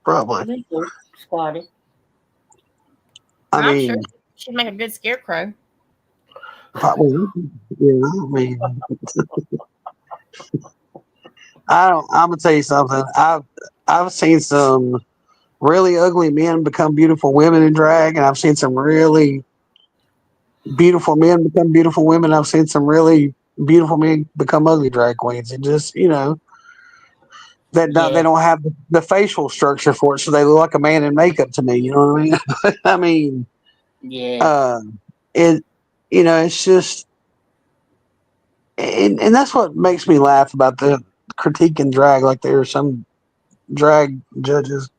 Probably. There you go, Scotty. I'm sure she'd make a good scarecrow. Probably. Yeah, I mean, I'm gonna tell you something. I've seen some really ugly men become beautiful women in drag, and I've seen some really beautiful men become beautiful women. I've seen some really beautiful men become ugly drag queens. And just they don't have the facial structure for it, so they look like a man in makeup to me. You know what I mean? I mean, Yeah. it's just, and that's what makes me laugh about the critique and drag. Like there are some drag judges.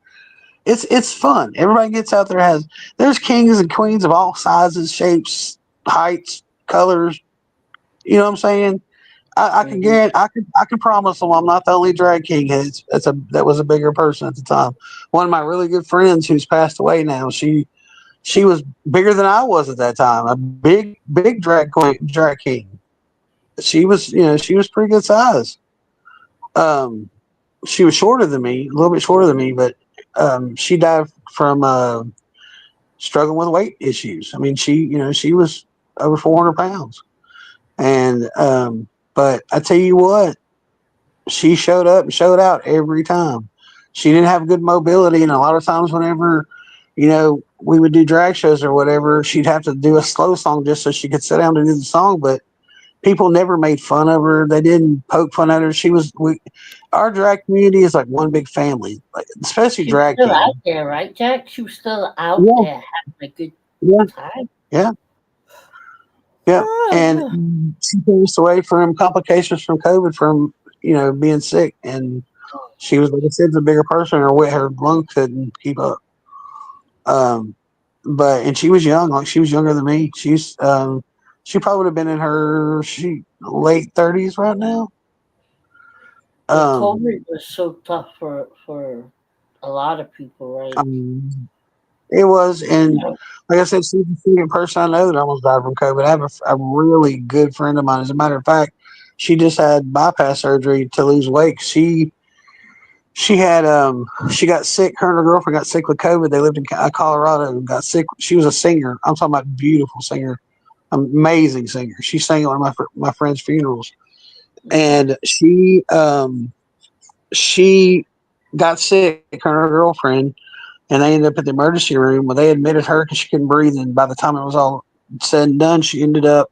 It's fun. Everybody gets out there. There's kings and queens of all sizes, shapes, heights, colors. You know what I'm saying? I can guarantee. I can promise them I'm not the only drag king. That was a bigger person at the time. One of my really good friends who's passed away now. She was bigger than I was at that time. A big drag king. She was pretty good size. She was shorter than me, a little bit shorter than me, but she died from struggling with weight issues. I mean, she was over 400 pounds, and but I tell you what, she showed up and showed out every time. She didn't have good mobility, and a lot of times, whenever we would do drag shows or whatever, she'd have to do a slow song just so she could sit down to do the song, but. People never made fun of her. They didn't poke fun at her. Our drag community is like one big family, like especially She was drag still king. out there, right, Jack? She was still out there having a good time. Yeah. And she passed away from complications from COVID, from being sick, and she was, like I said, the bigger person. Her lungs couldn't keep up. And she was young, like she was younger than me. She probably would have been in her late 30s right now. COVID was so tough for a lot of people, right? It was, and like I said, she's the second person I know that almost died from COVID. I have a really good friend of mine. As a matter of fact, she just had bypass surgery to lose weight. She got sick. Her and her girlfriend got sick with COVID. They lived in Colorado and got sick. She was a singer. I'm talking about beautiful singer, amazing singer. She sang at one of my friend's funerals, and she got sick. Her and her girlfriend, and they ended up at the emergency room where they admitted her because she couldn't breathe. And by the time it was all said and done, she ended up.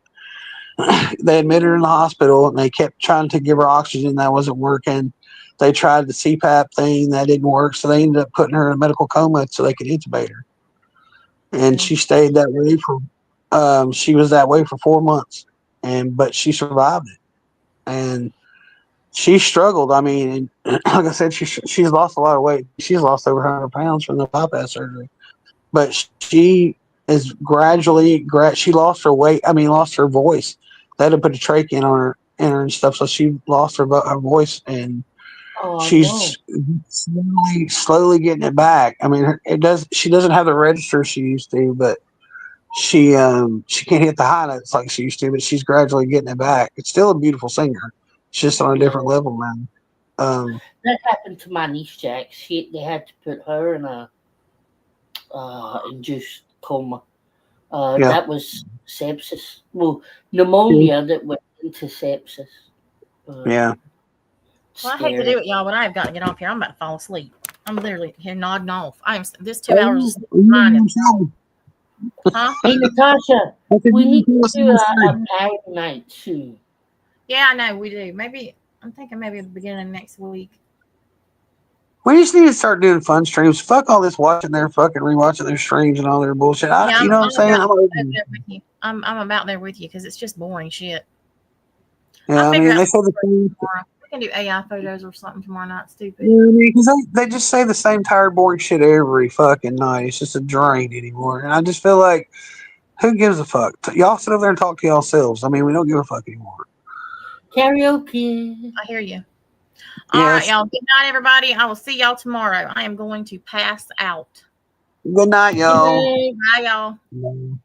They admitted her in the hospital, and they kept trying to give her oxygen. That wasn't working. They tried the CPAP thing. That didn't work. So they ended up putting her in a medical coma so they could intubate her. And she stayed that way she was that way for 4 months, but she survived it. And she struggled. I mean, like I said, she's lost a lot of weight. She's lost over 100 pounds from the bypass surgery. But she is she lost her weight. I mean, lost her voice. They had to put a trach in her and stuff, so she lost her voice, and she's slowly getting it back. I mean, she doesn't have the register she used to, but she can't hit the high notes like she used to, but she's gradually getting it back. It's still a beautiful singer. It's just on a different level now. That happened to my niece, Jack. They had to put her in a induced coma. That was sepsis. Well, pneumonia that went into sepsis. Yeah. Well, I hate to do it, y'all, but I've got to get off here. I'm about to fall asleep. I'm literally here nodding off. This 2 hours is mine. Huh? Hey, Natasha, we need to do a party night too. Yeah, I know we do. Maybe I'm thinking maybe at the beginning of next week. We just need to start doing fun streams. Fuck all this watching their fucking rewatching their streams and all their bullshit. You know what I'm saying? I'm about there with you because it's just boring shit. Yeah, I mean, they say the same. We can do AI photos or something tomorrow night. Stupid. Yeah, I mean, because they just say the same tired, boring shit every fucking night. It's just a drain anymore. And I just feel like, who gives a fuck? Y'all sit over there and talk to yourselves. I mean, we don't give a fuck anymore. Karaoke. I hear you. All right, y'all. Good night, everybody. I will see y'all tomorrow. I am going to pass out. Good night, y'all. Bye, y'all.